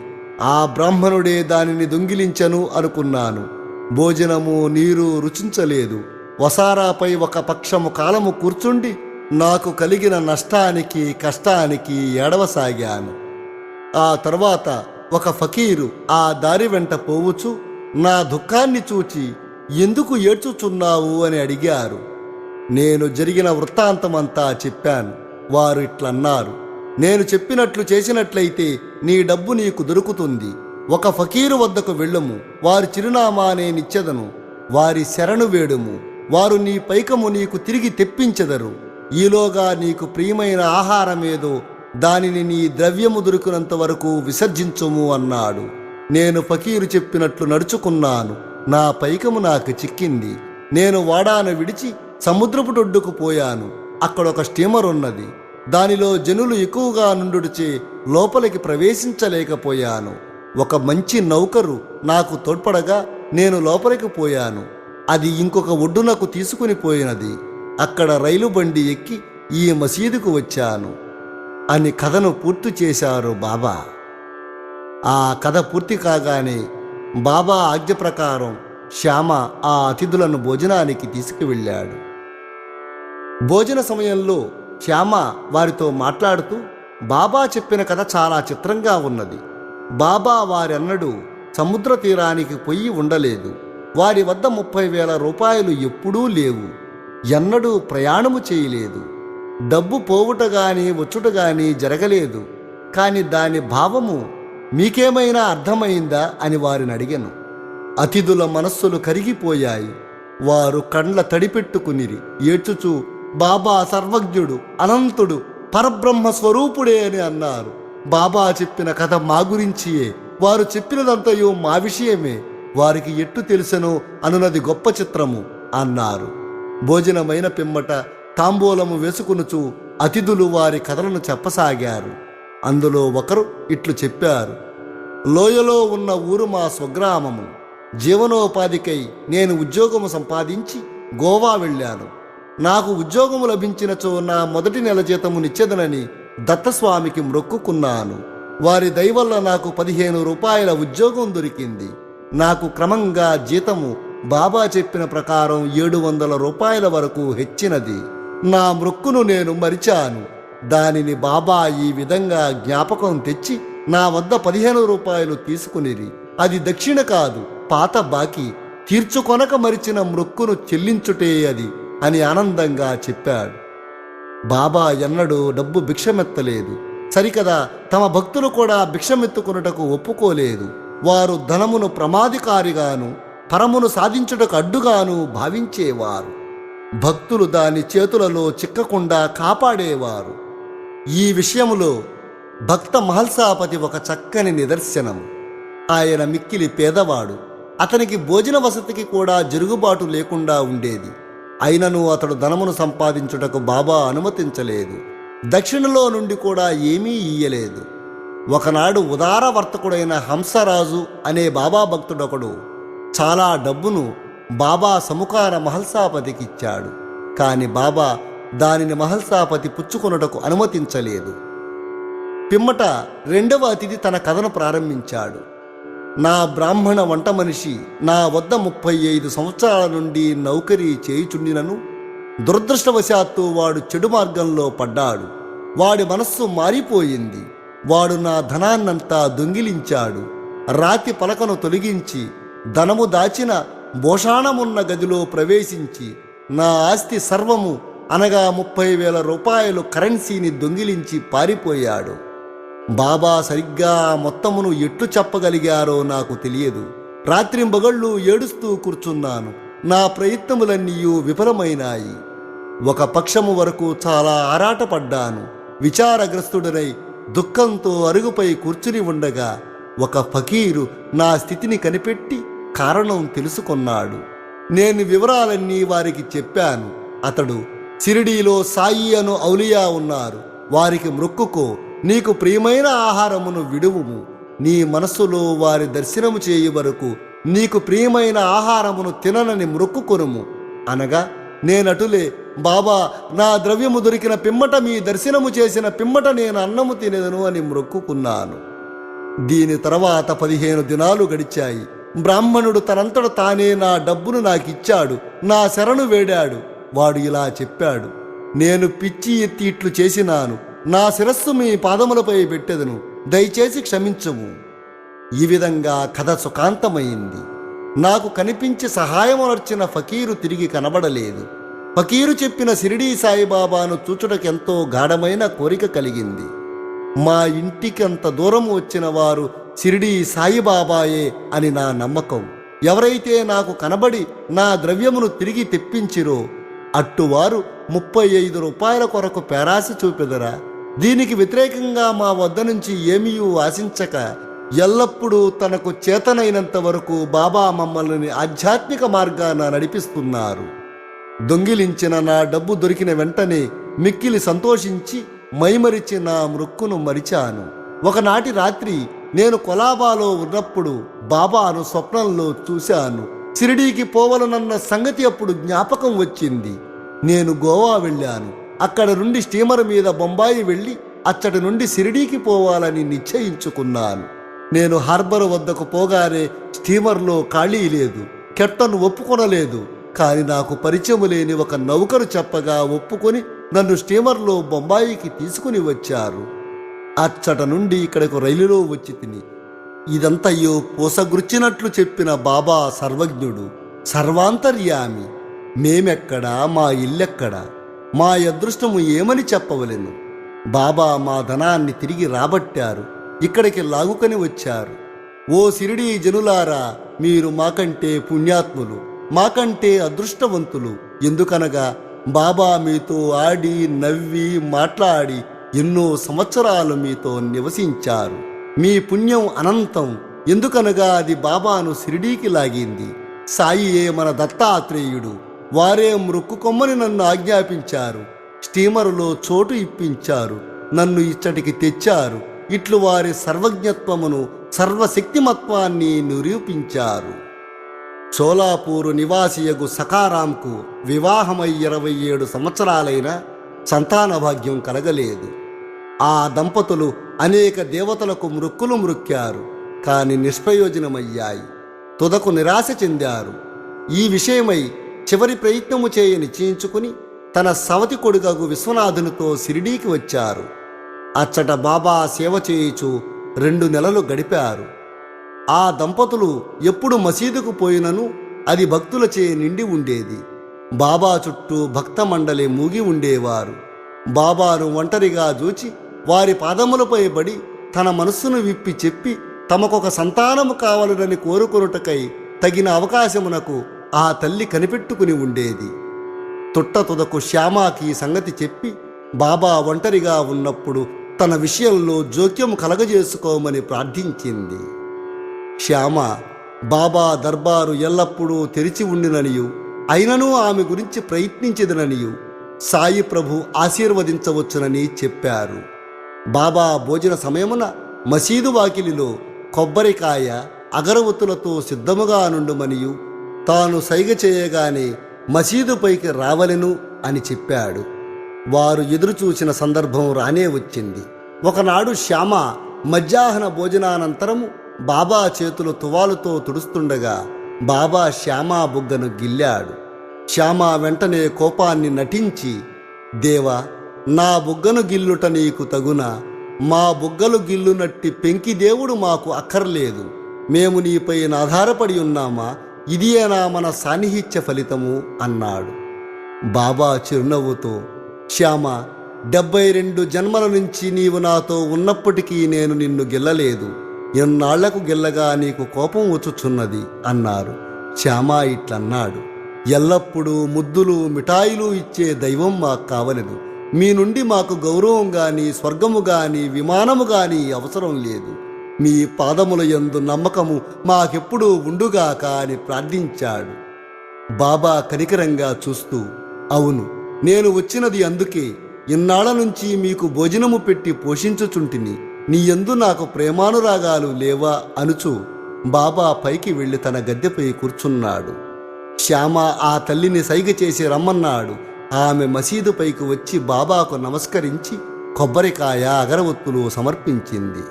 ఆ బ్రాహ్మణుడే దానిని దొంగిలించను అనుకున్నాను. భోజనము, నీరు రుచించలేదు. వసారాపై ఒక పక్షము కాలము కూర్చుండి నాకు కలిగిన నష్టానికి, కష్టానికి ఏడవసాగాను. ఆ తర్వాత ఒక ఫకీరు ఆ దారి వెంట పోవుచు నా దుఃఖాన్ని చూచి ఎందుకు ఏడ్చుచున్నావు అని అడిగారు. నేను జరిగిన వృత్తాంతమంతా చెప్పాను. వారు ఇట్లన్నారు: నేను చెప్పినట్లు చేసినట్లయితే నీ డబ్బు నీకు దొరుకుతుంది. ఒక ఫకీరు వద్దకు వెళ్ళుము. వారి చిరునామా నేనిచ్చెదను. వారి శరణు వేడుము. వారు నీ పైకము నీకు తిరిగి తెప్పించెదరు. ఈలోగా నీకు ప్రియమైన ఆహారమేదో దానిని నీ ద్రవ్యము దొరికినంత వరకు విసర్జించుము అన్నాడు. నేను ఫకీరు చెప్పినట్లు నడుచుకున్నాను. నా పైకము నాకు చిక్కింది. నేను వాడాను విడిచి సముద్రపు ఒడ్డుకు పోయాను. అక్కడొక స్టీమర్ ఉన్నది. దానిలో జనులు ఎక్కువగా నుండుచే లోపలికి ప్రవేశించలేకపోయాను. ఒక మంచి నౌకరు నాకు తోడ్పడగా నేను లోపలికి పోయాను. అది ఇంకొక ఒడ్డునకు తీసుకుని పోయినది. అక్కడ రైలు బండి ఎక్కి ఈ మసీదుకు వచ్చాను అని కథను పూర్తి చేశారు బాబా. ఆ కథ పూర్తి కాగానే బాబా ఆజ్ఞ ప్రకారం శ్యామ ఆ అతిథులను భోజనానికి తీసుకువెళ్ళాడు. భోజన సమయంలో శ్యామ వారితో మాట్లాడుతూ, బాబా చెప్పిన కథ చాలా చిత్రంగా ఉన్నది. బాబా వారెన్నడూ సముద్ర తీరానికి పొయ్యి ఉండలేదు. వారి వద్ద 30,000 రూపాయలు ఎప్పుడూ లేవు. ఎన్నడూ ప్రయాణము చేయలేదు. డబ్బు పోవుట గాని వచ్చుట గాని జరగలేదు. కాని దాని భావము మీకేమైనా అర్థమైందా అని వారిని అడిగాను. అతిథుల మనస్సులు కరిగిపోయాయి. వారు కండ్ల తడిపెట్టుకునిరి. ఏడ్చుచూ బాబా సర్వజ్ఞుడు, అనంతుడు, పరబ్రహ్మ స్వరూపుడే అని అన్నారు. బాబా చెప్పిన కథ మా గురించియే. వారు చెప్పినదంతయో మా విషయమే. వారికి ఎట్టు తెలుసనో అనున్నది గొప్ప చిత్రము అన్నారు. భోజనమైన పిమ్మట తాంబూలము వేసుకునుచు అతిథులు వారి కథలను చెప్పసాగారు. అందులో ఒకరు ఇట్లు చెప్పారు. లోయలో ఉన్న ఊరు మా స్వగ్రామము. జీవనోపాధికై నేను ఉద్యోగము సంపాదించి గోవా వెళ్ళాను. నాకు ఉద్యోగము లభించినచో నా మొదటి నెల జీతము నిచ్చెదనని దత్తస్వామికి మ్రొక్కుకున్నాను. వారి దయవల్ల నాకు 15 రూపాయల ఉద్యోగం దొరికింది. నాకు క్రమంగా జీతము బాబా చెప్పిన ప్రకారం 700 రూపాయల వరకు హెచ్చినది. నా మ్రొక్కును నేను మరిచాను. దానిని బాబా ఈ విధంగా జ్ఞాపకం తెచ్చి నా వద్ద 15 రూపాయలు తీసుకునిరి. అది దక్షిణ కాదు, పాత బాకీ. తీర్చుకొనక మరిచిన మ్రొక్కును చెల్లించుటే అది అని ఆనందంగా చెప్పాడు. బాబా ఎన్నడూ డబ్బు భిక్షమెత్తలేదు. సరికదా తమ భక్తులు కూడా భిక్షమెత్తుకొనుటకు ఒప్పుకోలేదు. వారు ధనమును ప్రమాదికారిగాను పరమును సాధించుటకు అడ్డుగాను భావించేవారు. భక్తులు దాని చేతులలో చిక్కకుండా కాపాడేవారు. ఈ విషయములో భక్త మహల్సాపతి ఒక చక్కని నిదర్శనం. ఆయన మిక్కిలి పేదవాడు. అతనికి భోజన వసతికి కూడా జరుగుబాటు లేకుండా ఉండేది. అయినను అతడు ధనమును సంపాదించుటకు బాబా అనుమతించలేదు. దక్షిణలో నుండి కూడా ఏమీ ఇయ్యలేదు. ఒకనాడు ఉదార వర్తకుడైన హంసరాజు అనే బాబా భక్తుడొకడు చాలా డబ్బును బాబా సముఖాన మహల్సాపతికి ఇచ్చాడు. కాని బాబా దానిని మహల్సాపతి పుచ్చుకొనుటకు అనుమతించలేదు. పిమ్మట రెండవ అతిథి తన కథను ప్రారంభించాడు. నా బ్రాహ్మణ వంట మనిషి నా వద్ద 35 సంవత్సరాల నుండి నౌకరీ చేయుచుండినను దురదృష్టవశాత్తు వాడు చెడు మార్గంలో పడ్డాడు. వాడి మనస్సు మారిపోయింది. వాడు నా ధనాన్నంతా దొంగిలించాడు. రాతి పలకను తొలగించి ధనము దాచిన భోషాణమున్న గదిలో ప్రవేశించి నా ఆస్తి సర్వము అనగా 30,000 రూపాయలు కరెన్సీని దొంగిలించి పారిపోయాడు. బాబా సరిగ్గా ఆ మొత్తమును ఎట్లు చెప్పగలిగారో నాకు తెలియదు. రాత్రింబగళ్ళు ఏడుస్తూ కూర్చున్నాను. నా ప్రయత్నములన్నీ విఫలమైనాయి. ఒక పక్షము వరకు చాలా ఆరాటపడ్డాను. విచారగ్రస్తుడనై దుఃఖంతో అరుగుపై కూర్చుని ఉండగా ఒక ఫకీరు నా స్థితిని కనిపెట్టి కారణం తెలుసుకొన్నాడు. నేను వివరాలన్నీ వారికి చెప్పాను. అతడు, షిరిడీలో సాయి అను ఔలియా ఉన్నారు. వారికి మ్రొక్కుకో. నీకు ప్రియమైన ఆహారమును విడువుము. నీ మనస్సులో వారి దర్శనము చేయి వరకు నీకు ప్రియమైన ఆహారమును తిననని మ్రొక్కుకొనుము అనగా, నేనటులే, బాబా నా ద్రవ్యము దొరికిన పిమ్మట మీ దర్శనము చేసిన పిమ్మట నేను అన్నము తినేదను అని మ్రొక్కుకున్నాను. దీని తర్వాత 15 దినాలు గడిచాయి. బ్రాహ్మణుడు తనంతట తానే నా డబ్బును నాకిచ్చాడు. నా శరణు వేడాడు. వాడు ఇలా చెప్పాడు, నేను పిచ్చి ఎత్తి ఇట్లు చేసినాను. నా శిరస్సు మీ పాదములపై పెట్టెదను. దయచేసి క్షమించము. ఈ విధంగా కథ సుఖాంతమైంది. నాకు కనిపించి సహాయమునర్చిన ఫకీరు తిరిగి కనబడలేదు. ఫకీరు చెప్పిన షిరిడీ సాయిబాబాను చూచుటకెంతో గాఢమైన కోరిక కలిగింది. మా ఇంటికంత దూరం వచ్చిన వారు షిరిడీ సాయిబాబాయే అని నా నమ్మకం. ఎవరైతే నాకు కనబడి నా ద్రవ్యమును తిరిగి తెప్పించిరో అట్టువారు 35 రూపాయల కొరకు పేరాశ చూపెదరా. దీనికి వ్యతిరేకంగా మా వద్ద నుంచి ఏమీ ఆశించక ఎల్లప్పుడూ తనకు చేతనైనంత వరకు బాబా మమ్మల్ని ఆధ్యాత్మిక మార్గాన నడిపిస్తున్నారు. దొంగిలించిన నా డబ్బు దొరికిన వెంటనే మిక్కిలి సంతోషించి మైమరిచి నా మృక్కును మరిచాను. ఒకనాటి రాత్రి నేను కొలాబాలో ఉన్నప్పుడు బాబాను స్వప్నంలో చూశాను. షిరిడీకి పోవలనన్న సంగతి అప్పుడు జ్ఞాపకం వచ్చింది. నేను గోవా వెళ్ళాను. అక్కడ నుండి స్టీమర్ మీద బొంబాయి వెళ్ళి అచ్చటి నుండి షిరిడీకి పోవాలని నిశ్చయించుకున్నాను. నేను హార్బర్ వద్దకు పోగానే స్టీమర్లో ఖాళీ లేదు. కెప్టెన్ ఒప్పుకొనలేదు. కానీ నాకు పరిచయం లేని ఒక నౌకరు చెప్పగా ఒప్పుకొని నన్ను స్టీమర్లో బొంబాయికి తీసుకుని వచ్చారు. అచ్చట నుండి ఇక్కడకు రైలులో వచ్చి తిని ఇదంతయ్యో పూసగుర్చినట్లు చెప్పిన బాబా సర్వజ్ఞుడు, సర్వాంతర్యామి. మేమెక్కడా, మా ఇల్లెక్కడా, మా అదృష్టము ఏమని చెప్పవలెను? బాబా మా ధనాన్ని తిరిగి రాబట్టారు. ఇక్కడికి లాగుకొని వచ్చారు. ఓ షిరిడీ జనులారా, మీరు మాకంటే పుణ్యాత్ములు, మాకంటే అదృష్టవంతులు. ఎందుకనగా బాబా మీతో ఆడి నవ్వి మాట్లాడి ఎన్నో సంవత్సరాలు మీతో నివసించారు. మీ పుణ్యం అనంతం. ఎందుకనగా అది బాబాను షిరిడీకి లాగింది. సాయియే మన దత్తాత్రేయుడు. వారే మృక్కుకొమ్మని నన్ను ఆజ్ఞాపించారు. స్టీమరులో చోటు ఇప్పించారు. నన్ను ఇచ్చటికి తెచ్చారు. ఇట్లు వారి సర్వజ్ఞత్వమును, సర్వశక్తిమత్వాన్ని నిరూపించారు. షోలాపూరు నివాసియగు సకారాంకు వివాహమై 27 సంవత్సరాలైనా సంతాన భాగ్యం కలగలేదు. ఆ దంపతులు అనేక దేవతలకు మృక్కులు మృక్కారు. కాని నిష్ప్రయోజనమయ్యాయి. తుదకు నిరాశ చెందారు. ఈ విషయమై చివరి ప్రయత్నము చేయ నిశ్చయించుకుని తన సవతి కొడుకగు విశ్వనాథునితో షిరిడీకి వచ్చారు. అచ్చట బాబా సేవ చేయుచు 2 నెలలు గడిపారు. ఆ దంపతులు ఎప్పుడు మసీదుకు పోయినను అది భక్తులచే నిండి ఉండేది. బాబా చుట్టూ భక్త మండలి మూగి ఉండేవారు. బాబాను ఒంటరిగా చూచి వారి పాదములపై పడి తన మనస్సును విప్పి చెప్పి తమకొక సంతానము కావాలని కోరుకొనుటకై తగిన అవకాశమునకు ఆ తల్లి కనిపెట్టుకుని ఉండేది. తుదకు శ్యామాకి సంగతి చెప్పి బాబా ఒంటరిగా ఉన్నప్పుడు తన విషయంలో జోక్యం కలగజేసుకోమని ప్రార్థించింది. శ్యామ బాబా దర్బారు ఎల్లప్పుడూ తెరిచి ఉండిననియు అయినను ఆమె గురించి ప్రయత్నించదననియు సాయి ప్రభు ఆశీర్వదించవచ్చునని చెప్పారు. బాబా భోజన సమయమున మసీదు వాకిలిలో కొబ్బరికాయ అగరవత్తులతో సిద్ధముగా నుండుమనియు తాను సైగ చేయగానే మసీదుపైకి రావలెను అని చెప్పాడు. వారు ఎదురుచూసిన సందర్భం రానే వచ్చింది. ఒకనాడు శ్యామ మధ్యాహ్న భోజనానంతరము బాబా చేతులు తువాలుతో తుడుస్తుండగా బాబా శ్యామా బుగ్గను గిల్లాడు. శ్యామ వెంటనే కోపాన్ని నటించి, దేవా, నా బుగ్గను గిల్లుట నీకు తగునా? మా బుగ్గలు గిల్లునట్టి పెంకి దేవుడు మాకు అక్కర్లేదు. మేము నీపై ఆధారపడి ఉన్నామా? ఇదియేనా మన సాన్నిహిత్య ఫలితము అన్నాడు. బాబా చిరునవ్వుతో, శ్యామ, 72 జన్మల నుంచి నీవు నాతో ఉన్నప్పటికీ నేను నిన్ను గెల్లలేదు. ఎన్నాళ్లకు గెల్లగా నీకు కోపం వచ్చుచున్నది అన్నారు. శ్యామ ఇట్లన్నాడు, ఎల్లప్పుడూ ముద్దులు మిఠాయిలు ఇచ్చే దైవం మాకు కావలేదు. మీ నుండి మాకు గౌరవం గాని, స్వర్గము గాని, విమానము గాని అవసరం లేదు. మీ పాదముల యందు నమ్మకము మాకెప్పుడూ ఉండుగాక అని ప్రార్థించాడు. బాబా కనికరంగా చూస్తూ, అవును, నేను వచ్చినది అందుకే. ఇన్నాళ్ల నుంచి మీకు భోజనము పెట్టి పోషించుచుంటిని. నీ యందు నాకు ప్రేమానురాగాలు లేవా అనుచు బాబా పైకి వెళ్ళి తన గద్దెపై కూర్చున్నాడు. శ్యామ ఆ తల్లిని సైగ చేసి రమ్మన్నాడు. ఆమె మసీదు పైకి వచ్చి బాబాకు నమస్కరించి కొబ్బరికాయ అగరవత్తులు సమర్పించింది.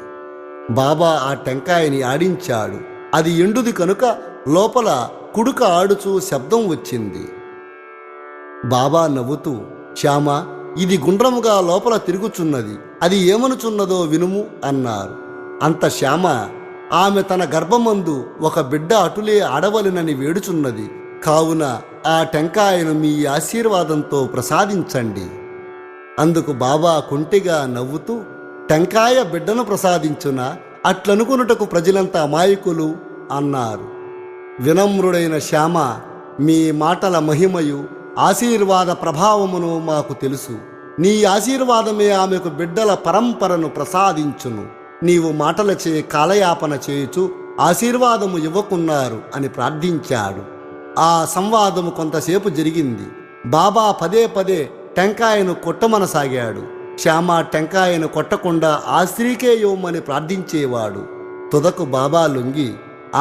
బాబా ఆ టెంకాయని ఆడించాడు. అది ఎండుది కనుక లోపల కుడుక ఆడుచూ శబ్దం వచ్చింది. బాబా నవ్వుతూ, శ్యామ, ఇది గుండ్రముగా లోపల తిరుగుచున్నది. అది ఏమనుచున్నదో వినుము అన్నారు. అంత శ్యామ, ఆమె తన గర్భమందు ఒక బిడ్డ అటులే ఆడవలెనని వేడుచున్నది. కావున ఆ టెంకాయను మీ ఆశీర్వాదంతో ప్రసాదించండి. అందుకు బాబా కుంటిగా నవ్వుతూ, టెంకాయ బిడ్డను ప్రసాదించునా? అట్లనుకొనుటకు ప్రజలంతా అమాయకులు అన్నారు. వినమ్రుడైన శ్యామ, మీ మాటల మహిమయు ఆశీర్వాద ప్రభావమును మాకు తెలుసు. నీ ఆశీర్వాదమే ఆమెకు బిడ్డల పరంపరను ప్రసాదించును. నీవు మాటలచే కాలయాపన చేయుచు ఆశీర్వాదము ఇవ్వకున్నారు అని ప్రార్థించాడు. ఆ సంవాదము కొంతసేపు జరిగింది. బాబా పదే పదే టెంకాయను కొట్టమనసాగాడు. శ్యామ టెంకాయను కొట్టకుండా ఆ స్త్రీకే ఇవ్వమని ప్రార్థించేవాడు. తుదకు బాబా లొంగి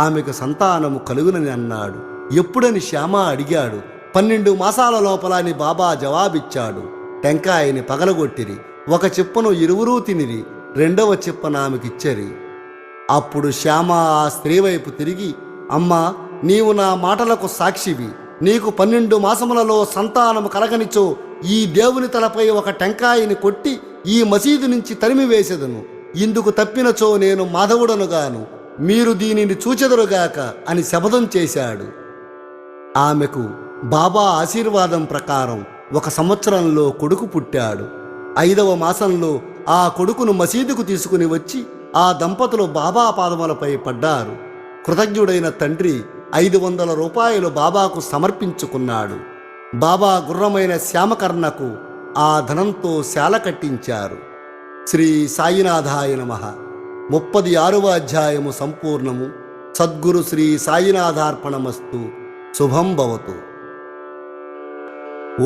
ఆమెకు సంతానము కలుగునని అన్నాడు. ఎప్పుడని శ్యామ అడిగాడు. 12 మాసాల లోపల అని బాబా జవాబిచ్చాడు. టెంకాయని పగలగొట్టిరి. ఒక చిప్పను ఇరువురూ తినిరి. రెండవ చిప్పను ఆమెకిచ్చరి. అప్పుడు శ్యామ ఆ స్త్రీ వైపు తిరిగి, అమ్మా, నీవు నా మాటలకు సాక్షివి. నీకు 12 మాసములలో సంతానము కలగనిచో ఈ దేవుని తలపై ఒక టెంకాయని కొట్టి ఈ మసీదు నుంచి తరిమివేసెదను. ఇందుకు తప్పినచో నేను మాధవుడనుగాను. మీరు దీనిని చూచెదరుగాక అని శపథం చేశాడు. ఆమెకు బాబా ఆశీర్వాదం ప్రకారం 1 సంవత్సరంలో కొడుకు పుట్టాడు. 5వ మాసంలో ఆ కొడుకును మసీదుకు తీసుకుని వచ్చి ఆ దంపతులు బాబా పాదములపై పడ్డారు. కృతజ్ఞుడైన తండ్రి 500 రూపాయలు బాబాకు సమర్పించుకున్నాడు. బాబా గుర్రమైన శ్యామకర్ణకు ఆ ధనంతో శాల కట్టించారు. శ్రీ సాయినాథాయ నమః. 36వ అధ్యాయము సంపూర్ణము. సద్గురు శ్రీ సాయినాథార్పణమస్తు. శుభం భవతు.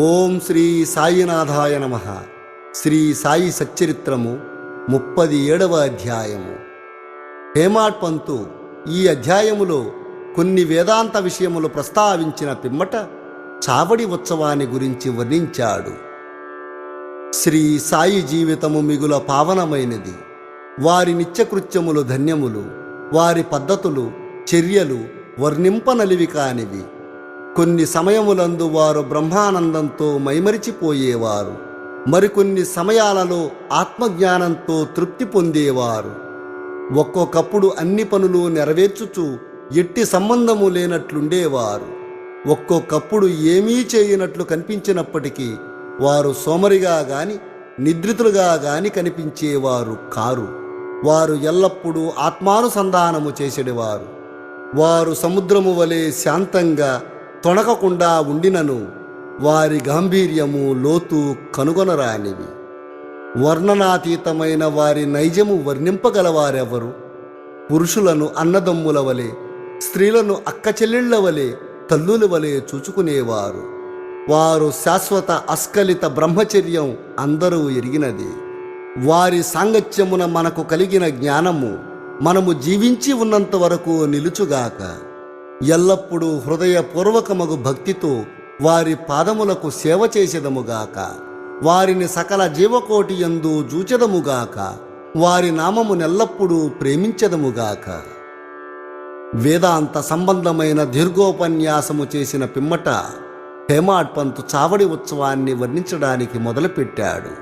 ఓం శ్రీ సాయినాథాయ నమః. శ్రీ సాయి సచ్చరిత్రము 37వ అధ్యాయము. హేమాడ్ పంతు ఈ అధ్యాయములో కొన్ని వేదాంత విషయములు ప్రస్తావించిన పిమ్మట చావడి ఉత్సవాన్ని గురించి వర్ణించాడు. శ్రీ సాయి జీవితము మిగుల పావనమైనది. వారి నిత్యకృత్యములు ధన్యములు. వారి పద్ధతులు, చర్యలు వర్ణింపనలివి కానివి. కొన్ని సమయములందు వారు బ్రహ్మానందంతో మైమరిచిపోయేవారు. మరికొన్ని సమయాలలో ఆత్మజ్ఞానంతో తృప్తి పొందేవారు. ఒక్కొక్కప్పుడు అన్ని పనులు నెరవేర్చుచూ ఎట్టి సంబంధము లేనట్లుండేవారు. ఒక్కొక్కప్పుడు ఏమీ చేయనట్లు కనిపించినప్పటికీ వారు సోమరిగా గాని నిద్రితులుగా గాని కనిపించేవారు కారు. వారు ఎల్లప్పుడూ ఆత్మానుసంధానము చేసేవారు. వారు సముద్రము వలె శాంతంగా తొణకకుండా ఉండినను వారి గాంభీర్యము లోతు కనుగొనరానివి. వర్ణనాతీతమైన వారి నైజము వర్ణింపగలవారెవరు? పురుషులను అన్నదమ్ముల వలె, స్త్రీలను అక్కచెల్లెళ్ల వలె, తల్లుల వలె చూచుకునేవారు. వారు శాశ్వత అస్కలిత బ్రహ్మచర్యం అందరూ ఎరిగినది. వారి సాంగత్యమున మనకు కలిగిన జ్ఞానము మనము జీవించి ఉన్నంత వరకు నిలుచుగాక. ఎల్లప్పుడూ హృదయపూర్వకమగు భక్తితో వారి పాదములకు సేవ చేసేదముగాక. వారిని సకల జీవకోటి యందు జూచెదముగాక. వారి నామము నెల్లప్పుడూ ప్రేమించదముగాక. వేదాంత సంబంధమైన దీర్ఘోపన్యాసము చేసిన పిమ్మట హేమాడ్ పంతు చావడి ఉత్సవాన్ని వర్ణించడానికి మొదలుపెట్టాడు.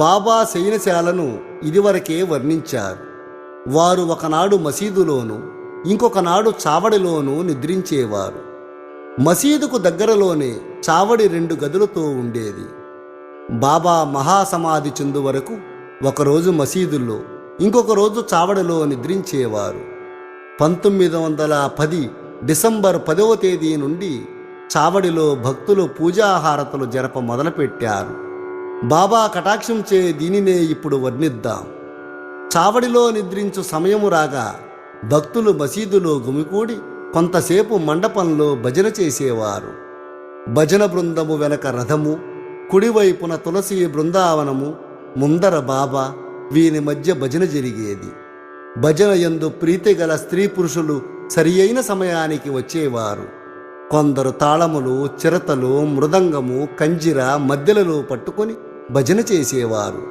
బాబా శయనశాలను ఇదివరకే వర్ణించారు. వారు ఒకనాడు మసీదులోను ఇంకొకనాడు చావడిలోనూ నిద్రించేవారు. మసీదుకు దగ్గరలోనే చావడి 2 గదులతో ఉండేది. బాబా మహాసమాధి చెందు వరకు ఒకరోజు మసీదుల్లో ఇంకొక రోజు చావడిలో నిద్రించేవారు. 1910 డిసెంబర్ 10వ తేదీ నుండి చావడిలో భక్తులు పూజాహారతలు జరప మొదలుపెట్టారు. బాబా కటాక్షంచే దీనినే ఇప్పుడు వర్ణిద్దాం. చావడిలో నిద్రించు సమయము రాగా భక్తులు మసీదులో గుమికూడి కొంతసేపు మండపంలో భజన చేసేవారు. భజన బృందము వెనక రథము, కుడివైపున తులసి బృందావనము, ముందర బాబా, వీరి మధ్య భజన జరిగేది. భజన యందు ప్రీతి గల స్త్రీ పురుషులు సరి అయిన సమయానికి వచ్చేవారు. కొందరు తాళములు, చిరతలు, మృదంగము, కంజిర మధ్యలలో పట్టుకొని భజన చేసేవారు.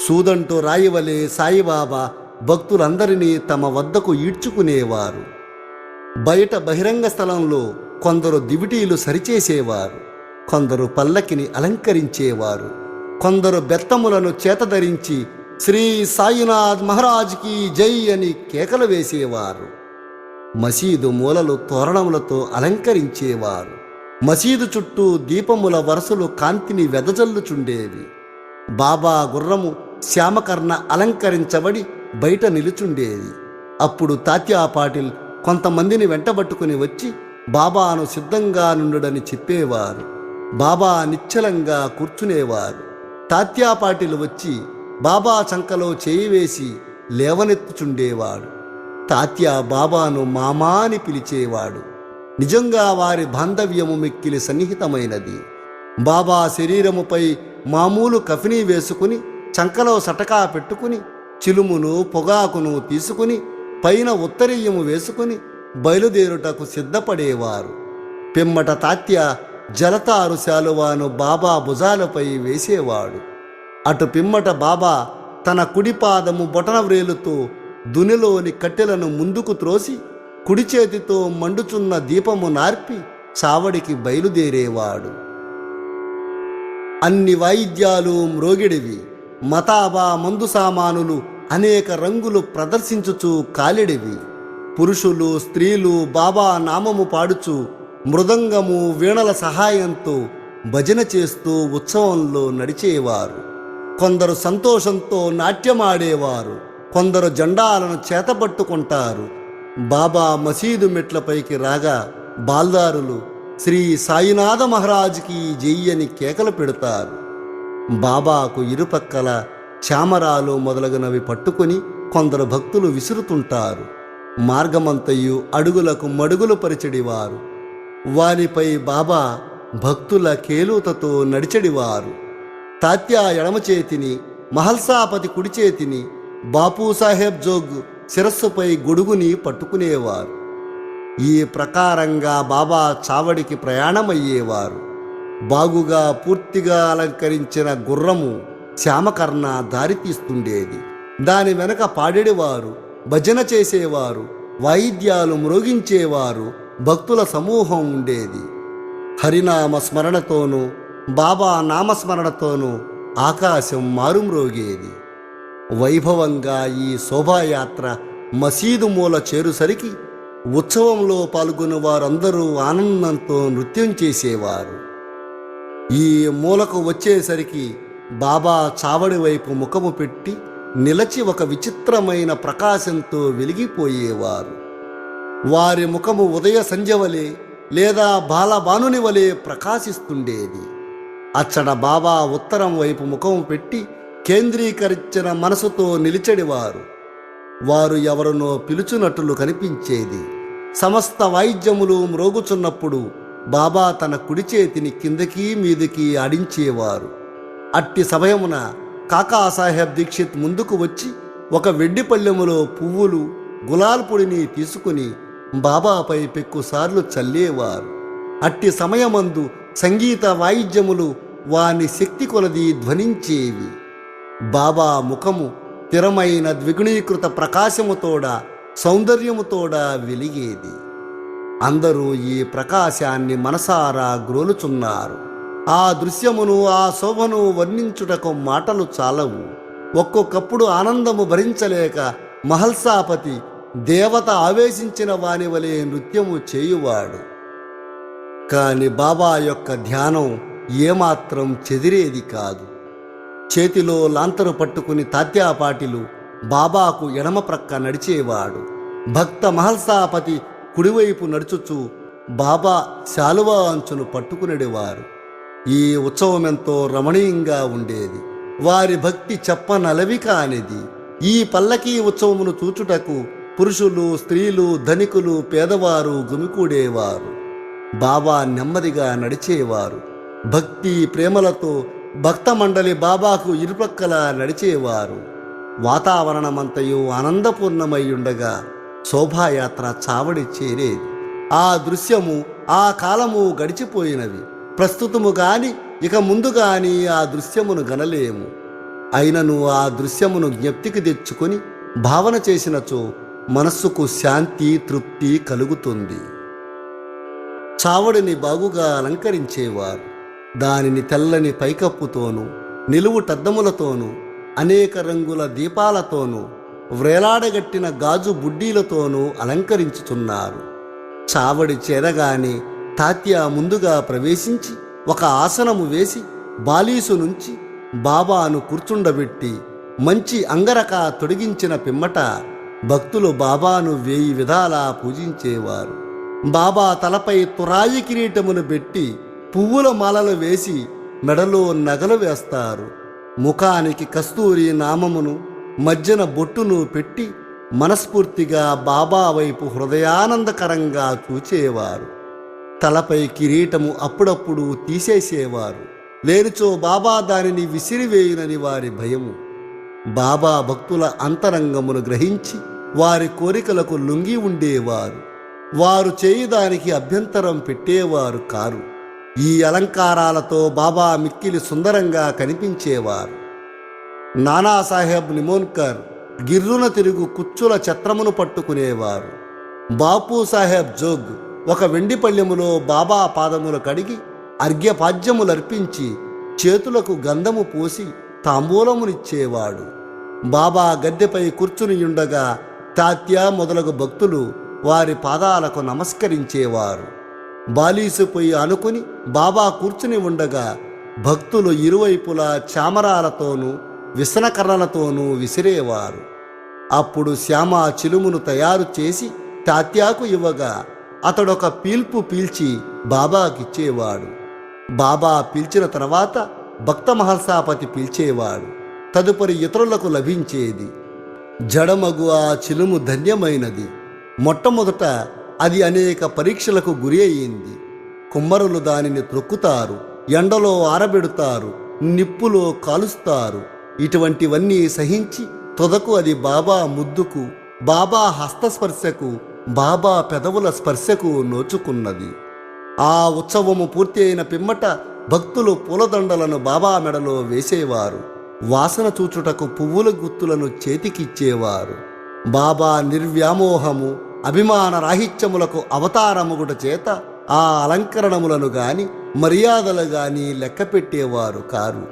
సూదంటూ రాయివలే సాయిబాబా భక్తులందరినీ తమ వద్దకు ఈడ్చుకునేవారు. బయట బహిరంగ స్థలంలో కొందరు దివిటీలు సరిచేసేవారు. కొందరు పల్లకిని అలంకరించేవారు. కొందరు బెత్తములను చేతధరించి శ్రీ సాయినాథ్ మహారాజ్కి జై అని కేకలు వేసేవారు. మసీదు మూలలు తోరణములతో అలంకరించేవారు. మసీదు చుట్టూ దీపముల వరుసలు కాంతిని వెదజల్లుచుండేవి. బాబా గుర్రము శ్యామకర్ణ అలంకరించబడి బయట నిలుచుండేది. అప్పుడు తాత్యా పాటిల్ కొంతమందిని వెంటబట్టుకుని వచ్చి బాబాను సిద్ధంగా నుండుడని చెప్పేవారు. బాబా నిశ్చలంగా కూర్చునేవారు. తాత్యా పాటిల్ వచ్చి బాబా చంకలో చేయి వేసి లేవనెత్తుచుండేవాడు. తాత్యా బాబాను మామా అని పిలిచేవాడు. నిజంగా వారి బాంధవ్యము మిక్కిలి సన్నిహితమైనది. బాబా శరీరముపై మామూలు కఫినీ వేసుకుని చంకలో సటకా పెట్టుకుని చిలుమును పొగాకును తీసుకుని పైన ఉత్తరీయము వేసుకుని బయలుదేరుటకు సిద్ధపడేవారు. పిమ్మట తాత్య జలతారు శాలువాను బాబా భుజాలపై వేసేవాడు. అటు పిమ్మట బాబా తన కుడిపాదము బొటన వ్రేలుతో దునిలోని కట్టెలను ముందుకు త్రోసి కుడి చేతితో మండుచున్న దీపము నార్పి చావడికి బయలుదేరేవాడు. అన్ని వాయిద్యాలు మ్రోగిడివి. మతాబా మందు సామానులు అనేక రంగులు ప్రదర్శించుచు కాలిడివి. పురుషులు స్త్రీలు బాబా నామము పాడుచు మృదంగము వీణల సహాయంతో భజన చేస్తూ ఉత్సవంలో నడిచేవారు. కొందరు సంతోషంతో నాట్యమాడేవారు, కొందరు జెండాలను చేతపట్టుకుంటారు. బాబా మసీదు మెట్లపైకి రాగా బాల్దారులు శ్రీ సాయినాథ మహారాజ్కి జై అని కేకలు పెడతారు. బాబాకు ఇరుపక్కల చామరాలు మొదలగునవి పట్టుకుని కొందరు భక్తులు విసురుతుంటారు. మార్గమంతయు అడుగులకు మడుగులు పరిచెడివారు. వారిపై బాబా భక్తుల కేలుతతో నడిచెడివారు. తాత్యా ఎడమ చేతిని, మహల్సాపతి కుడి చేతిని, బాపూసాహెబ్ జోగ్ శిరస్సుపై గొడుగుని పట్టుకునేవారు. ఈ ప్రకారంగా బాబా చావడికి ప్రయాణమయ్యేవారు. బాగుగా పూర్తిగా అలంకరించిన గుర్రము శ్యామకర్ణ దారితీస్తుండేది. దాని వెనక పాడేవారు, భజన చేసేవారు, వాయిద్యాలు మ్రోగించేవారు, భక్తుల సమూహం ఉండేది. హరినామ స్మరణతోనూ బాబా నామస్మరణతోనూ ఆకాశం మారుమ్రోగేది. వైభవంగా ఈ శోభాయాత్ర మసీదు మూల చేరుసరికి ఉత్సవంలో పాల్గొన్న వారందరూ ఆనందంతో నృత్యం చేసేవారు. ఈ మూలకు వచ్చేసరికి బాబా చావడి వైపు ముఖము పెట్టి నిలచి ఒక విచిత్రమైన ప్రకాశంతో వెలిగిపోయేవారు. వారి ముఖము ఉదయ సంధ్యవలే లేదా బాలబానుని వలె ప్రకాశిస్తుండేది. అచ్చట బాబా ఉత్తరం వైపు ముఖము పెట్టి కేంద్రీకరించిన మనసుతో నిలిచెడివారు. వారు ఎవరినో పిలుచున్నట్లు కనిపించేది. సమస్త వాయిద్యములు మ్రోగుచున్నప్పుడు బాబా తన కుడి చేతిని కిందకి మీదికి ఆడించేవారు. అట్టి సమయమున కాకాసాహెబ్ దీక్షిత్ ముందుకు వచ్చి ఒక వెండి పళ్ళెములో పువ్వులు, గులాల్ పొడిని తీసుకుని బాబాపై పెక్కుసార్లు చల్లేవారు. అట్టి సమయమందు సంగీత వాయిద్యములు వాని శక్తి కొలది ధ్వనించేవి. బాబా ముఖము స్థిరమైన ద్విగుణీకృత ప్రకాశముతోడ సౌందర్యముతోడ వెలిగేది. అందరూ ఈ ప్రకాశాన్ని మనసారా గ్రోలుచున్నారు. ఆ దృశ్యమును, ఆ శోభను వర్ణించుటకు మాటలు చాలవు. ఒక్కొక్కప్పుడు ఆనందము భరించలేక మహల్సాపతి దేవత ఆవేశించిన వాని వలె నృత్యము చేయువాడు. కాని బాబా యొక్క ధ్యానం ఏమాత్రం చెదిరేది కాదు. చేతిలో లాంతరు పట్టుకుని తాత్యాపాటిలు బాబాకు ఎడమ ప్రక్క నడిచేవాడు. భక్త మహల్సాపతి కుడివైపు నడుచుచు బాబా శాలువా అంచును పట్టుకునేవారు. ఈ ఉత్సవమెంతో రమణీయంగా ఉండేది. వారి భక్తి చెప్పనలవి కానిది. ఈ పల్లకీ ఉత్సవమును చూచుటకు పురుషులు, స్త్రీలు, ధనికులు, పేదవారు గుమికూడేవారు. బాబా నెమ్మదిగా నడిచేవారు. భక్తి ప్రేమలతో భక్త మండలి బాబాకు ఇరుపక్కల నడిచేవారు. వాతావరణమంతయు ఆనందపూర్ణమై ఉండగా శోభాయాత్ర చావడి చేరేది. ఆ దృశ్యము, ఆ కాలము గడిచిపోయినవి. ప్రస్తుతము గాని ఇక ముందు గాని ఆ దృశ్యమును గనలేము. అయినను ఆ దృశ్యమును జ్ఞప్తికి తెచ్చుకొని భావన చేసినచో మనస్సుకు శాంతి, తృప్తి కలుగుతుంది. చావడిని బాగుగా అలంకరించేవారు. దానిని తెల్లని పైకప్పుతోనూ, నిలువుటద్దములతోనూ, అనేక రంగుల దీపాలతోనూ, వ్రేలాడగట్టిన గాజు బుడ్డీలతోనూ అలంకరించుచున్నారు. చావడి చేరగానే తాత్య ముందుగా ప్రవేశించి ఒక ఆసనము వేసి బాలీసు నుంచి బాబాను కూర్చుండబెట్టి మంచి అంగరక తొడిగించిన పిమ్మట భక్తులు బాబాను 1000 విధాలా పూజించేవారు. బాబా తలపై తురాయి కిరీటమును పెట్టి పువ్వుల మాలలు వేసి మెడలో నగలు వేస్తారు. ముఖానికి కస్తూరి నామమును, మధ్యన బొట్టును పెట్టి మనస్ఫూర్తిగా బాబా వైపు హృదయానందకరంగా చూచేవారు. తలపై కిరీటము అప్పుడప్పుడు తీసేసేవారు. లేనిచో బాబా దానిని విసిరివేయునని వారి భయము. బాబా భక్తుల అంతరంగమును గ్రహించి వారి కోరికలకు లొంగి ఉండేవారు. వారు చేయుదానికి అభ్యంతరం పెట్టేవారు కారు. ఈ అలంకారాలతో బాబా మిక్కిలి సుందరంగా కనిపించేవారు. నానాసాహెబ్ నిమోన్కర్ గిర్రున తిరుగు కుచ్చుల ఛత్రమును పట్టుకునేవారు. బాపు సాహెబ్ జోగ్ ఒక వెండి పళ్ళెములో బాబా పాదములు కడిగి అర్ఘ్యపాద్యములర్పించి చేతులకు గంధము పోసి తాంబూలమునిచ్చేవాడు. బాబా గద్దెపై కూర్చునియుండగా తాత్య మొదలగు భక్తులు వారి పాదాలకు నమస్కరించేవారు. బాలీసుపోయి అనుకుని బాబా కూర్చుని ఉండగా భక్తులు ఇరువైపులా చామరాలతోనూ విసనకర్రలతోనూ విసిరేవారు. అప్పుడు శ్యామ చిలుమును తయారు చేసి తాత్యాకు ఇవ్వగా అతడొక పీల్పు పీల్చి బాబాకిచ్చేవాడు. బాబా పీల్చిన తర్వాత భక్త మహల్సాపతి పీల్చేవాడు. తదుపరి ఇతరులకు లభించేది. జడమగు ఆ చిలుము ధన్యమైనది. మొట్టమొదట అది అనేక పరీక్షలకు గురి అయింది. కుమ్మరులు దానిని త్రొక్కుతారు, ఎండలో ఆరబెడుతారు, నిప్పులో కాలుస్తారు. ఇటువంటివన్నీ సహించి తుదకు అది బాబా ముద్దుకు, బాబా హస్తస్పర్శకు, బాబా పెదవుల స్పర్శకు నోచుకున్నది. ఆ ఉత్సవము పూర్తి అయిన పిమ్మట భక్తులు పూలదండలను బాబా మెడలో వేసేవారు. వాసన చూచుటకు పువ్వుల గుత్తులను చేతికిచ్చేవారు. బాబా నిర్వ్యామోహము, అభిమాన రాహిత్యములకు అవతారముగుట చేత ఆ అలంకరణములను గాని మర్యాదలు గాని లెక్కపెట్టేవారు కారు.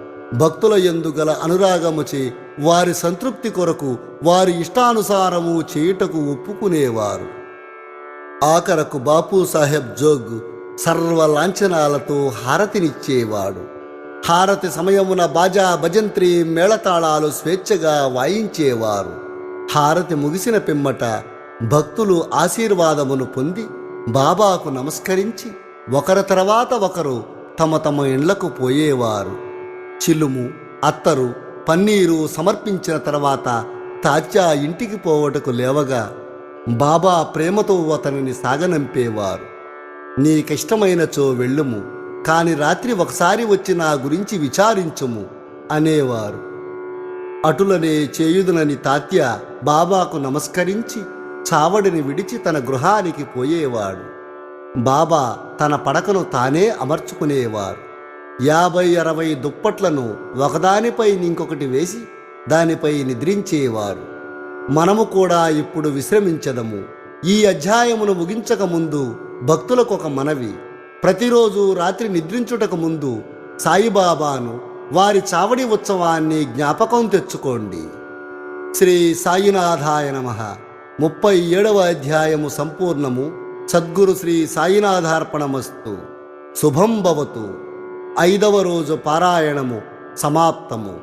భక్తుల యందు గల అనురాగముచే వారి సంతృప్తి కొరకు వారి ఇష్టానుసారము చేయుటకు ఒప్పుకునేవారు. ఆఖరకు బాపు సాహెబ్ జోగ్ సర్వలాంఛనాలతో హారతినిచ్చేవాడు. హారతి సమయమున బాజా భజంత్రి మేళతాళాలు స్వేచ్ఛగా వాయించేవారు. హారతి ముగిసిన పిమ్మట భక్తులు ఆశీర్వాదమును పొంది బాబాకు నమస్కరించి ఒకరి తర్వాత ఒకరు తమ తమ ఇండ్లకు పోయేవారు. చిలుము, అత్తరు, పన్నీరు సమర్పించిన తర్వాత తాత్యా ఇంటికి పోవటకు లేవగా బాబా ప్రేమతో అతనిని సాగనంపేవారు. నీకిష్టమైనచో వెళ్ళుము, కాని రాత్రి ఒకసారి వచ్చి నా గురించి విచారించుము అనేవారు. అటులనే చేయుదునని తాత్య బాబాకు నమస్కరించి చావడిని విడిచి తన గృహానికి పోయేవాడు. బాబా తన పడకను తానే అమర్చుకునేవారు. 50-60 దుప్పట్లను ఒకదానిపై ఇంకొకటి వేసి దానిపై నిద్రించేవారు. మనము కూడా ఇప్పుడు విశ్రమించదము. ఈ అధ్యాయమును ముగించక ముందు భక్తులకు ఒక మనవి. ప్రతిరోజు రాత్రి నిద్రించుటకు ముందు సాయిబాబాను, వారి చావడి ఉత్సవాన్ని జ్ఞాపకం తెచ్చుకోండి. శ్రీ సాయినాథాయ నమః. 37వ అధ్యాయము సంపూర్ణము. సద్గురు శ్రీ సాయినాథార్పణమస్తు. శుభం భవతు. 5వ రోజు పారాయణము సమాప్తము.